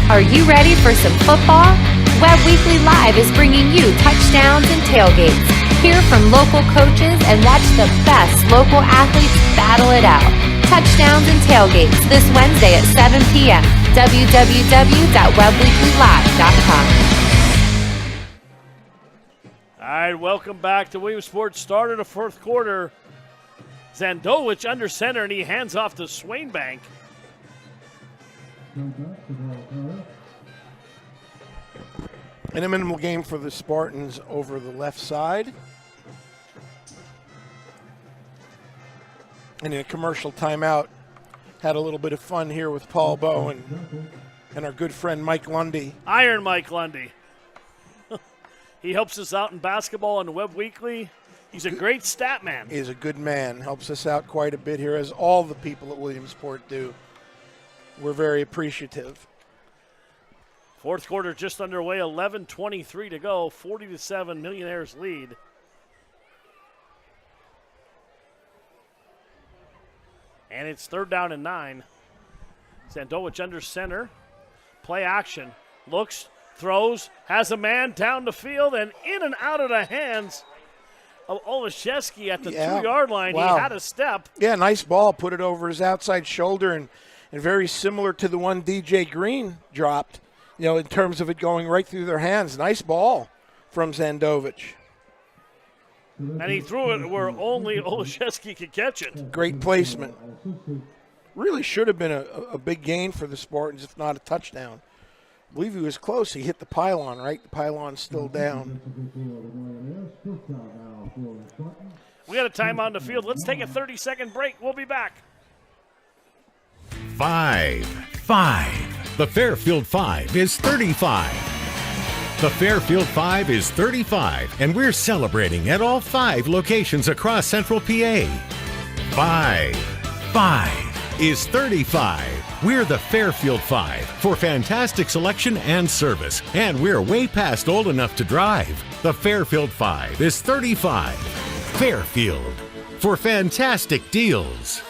Are you ready for some football? Webb Weekly Live is bringing you touchdowns and tailgates. Hear from local coaches and watch the best local athletes battle it out. Touchdowns and tailgates this Wednesday at 7 p.m. www.webbweeklylive.com. All right, welcome back to Williamsport. Start of the 4th quarter. Zandowich under center, and he hands off to Swainbank. And a minimal game for the Spartans over the left side. And in a commercial timeout, had a little bit of fun here with Paul Bowe and our good friend Mike Lundy. Iron Mike Lundy. He helps us out in basketball on Webb Weekly. He's a great stat man. He's a good man. Helps us out quite a bit here, as all the people at Williamsport do. We're very appreciative. 4th quarter just underway, 11:23 to go, 40-7, Millionaires lead. And it's 3rd down and 9. Zandovich under center. Play action. Looks, throws, has a man down the field and in and out of the hands of Olszewski at the 2-yard line. Wow. He had a step. Yeah, nice ball. Put it over his outside shoulder and very similar to the one DJ Green dropped, in terms of it going right through their hands. Nice ball from Zandovich. And he threw it where only Olszewski could catch it. Great placement. Really should have been a big gain for the Spartans, if not a touchdown. I believe he was close. He hit the pylon, right? The pylon's still down. We got a timeout in the field. Let's take a 30-second break. We'll be back. 5. The Fairfield 5 is 35. The Fairfield 5 is 35, and we're celebrating at all 5 locations across Central PA. 5 is 35. We're the Fairfield 5 for fantastic selection and service, and we're way past old enough to drive. The Fairfield 5 is 35. Fairfield for fantastic deals.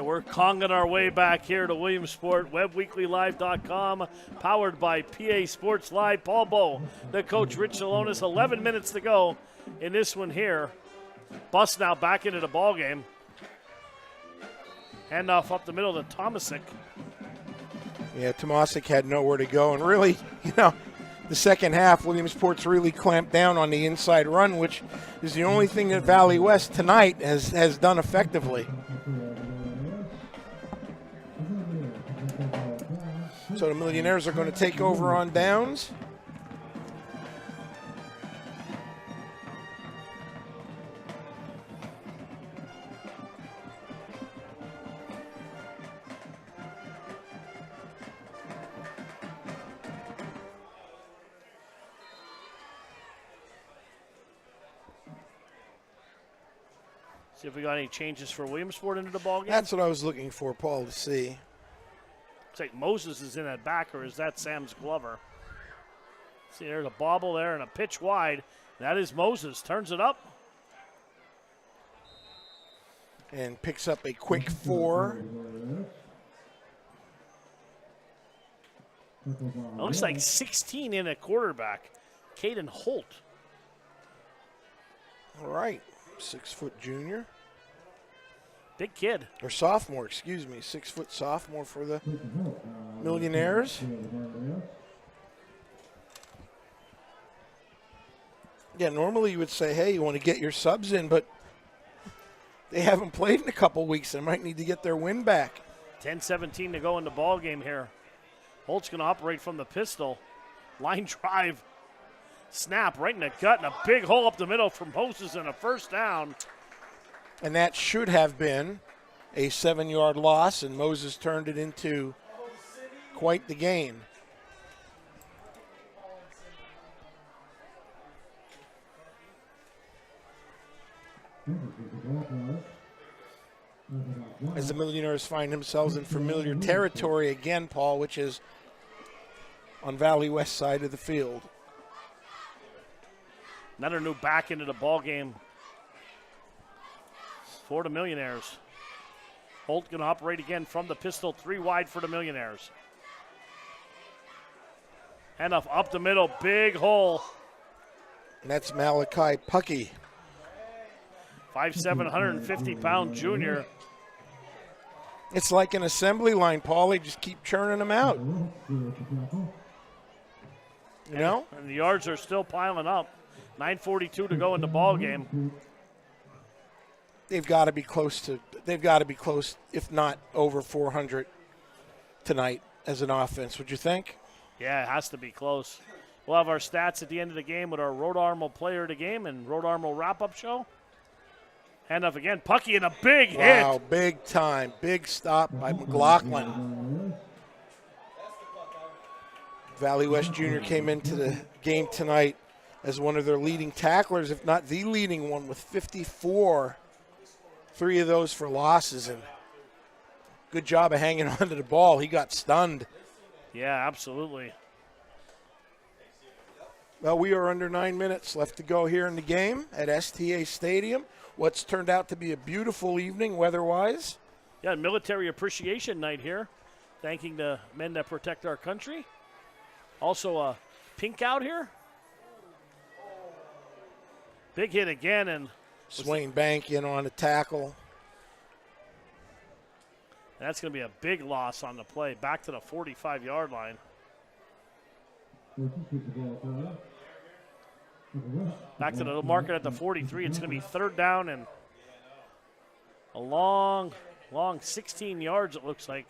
We're conging our way back here to Williamsport, WebbWeeklyLive.com, powered by PA Sports Live. Paul Bowe, the coach, Rich Salonis, 11 minutes to go in this one here. Bus now back into the ball game. Handoff up the middle to Tomasic. Yeah, Tomasic had nowhere to go. And really, the second half, Williamsport's really clamped down on the inside run, which is the only thing that Valley West tonight has done effectively. So the Millionaires are going to take over on downs. See if we got any changes for Williamsport into the ballgame. That's what I was looking for, Paul, to see. Looks like Moses is in that back, or is that Sam's Glover? See, there's a bobble there and a pitch wide. That is Moses. Turns it up. And picks up a quick 4. It looks like 16 in a quarterback. Caden Holt. All right. 6-foot junior. Big kid. Or sophomore, excuse me. 6-foot sophomore for the Millionaires. Yeah, normally you would say, hey, you want to get your subs in, but they haven't played in a couple weeks. They might need to get their win back. 10-17 to go in the ball game here. Holt's going to operate from the pistol. Line drive. Snap right in the gut and a big hole up the middle for Moses and a first down. And that should have been a 7-yard loss, and Moses turned it into quite the gain. As the Millionaires find themselves in familiar territory again, Paul, which is on Valley West side of the field. Another new back into the ball game for the Millionaires. Holt going to operate again from the pistol, 3 wide for the Millionaires. Handoff up the middle, big hole. And that's Malachi Puckey. 5'7", 150-pound junior. It's like an assembly line, Paul. They just keep churning them out. You know? And the yards are still piling up. 9:42 to go in the ball game. They've got to be close, if not over 400 tonight as an offense, would you think? Yeah, it has to be close. We'll have our stats at the end of the game with our Rhode Armel player of the game and Rhode Armel wrap-up show. Handoff again, Puckey, and a big hit. Wow, big time. Big stop by McLaughlin. Valley West Jr. came into the game tonight as one of their leading tacklers, if not the leading one, with 54. 3 of those for losses, and good job of hanging onto the ball. He got stunned. Yeah, absolutely. Well, we are under 9 minutes left to go here in the game at STA Stadium. What's turned out to be a beautiful evening weather-wise. Yeah, military appreciation night here, thanking the men that protect our country. Also a pink out here. Big hit again, and Swain Bank in on a tackle. That's going to be a big loss on the play, back to the 45-yard line. Back to the marker at the 43. It's going to be 3rd down and a long 16 yards, it looks like.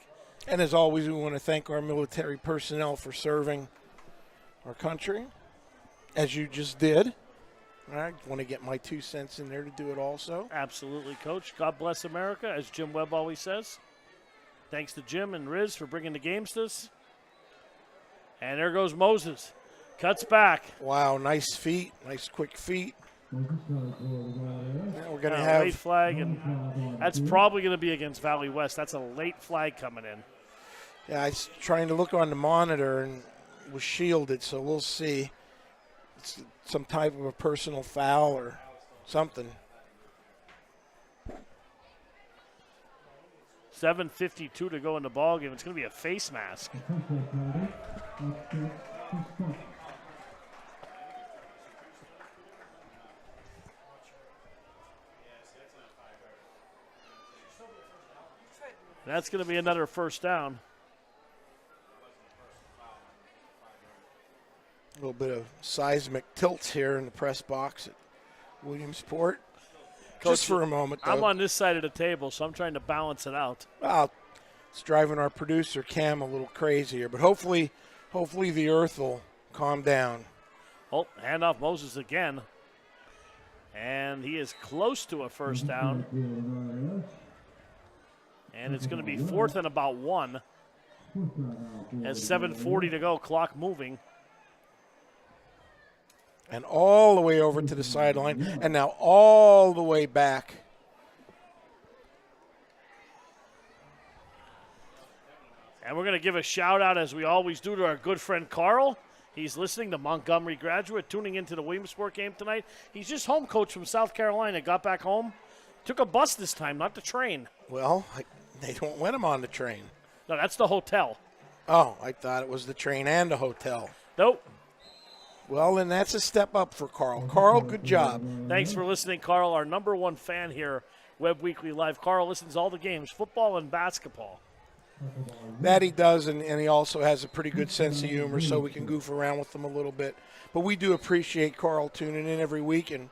And as always, we want to thank our military personnel for serving our country, as you just did. I want to get my 2 cents in there to do it also. Absolutely, Coach. God bless America, as Jim Webb always says. Thanks to Jim and Riz for bringing the games to us. And there goes Moses. Cuts back. Wow, nice feet. Nice quick feet. Yeah, we're going to have late flag, and that's probably going to be against Valley West. That's a late flag coming in. Yeah, I was trying to look on the monitor and was shielded, so we'll see. It's some type of a personal foul or something. 7:52 to go in the ball game. It's going to be a face mask. That's going to be another 1st down. A little bit of seismic tilts here in the press box at Williamsport. Just for a moment, though. I'm on this side of the table, so I'm trying to balance it out. Well, it's driving our producer, Cam, a little crazier. But hopefully the earth will calm down. Oh, handoff Moses again. And he is close to a 1st down. And it's going to be 4th and about 1. As 7:40 to go, clock moving. And all the way over to the sideline, and now all the way back. And we're going to give a shout out, as we always do, to our good friend Carl. He's listening, the Montgomery graduate, tuning into the Williamsport game tonight. He's just home coach from South Carolina, got back home. Took a bus this time, not the train. Well, they don't let him on the train. No, that's the hotel. Oh, I thought it was the train and the hotel. Nope. Well, then that's a step up for Carl. Carl, good job. Thanks for listening, Carl, our #1 fan here, Webb Weekly Live. Carl listens to all the games, football and basketball. That he does, and he also has a pretty good sense of humor, so we can goof around with him a little bit. But we do appreciate Carl tuning in every week and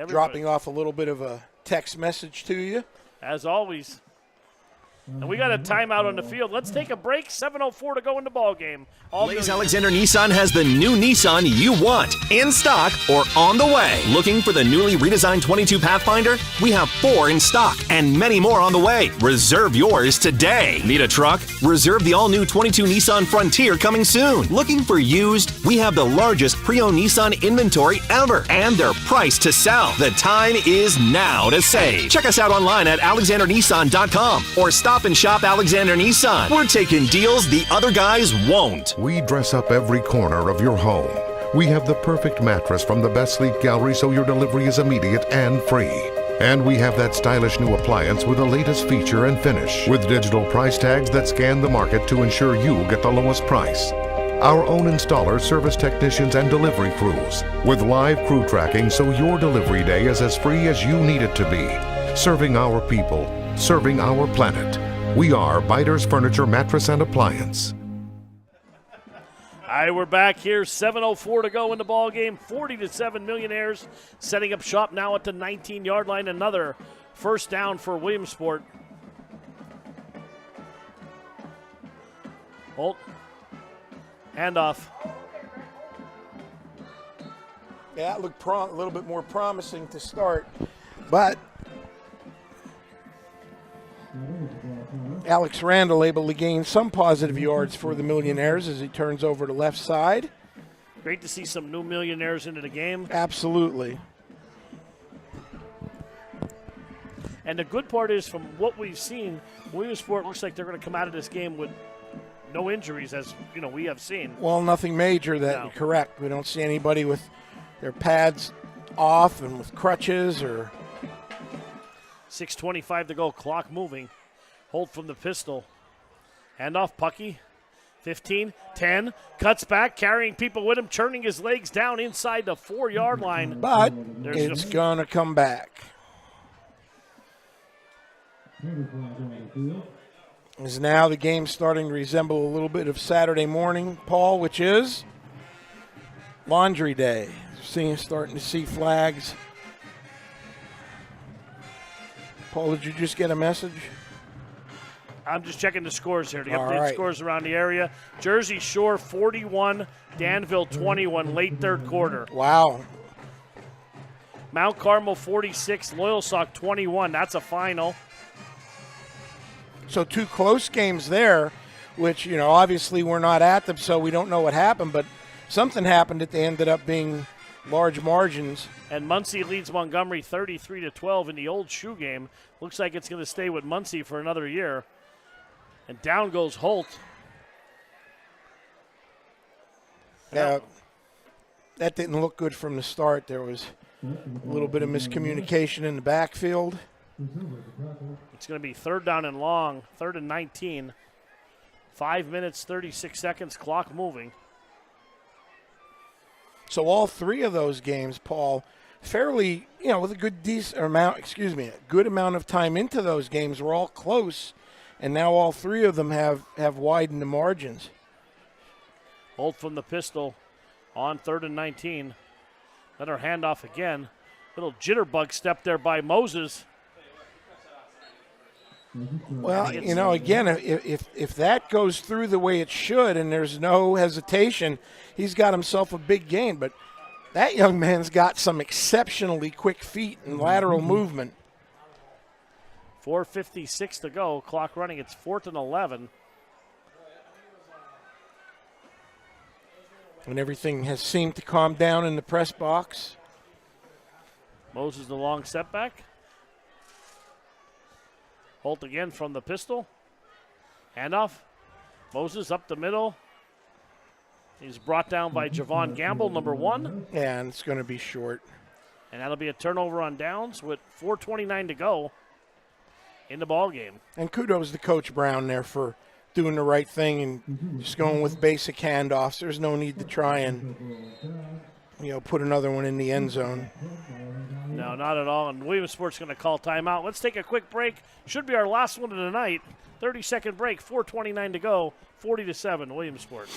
dropping off a little bit of a text message to you. As always. And we got a timeout on the field. Let's take a break. 7:04 to go in the ball game. Blaze Alexander Nissan has the new Nissan you want, in stock or on the way. Looking for the newly redesigned 22 Pathfinder? We have 4 in stock and many more on the way. Reserve yours today. Need a truck? Reserve the all-new 22 Nissan Frontier coming soon. Looking for used? We have the largest pre-owned Nissan inventory ever, and they're priced to sell. The time is now to save. Check us out online at alexandernissan.com or stop and shop Alexander Nissan. We're taking deals the other guys won't. We dress up every corner of your home. We have the perfect mattress from the best sleep gallery so your delivery is immediate and free. And we have that stylish new appliance with the latest feature and finish, with digital price tags that scan the market to ensure you get the lowest price. Our own installers, service technicians, and delivery crews, with live crew tracking so your delivery day is as free as you need it to be. Serving our people, serving our planet. We are Biters Furniture, Mattress, and Appliance. All right, we're back here. 7:04 to go in the ball game. 40-7 Millionaires setting up shop now at the 19-yard line. Another 1st down for Williamsport. Holt. Handoff. Yeah, it looked a little bit more promising to start, but Alex Randall able to gain some positive yards for the Millionaires as he turns over to left side. Great to see some new millionaires into the game. Absolutely. And the good part is, from what we've seen, Williamsport looks like they're going to come out of this game with no injuries, as we have seen. Well, nothing major. No. Correct. We don't see anybody with their pads off and with crutches or. 6:25 to go. Clock moving. Hold from the pistol. Hand off Pucky. 15, 10, cuts back, carrying people with him, churning his legs down inside the 4-yard line. But it's going to come back. Is now the game starting to resemble a little bit of Saturday morning, Paul, which is Laundry Day. Starting to see flags. Paul, did you just get a message? I'm just checking the scores here. The updated right. scores around the area. Jersey Shore 41, Danville 21, late third quarter. Wow. Mount Carmel 46, Loyalsock 21. That's a final. So 2 close games there, which, obviously we're not at them, so we don't know what happened, but something happened that they ended up being large margins. And Muncie leads Montgomery 33-12 in the old shoe game. Looks like it's going to stay with Muncie for another year. And down goes Holt. Yeah, that didn't look good from the start. There was a little bit of miscommunication in the backfield. It's going to be 3rd down and long, 3rd and 19. 5 minutes, 36 seconds, clock moving. So all 3 of those games, Paul, fairly, with a good amount of time into those games, were all close. And now all 3 of them have widened the margins. Holt from the pistol on 3rd and 19. Another handoff again. Little jitterbug step there by Moses. Well, again, if that goes through the way it should and there's no hesitation, he's got himself a big gain. But that young man's got some exceptionally quick feet and lateral movement. 4:56 to go. Clock running. It's 4th and 11. And everything has seemed to calm down in the press box. Moses the long setback. Holt again from the pistol. Handoff. Moses up the middle. He's brought down by Javon Gamble, number 1. Yeah, and it's going to be short. And that'll be a turnover on downs with 4:29 to go in the ball game. And kudos to Coach Brown there for doing the right thing and just going with basic handoffs. There's no need to try and put another one in the end zone. No, not at all. And Williamsport's going to call timeout. Let's take a quick break. Should be our last one of the night. 30-second break, 4:29 to go, 40-7, Williamsport.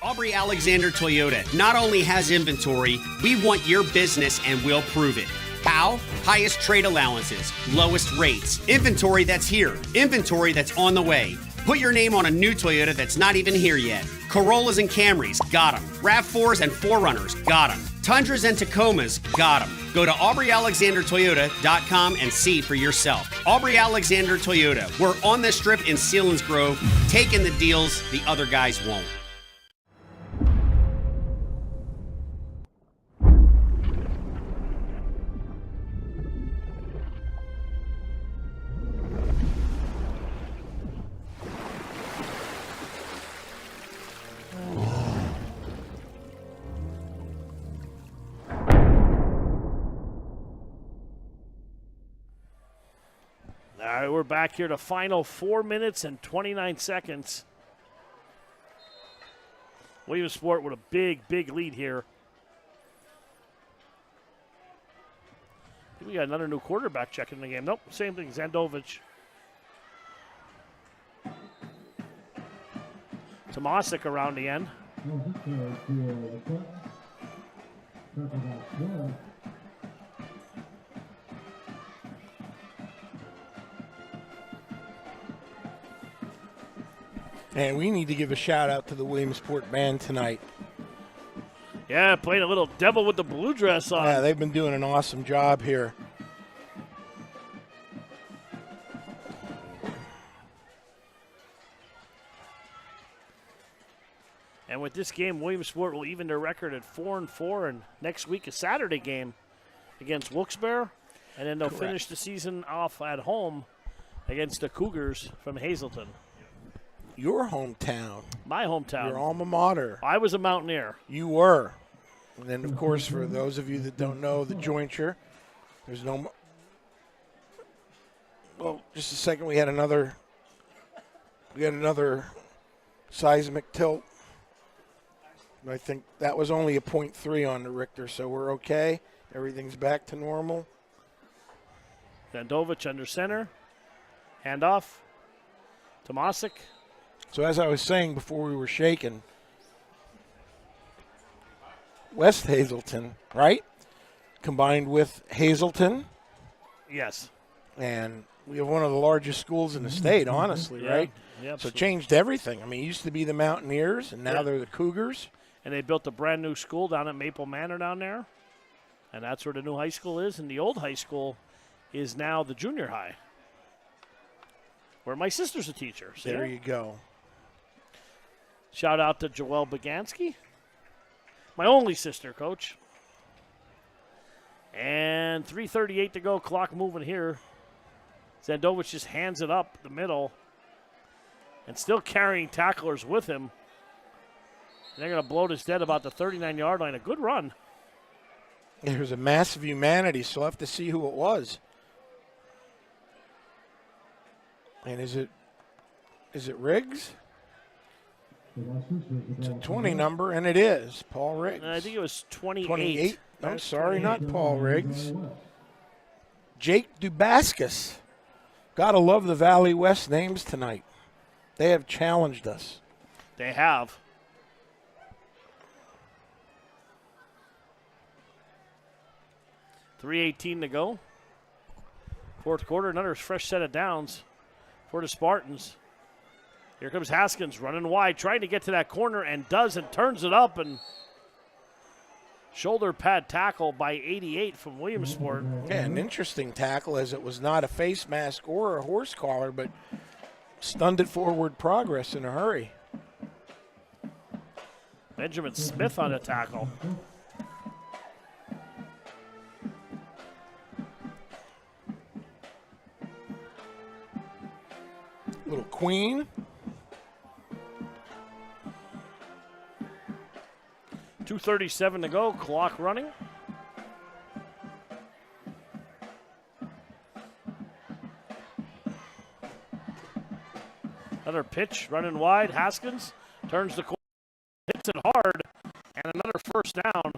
Aubrey Alexander Toyota not only has inventory, we want your business and we'll prove it. How? Highest trade allowances, lowest rates, inventory that's here, inventory that's on the way. Put your name on a new Toyota that's not even here yet. Corollas and Camrys, got them. RAV4s and 4Runners, got them. Tundras and Tacomas, got them. Go to AubreyAlexanderToyota.com and see for yourself. Aubrey Alexander Toyota, we're on the strip in Selinsgrove, taking the deals the other guys won't. All right, we're back here to final 4 minutes and 29 seconds. Williamsport with a big lead here. We got another new quarterback checking the game. Nope, same thing, Zandovich. Tomasic around the end. And we need to give a shout out to the Williamsport band tonight. Yeah, playing a little devil with the blue dress on. Yeah, they've been doing an awesome job here. And with this game, Williamsport will even their record at 4-4, and next week a Saturday game against Wilkes-Barre, and then they'll finish the season off at home against the Cougars from Hazleton. Your hometown. My hometown. Your alma mater. I was a Mountaineer. You were. And then, of course, for those of you that don't know the jointure, there's no. Well, just a second. We had another seismic tilt. I think that was only a 0.3 on the Richter, so we're okay. Everything's back to normal. Vandovich under center. Handoff. Tomasic. So as I was saying before we were shaking, West Hazleton, right? Combined with Hazleton. Yes. And we have one of the largest schools in the state, honestly, right? Yeah, so it changed everything. I mean, it used to be the Mountaineers, and now they're the Cougars. And they built a brand new school down at Maple Manor down there. And that's where the new high school is. And the old high school is now the junior high, where my sister's a teacher. See There that? you go. Shout out to Joelle Bagansky, my only sister, Coach. And 3:38 to go, clock moving here. Zandovich just hands it up the middle and still carrying tacklers with him. And they're going to blow this dead about the 39-yard line. A good run. There's a massive humanity, so we'll have to see who it was. And is it Riggs? It's a 20 number, and it is Paul Riggs. I think it was 28. 28? I'm sorry, not Paul Riggs. Jake Dubascus. Gotta love the Valley West names tonight. They have challenged us. They have. .318 to go. Fourth quarter, another fresh set of downs for the Spartans. Here comes Haskins running wide, trying to get to that corner, and does, and turns it up, and shoulder pad tackle by 88 from Williamsport. Yeah, an interesting tackle, as it was not a face mask or a horse collar, but stunned it forward progress in a hurry. Benjamin Smith on the tackle. Little Queen. .237 to go, clock running. Another pitch running wide. Haskins turns the corner, hits it hard, and another first down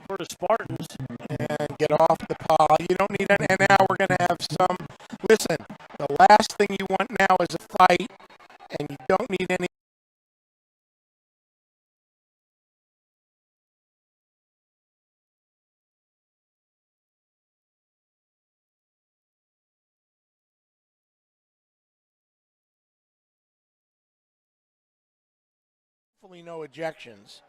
for the Spartans. And get off the pile. You don't need an, and now we're going to have some. Listen, the last thing you want now is a fight, and you don't need any. Hopefully no ejections.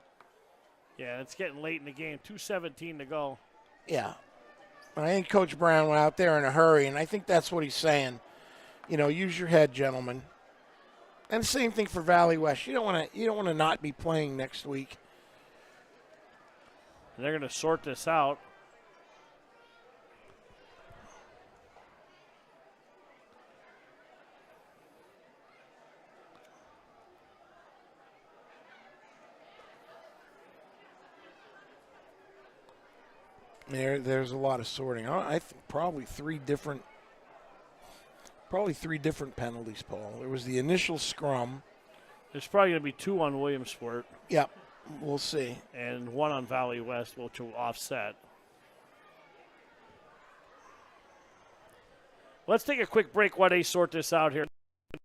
Yeah, it's getting late in the game. 2:17 to go. Yeah. I think Coach Brown went out there in a hurry, and I think that's what he's saying. You know, use your head, gentlemen. And same thing for Valley West. You don't want to not be playing next week. And they're going to sort this out. There's a lot of sorting. I think probably three different penalties, Paul. There was the initial scrum. There's probably going to be two on Williamsport. Yep, we'll see. And one on Valley West, which will offset. Let's take a quick break while they sort this out here.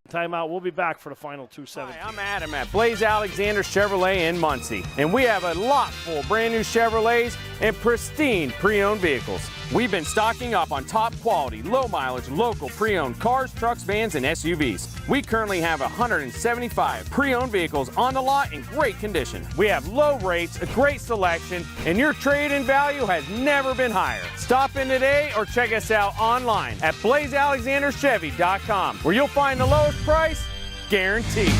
Timeout. We'll be back for the final 2:17. Hi, I'm Adam at Blaze Alexander Chevrolet in Muncie, and we have a lot full brand new Chevrolets and pristine pre-owned vehicles. We've been stocking up on top quality, low mileage, local pre-owned cars, trucks, vans, and SUVs. We currently have 175 pre-owned vehicles on the lot in great condition. We have low rates, a great selection, and your trade-in value has never been higher. Stop in today or check us out online at blazealexanderchevy.com, where you'll find the lowest price guaranteed.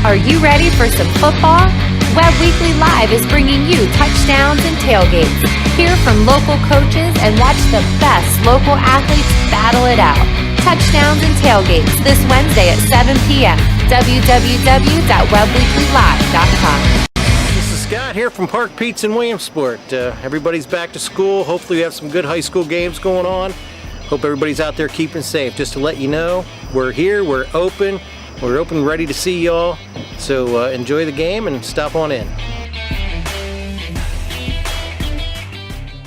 Are you ready for some football? Webb Weekly Live is bringing you touchdowns and tailgates. Hear from local coaches and watch the best local athletes battle it out. Touchdowns and tailgates this Wednesday at 7 p.m. www.webbweeklylive.com. This is Scott here from Park Pizza in Williamsport. Everybody's back to school. Hopefully we have some good high school games going on. Hope everybody's out there keeping safe. Just to let you know, we're here, we're open, ready to see y'all. So enjoy the game and stop on in.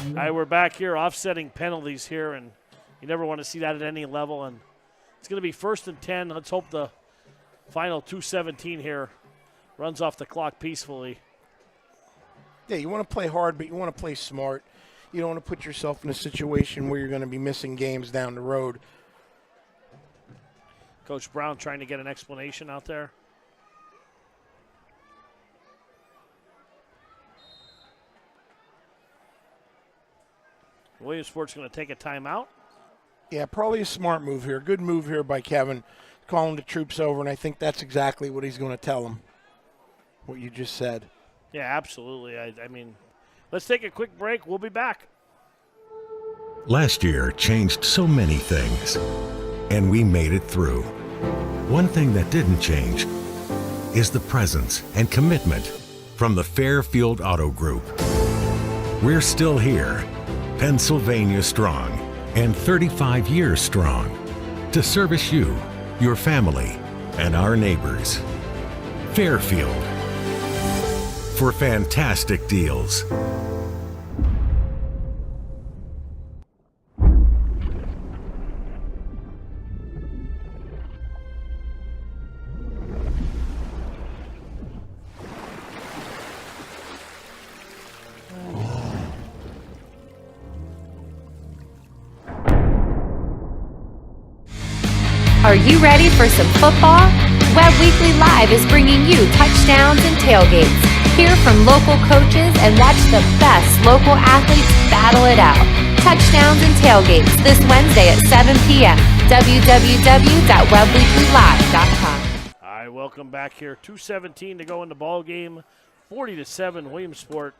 All right, we're back here offsetting penalties here, and you never want to see that at any level. And it's going to be 1st and 10. Let's hope the final 2:17 here runs off the clock peacefully. Yeah, you want to play hard, but you want to play smart. You don't want to put yourself in a situation where you're going to be missing games down the road. Coach Brown trying to get an explanation out there. Williamsport's going to take a timeout. Yeah, probably a smart move here. Good move here by Kevin, calling the troops over, and I think that's exactly what he's going to tell them, what you just said. Yeah, absolutely. I mean, let's take a quick break. We'll be back. Last year changed so many things, and we made it through. One thing that didn't change is the presence and commitment from the Fairfield Auto Group. We're still here, Pennsylvania strong, and 35 years strong, to service you, your family, and our neighbors. Fairfield, for fantastic deals. Are you ready for some football? Webb Weekly Live is bringing you touchdowns and tailgates. Hear from local coaches and watch the best local athletes battle it out. Touchdowns and tailgates this Wednesday at 7 p.m. www.webbweeklylive.com. All right, welcome back here. 2:17 to go in the ball game. 40-7 Williamsport.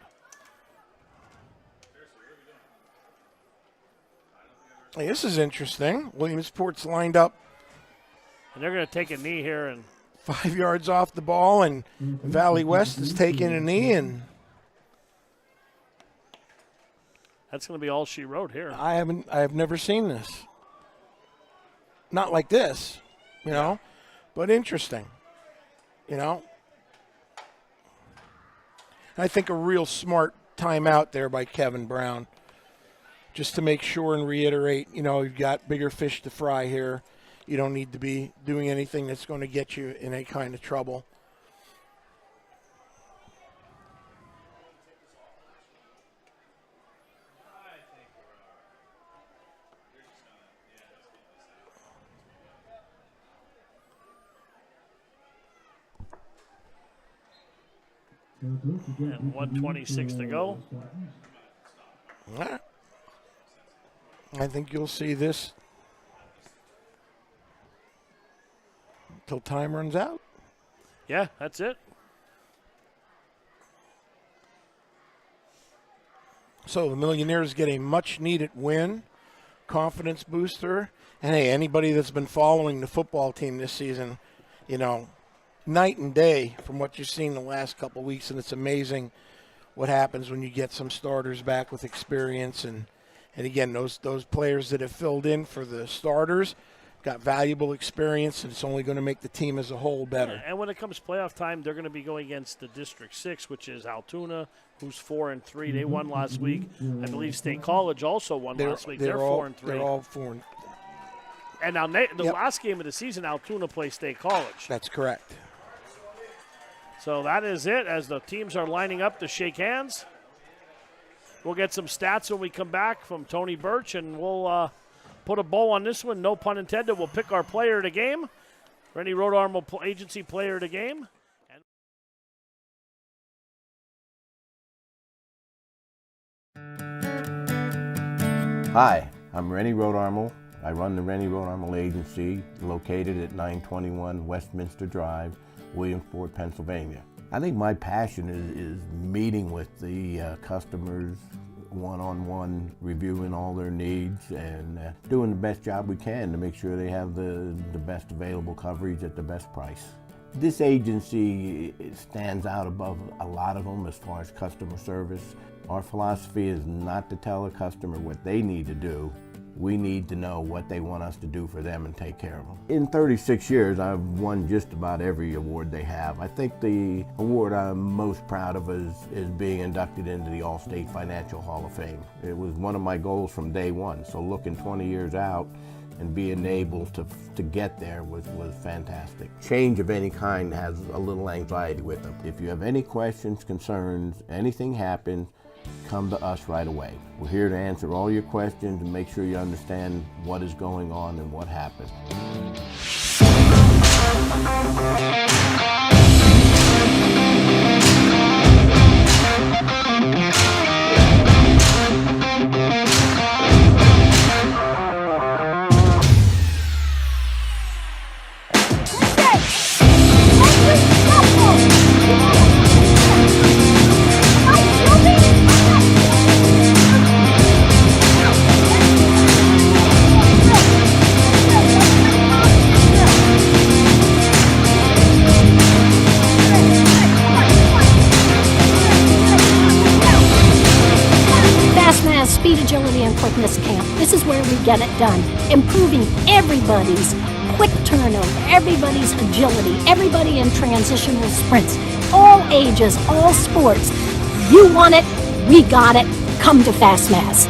Hey, this is interesting. Williamsport's lined up. And they're going to take a knee here. And 5 yards off the ball, and Valley West is taking a knee, and that's going to be all she wrote here. I have never seen this. Not like this, you know, but interesting, you know. I think a real smart timeout there by Kevin Brown, just to make sure and reiterate, you know, you've got bigger fish to fry here. You don't need to be doing anything that's going to get you in any kind of trouble. And 1:26 to go. Yeah. I think you'll see this until time runs out. Yeah, that's it. So the Millionaires get a much-needed win, confidence booster. And, hey, anybody that's been following the football team this season, you know, night and day from what you've seen the last couple of weeks, and it's amazing what happens when you get some starters back with experience. And again, those players that have filled in for the starters got valuable experience, and it's only going to make the team as a whole better. And when it comes playoff time, they're going to be going against the District 6, which is Altoona, who's 4-3. They won last week. I believe State College also won last week. They're 4-3. They're all 4. And now the last game of the season, Altoona plays State College. That's correct. So that is it as the teams are lining up to shake hands. We'll get some stats when we come back from Tony Birch, and we'll put a bow on this one. No pun intended. We'll pick our player of the game. Rennie Road Armor Agency player of the game. Hi, I'm Rennie Road Armor. I run the Rennie Road Armor Agency, located at 921 Westminster Drive, Williamsport, Pennsylvania. I think my passion is meeting with the customers one-on-one, reviewing all their needs and doing the best job we can to make sure they have the best available coverage at the best price. This agency stands out above a lot of them as far as customer service. Our philosophy is not to tell a customer what they need to do. We need to know what they want us to do for them and take care of them. In 36 years, I've won just about every award they have. I think the award I'm most proud of is being inducted into the All-State Financial Hall of Fame. It was one of my goals from day one, so looking 20 years out and being able to get there was fantastic. Change of any kind has a little anxiety with them. If you have any questions, concerns, anything happens, come to us right away. We're here to answer all your questions and make sure you understand what is going on and what happened. Speed, agility, and quickness camp. This is where we get it done. Improving everybody's quick turnover, everybody's agility, everybody in transitional sprints. All ages, all sports. You want it, we got it. Come to FastMass.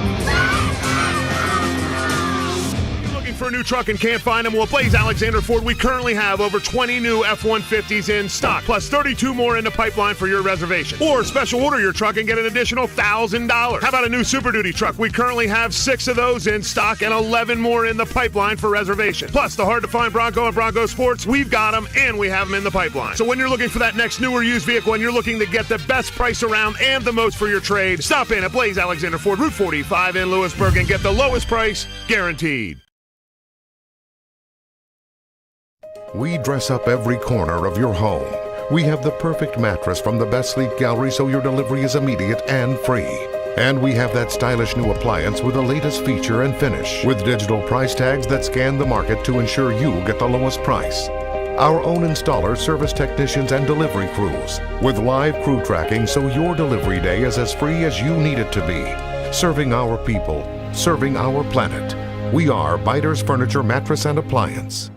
For a new truck and can't find them? Well, at Blaze Alexander Ford, we currently have over 20 new F-150s in stock, plus 32 more in the pipeline for your reservation. Or special order your truck and get an additional $1,000. How about a new Super Duty truck? We currently have 6 of those in stock and 11 more in the pipeline for reservation. Plus the hard-to-find Bronco and Bronco Sports, we've got them and we have them in the pipeline. So when you're looking for that next new or used vehicle and you're looking to get the best price around and the most for your trade, stop in at Blaze Alexander Ford, Route 45 in Lewisburg and get the lowest price guaranteed. We dress up every corner of your home. We have the perfect mattress from the best sleep gallery so your delivery is immediate and free. And we have that stylish new appliance with the latest feature and finish, with digital price tags that scan the market to ensure you get the lowest price. Our own installers, service technicians, and delivery crews, with live crew tracking so your delivery day is as free as you need it to be. Serving our people, serving our planet. We are Biters Furniture, Mattress, and Appliance.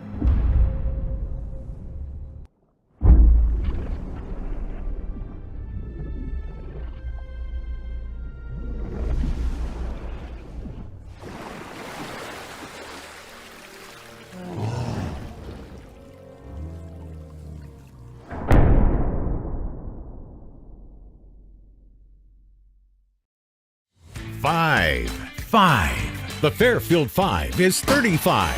Five. The Fairfield 5 is 35.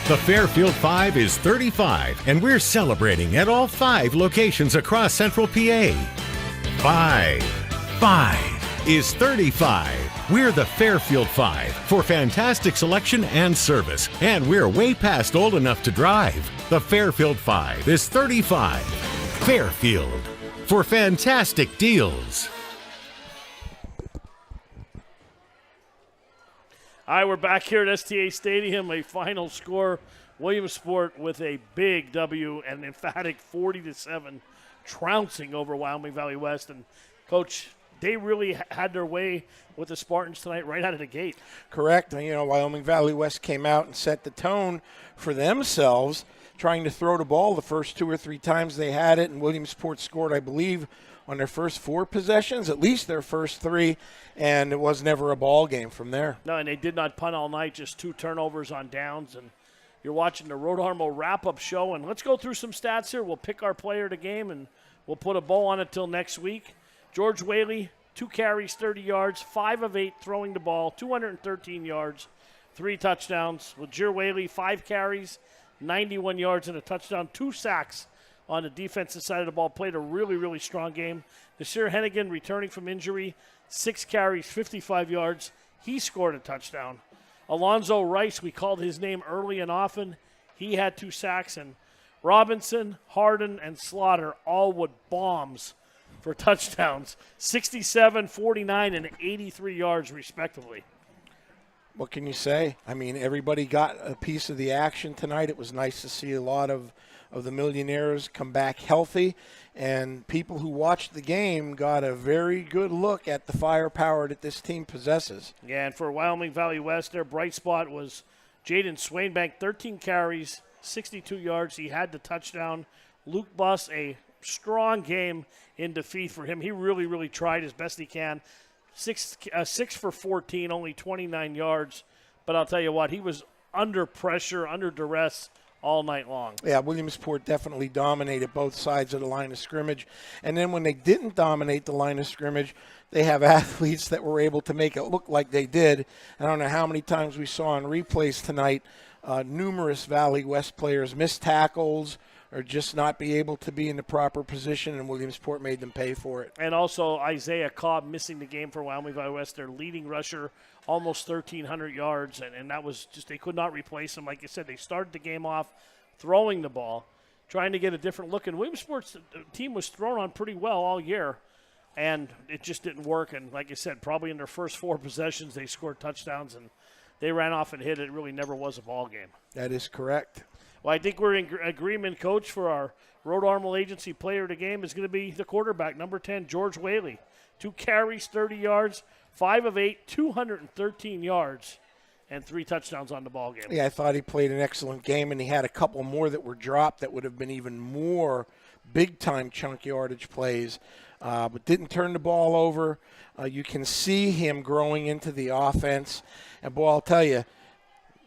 The Fairfield 5 is 35, and we're celebrating at all 5 locations across Central PA. 5 is 35. We're the Fairfield 5 for fantastic selection and service, and we're way past old enough to drive. The Fairfield 5 is 35. Fairfield for fantastic deals. All right, we're back here at STA Stadium. A final score, Williamsport with a big W, an emphatic 40-7 trouncing over Wyoming Valley West. And, Coach, they really had their way with the Spartans tonight right out of the gate. Correct. You know, Wyoming Valley West came out and set the tone for themselves, trying to throw the ball the first 2 or 3 times they had it. And Williamsport scored, I believe, on their first 4 possessions, at least their first 3, and it was never a ball game from there. No, and they did not punt all night, just 2 turnovers on downs. And you're watching the Rhode Armo wrap-up show, and let's go through some stats here. We'll pick our player of the game, and we'll put a bow on it till next week. George Whaley, 2 carries, 30 yards, 5 of 8 throwing the ball, 213 yards, 3 touchdowns. With Jer Whaley, 5 carries, 91 yards, and a touchdown, 2 sacks on the defensive side of the ball. Played a really, really strong game. Nasir Hennigan, returning from injury, 6 carries, 55 yards. He scored a touchdown. Alonzo Rice, we called his name early and often. He had 2 sacks. And Robinson, Harden, and Slaughter all with bombs for touchdowns, 67, 49, and 83 yards respectively. What can you say? I mean, everybody got a piece of the action tonight. It was nice to see a lot of the Millionaires come back healthy, and people who watched the game got a very good look at the firepower that this team possesses. Yeah, and for Wyoming Valley West, their bright spot was Jaden Swainbank, 13 carries, 62 yards. He had the touchdown. Luke Buss, a strong game in defeat for him. He really, really tried as best he can. Six for 14, only 29 yards. But I'll tell you what, he was under pressure, under duress all night long. Yeah, Williamsport definitely dominated both sides of the line of scrimmage. And then when they didn't dominate the line of scrimmage, they have athletes that were able to make it look like they did. I don't know how many times we saw on replays tonight, numerous Valley West players miss tackles or just not be able to be in the proper position, and Williamsport made them pay for it. And also Isaiah Cobb missing the game for Wyoming Valley West, their leading rusher, almost 1,300 yards, and that was just, they could not replace him. Like I said, they started the game off throwing the ball, trying to get a different look, and Williamsport's team was thrown on pretty well all year, and it just didn't work. And like I said, probably in their first 4 possessions, they scored touchdowns, and they ran off and hit it. It really never was a ball game. That is correct. Well, I think we're in agreement, Coach, for our Rhode Armel Agency player of the game is going to be the quarterback, number 10, George Whaley. 2 carries, 30 yards, 5 of 8, 213 yards, and 3 touchdowns on the ball game. Yeah, I thought he played an excellent game, and he had a couple more that were dropped that would have been even more big-time chunk yardage plays, but didn't turn the ball over. You can see him growing into the offense. And, boy, I'll tell you,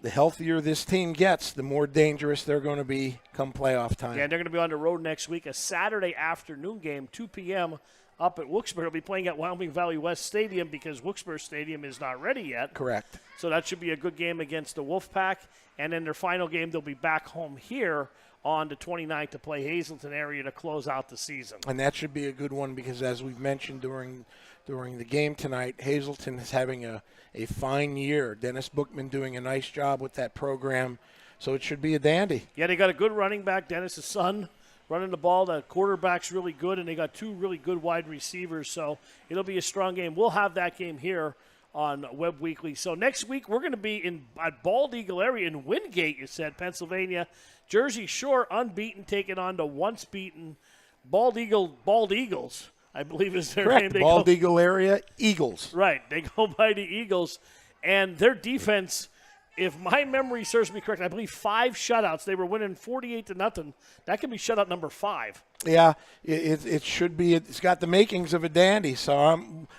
the healthier this team gets, the more dangerous they're going to be come playoff time. Yeah, they're going to be on the road next week, a Saturday afternoon game, 2 p.m. up at Wilkes-Barre. They'll be playing at Wyoming Valley West Stadium because Wilkes-Barre Stadium is not ready yet. Correct. So that should be a good game against the Wolfpack. And in their final game, they'll be back home here on the 29th to play Hazleton area to close out the season. And that should be a good one because, as we've mentioned during the game tonight, Hazleton is having a fine year. Dennis Bookman doing a nice job with that program, so it should be a dandy. Yeah, they got a good running back, Dennis' son, running the ball. The quarterback's really good, and they got 2 really good wide receivers, so it'll be a strong game. We'll have that game here on Webb Weekly. So next week we're going to be at Bald Eagle area in Wingate, you said, Pennsylvania. Jersey Shore unbeaten, taking on the once beaten Bald Eagles, I believe is their Correct. name. Bald Eagle area, Eagles. Right. They go by the Eagles. And their defense, if my memory serves me correct, I believe 5 shutouts. They were winning 48-0. That could be shutout number 5. Yeah, it should be. It's got the makings of a dandy. So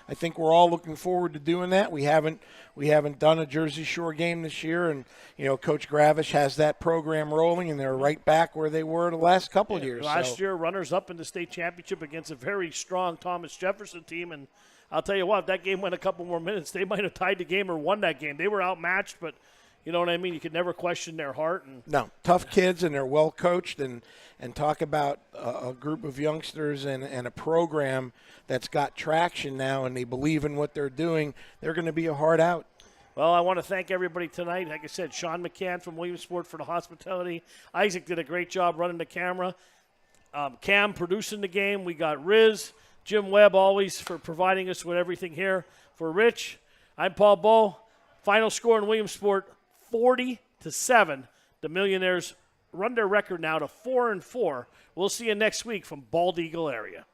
I think we're all looking forward to doing that. We haven't done a Jersey Shore game this year, and Coach Gravish has that program rolling, and they're right back where they were the last couple of years. Last year, runners up in the state championship against a very strong Thomas Jefferson team, and I'll tell you what, if that game went a couple more minutes, they might have tied the game or won that game. They were outmatched, but you know what I mean? You could never question their heart. No, tough kids, and they're well coached, and talk about a group of youngsters and a program that's got traction now, and they believe in what they're doing. They're going to be a hard out. Well, I want to thank everybody tonight. Like I said, Sean McCann from Williamsport for the hospitality. Isaac did a great job running the camera. Cam producing the game. We got Riz, Jim Webb always for providing us with everything here. For Rich, I'm Paul Bowe. Final score in Williamsport, 40-7. The Millionaires run their record now to 4-4. We'll see you next week from Bald Eagle area.